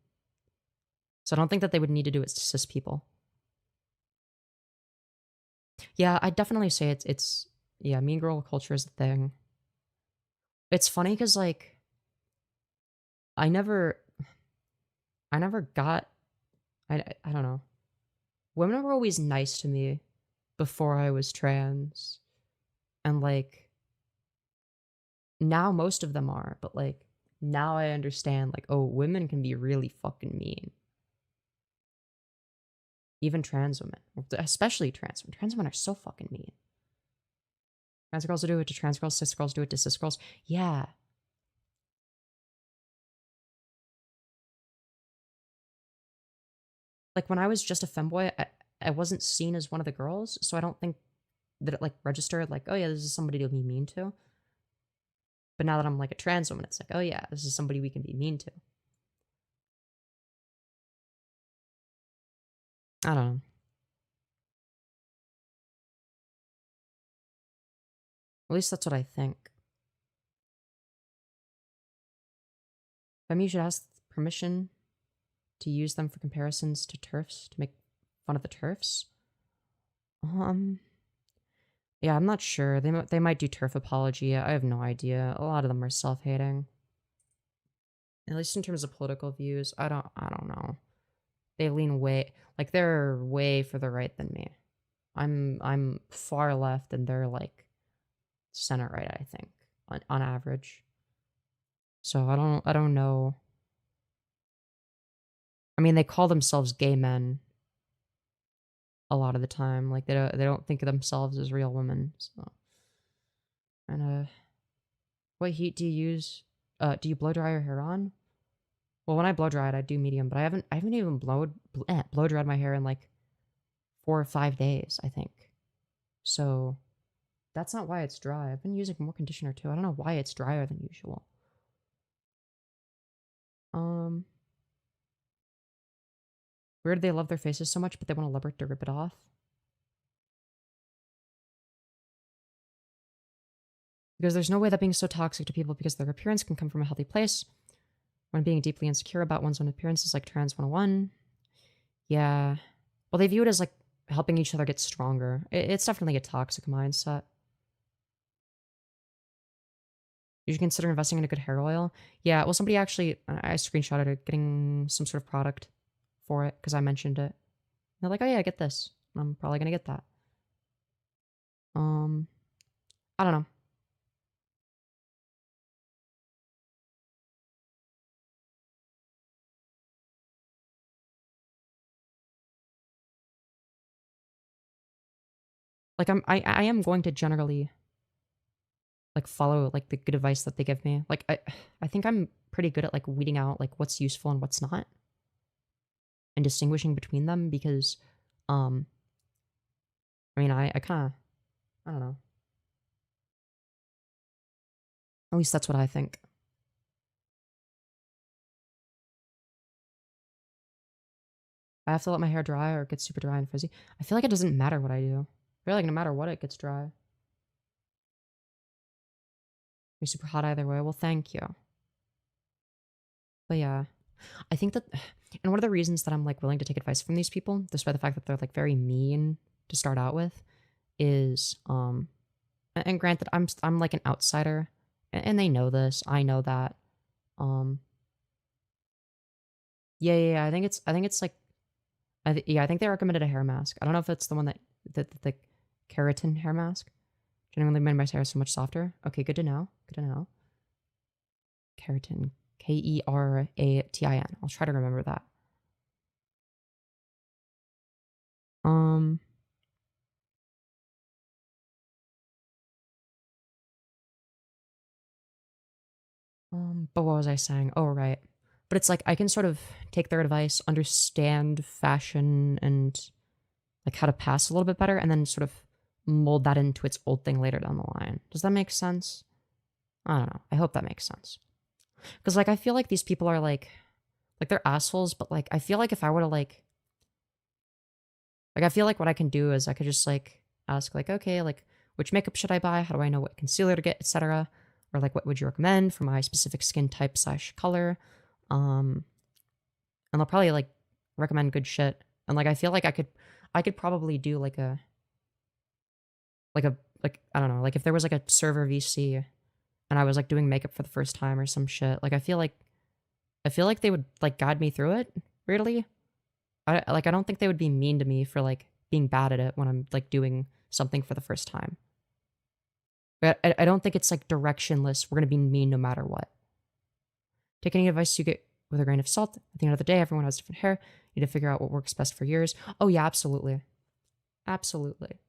So I don't think that they would need to do it to cis people. Yeah, I definitely say it's yeah, mean girl culture is the thing. It's funny because like I never got I don't know. Women were always nice to me before I was trans. And like now most of them are, but like now I understand like, oh, women can be really fucking mean. Even trans women, especially trans women. Trans women are so fucking mean. Trans girls do it to trans girls, cis girls do it to cis girls. Yeah. Like when I was just a femboy, I wasn't seen as one of the girls, so I don't think that it like registered like, oh yeah, this is somebody to be mean to. But now that I'm like a trans woman, it's like, oh yeah, this is somebody we can be mean to. I don't know. At least that's what I think. You should ask permission to use them for comparisons to TERFs, to make fun of the TERFs. Yeah, I'm not sure. They might do TERF apology. I have no idea. A lot of them are self-hating. At least in terms of political views, I don't know. They lean way, like they're way further right than me. I'm far left and they're like center right, I think, on average. So I don't know. I mean, they call themselves gay men a lot of the time. Like they don't think of themselves as real women. So, and what heat do you use? Do you blow dry your hair on? Well, when I blow dry it, I do medium, but I haven't even blow dried my hair in like 4 or 5 days, I think. So that's not why it's dry. I've been using more conditioner too. I don't know why it's drier than usual. Weird they love their faces so much, but they want a leopard to rip it off. Because there's no way that being so toxic to people because their appearance can come from a healthy place. When being deeply insecure about one's own appearance is like Trans 101. Yeah. Well, they view it as like helping each other get stronger. It's definitely a toxic mindset. You should consider investing in a good hair oil. Yeah, well, somebody actually, I screenshotted it, getting some sort of product for it because I mentioned it. They're like, oh yeah, get this. I'm probably gonna get that. I don't know. Like I am going to generally like follow like the good advice that they give me. Like I think I'm pretty good at like weeding out like what's useful and what's not. And distinguishing between them because I mean I kinda I don't know. At least that's what I think. I have to let my hair dry or it gets super dry and frizzy. I feel like it doesn't matter what I do. I feel like no matter what, it gets dry. You're super hot either way. Well, thank you. But yeah. I think that, and one of the reasons that I'm like willing to take advice from these people, despite the fact that they're like very mean to start out with, is and granted, I'm like an outsider, and they know this. I know that. Um, yeah. I think it's like, I think they recommended a hair mask. I don't know if it's the one that the keratin hair mask. Genuinely made my hair so much softer. Okay, good to know. Good to know. Keratin, Keratin. I'll try to remember that. But what was I saying? Oh, right. But it's like I can sort of take their advice, understand fashion and like how to pass a little bit better, and then sort of mold that into its old thing later down the line. Does that make sense? I don't know. I hope that makes sense. Because like I feel like these people are like they're assholes, but like I feel like if I were to like I feel like what I can do is I could just like ask like, okay, like which makeup should I buy? How do I know what concealer to get, etc. Or like what would you recommend for my specific skin type / color? And they'll probably like recommend good shit. And like I feel like I could probably do like a I don't know, like if there was like a server VC and I was like doing makeup for the first time or some shit, like I feel like they would like guide me through it, weirdly. I don't think they would be mean to me for like being bad at it when I'm like doing something for the first time. But I don't think it's like directionless. We're gonna be mean no matter what. Take any advice you get with a grain of salt. At the end of the day, everyone has different hair. You need to figure out what works best for yours. Oh yeah, absolutely. Absolutely.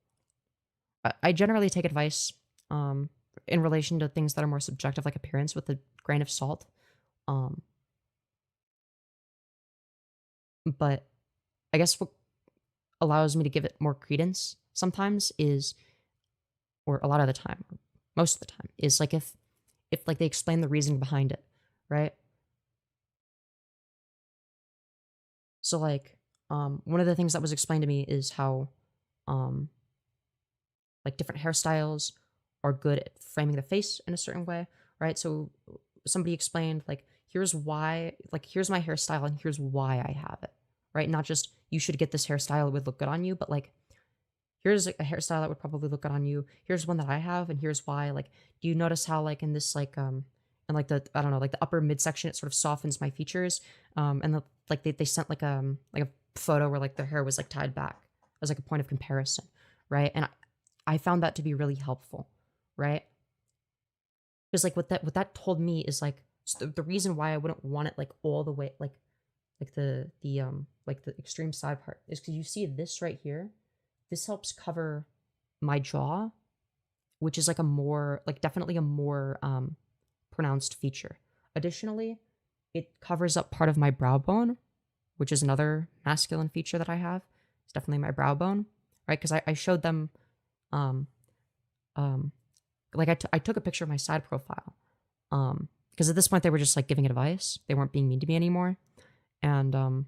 I generally take advice in relation to things that are more subjective, like appearance, with a grain of salt. But I guess what allows me to give it more credence sometimes is, or a lot of the time, or most of the time, is like if like they explain the reasoning behind it, right? So like one of the things that was explained to me is how like different hairstyles are good at framing the face in a certain way, right? So somebody explained like here's why, like here's my hairstyle and here's why I have it, right? Not just you should get this hairstyle, it would look good on you, but like here's a hairstyle that would probably look good on you. Here's one that I have and here's why. Like do you notice how like in this like and like the I don't know, like the upper midsection, it sort of softens my features. And like they sent like a photo where like their hair was like tied back as like a point of comparison, right? And I found that to be really helpful, right? Because like what that told me is like the reason why I wouldn't want it like all the way like the extreme side part is because you see this right here. This helps cover my jaw, which is like a more like definitely a more pronounced feature. Additionally, it covers up part of my brow bone, which is another masculine feature that I have. It's definitely my brow bone, right? Because I showed them like I took a picture of my side profile because at this point they were just like giving advice. They weren't being mean to me anymore. And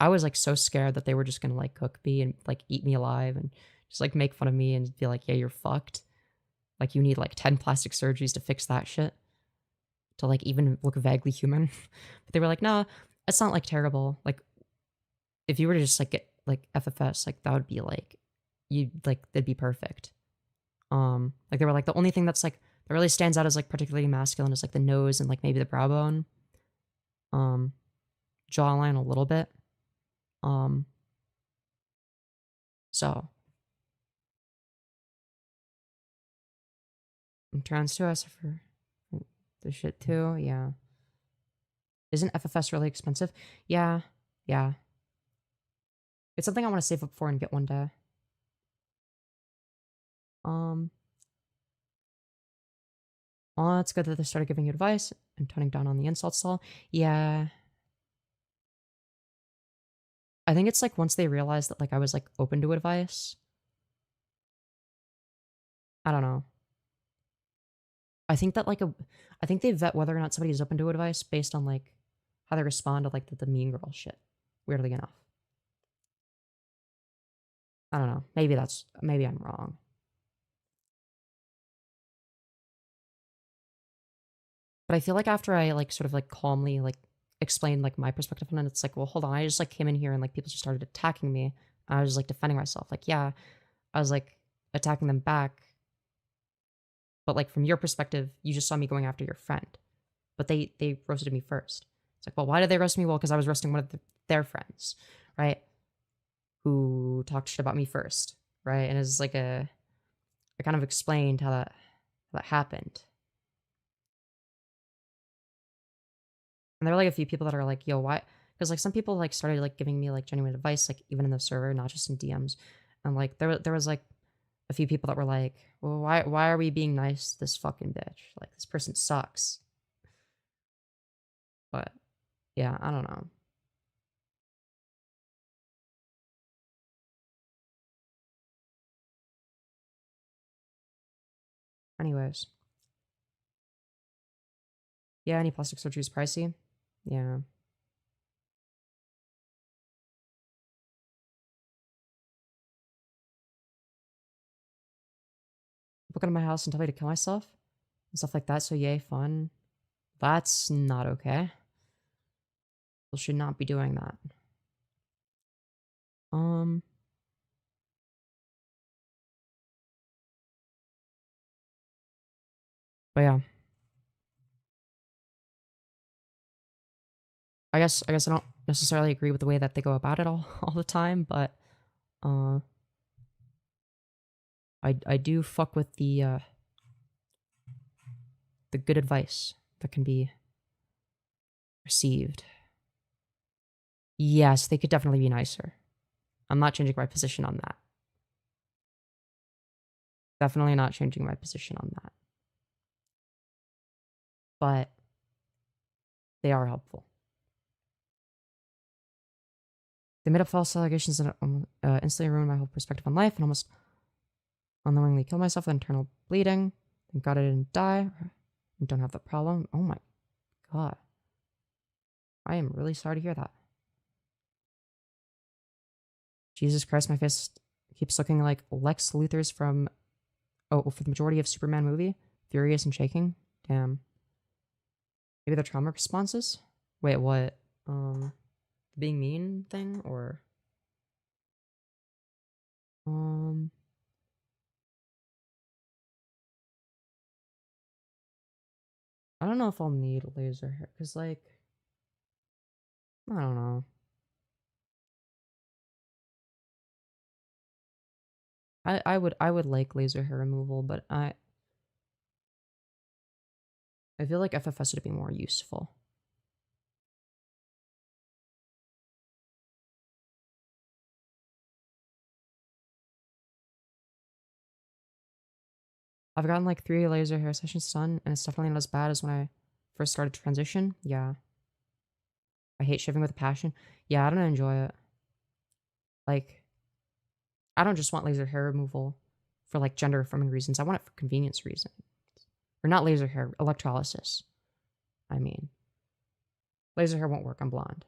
I was like so scared that they were just gonna like cook me and like eat me alive and just like make fun of me and be like, yeah, you're fucked. Like you need like 10 plastic surgeries to fix that shit to like even look vaguely human. But they were like, no, it's not like terrible. Like if you were to just like get like FFS, like that would be like that'd be perfect. Like they were like the only thing that's like that really stands out as like particularly masculine is like the nose and like maybe the brow bone. Jawline a little bit. So I'm trans too, I suffer the shit too, yeah. Isn't FFS really expensive? Yeah. It's something I want to save up for and get one day. Oh, it's good that they started giving you advice and toning down on the insults all. Yeah. I think it's like once they realized that like I was like open to advice. I don't know. I think that like I think they vet whether or not somebody is open to advice based on like how they respond to like the mean girl shit. Weirdly enough. I don't know. Maybe I'm wrong. But I feel like after I like sort of like calmly like explained like my perspective, and then it's like, well, hold on, I just like came in here and like people just started attacking me. I was like defending myself. Like, yeah, I was like attacking them back. But like from your perspective, you just saw me going after your friend. But they roasted me first. It's like, well, why did they roast me? Well, because I was roasting one of their friends, right? Who talked shit about me first, right? And it's like I kind of explained how that happened. And there were like a few people that are like, yo, why? Because like some people like started like giving me like genuine advice, like even in the server, not just in DMs. And like there was like a few people that were like, well, why are we being nice to this fucking bitch? Like this person sucks. But yeah, I don't know. Anyways. Yeah, any plastic surgery is pricey. Yeah. People come to my house and tell me to kill myself and stuff like that. So yay, fun. That's not okay. People should not be doing that. But yeah. I guess I don't necessarily agree with the way that they go about it all the time, but I do fuck with the good advice that can be received. Yes, they could definitely be nicer. I'm not changing my position on that. Definitely not changing my position on that. But they are helpful. They made up false allegations that instantly ruined my whole perspective on life and almost unknowingly killed myself with internal bleeding. Thank God I didn't die. I don't have the problem. Oh my God. I am really sorry to hear that. Jesus Christ, my face keeps looking like Lex Luthor's from, for the majority of Superman movie. Furious and shaking. Damn. Maybe the trauma responses? Wait, what? Being mean thing? Or... I don't know if I'll need laser hair, because, like... I don't know. I would like laser hair removal, but I feel like FFS would be more useful. I've gotten like 3 laser hair sessions done, and it's definitely not as bad as when I first started transition. Yeah. I hate shaving with a passion. Yeah, I don't enjoy it. Like, I don't just want laser hair removal for like gender affirming reasons. I want it for convenience reasons. Or not laser hair, electrolysis. I mean, laser hair won't work. I'm blonde.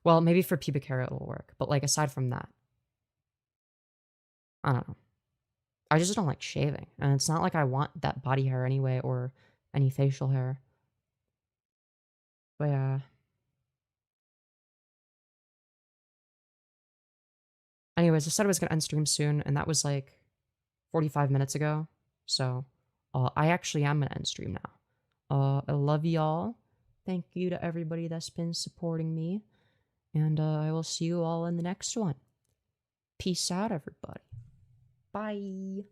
Well, maybe for pubic hair it'll work, but like aside from that, I don't know. I just don't like shaving, and it's not like I want that body hair anyway or any facial hair. But yeah. Anyways, I said I was gonna end stream soon, and that was like 45 minutes ago. So, I actually am gonna end stream now. I love y'all. Thank you to everybody that's been supporting me. And I will see you all in the next one. Peace out, everybody. Bye.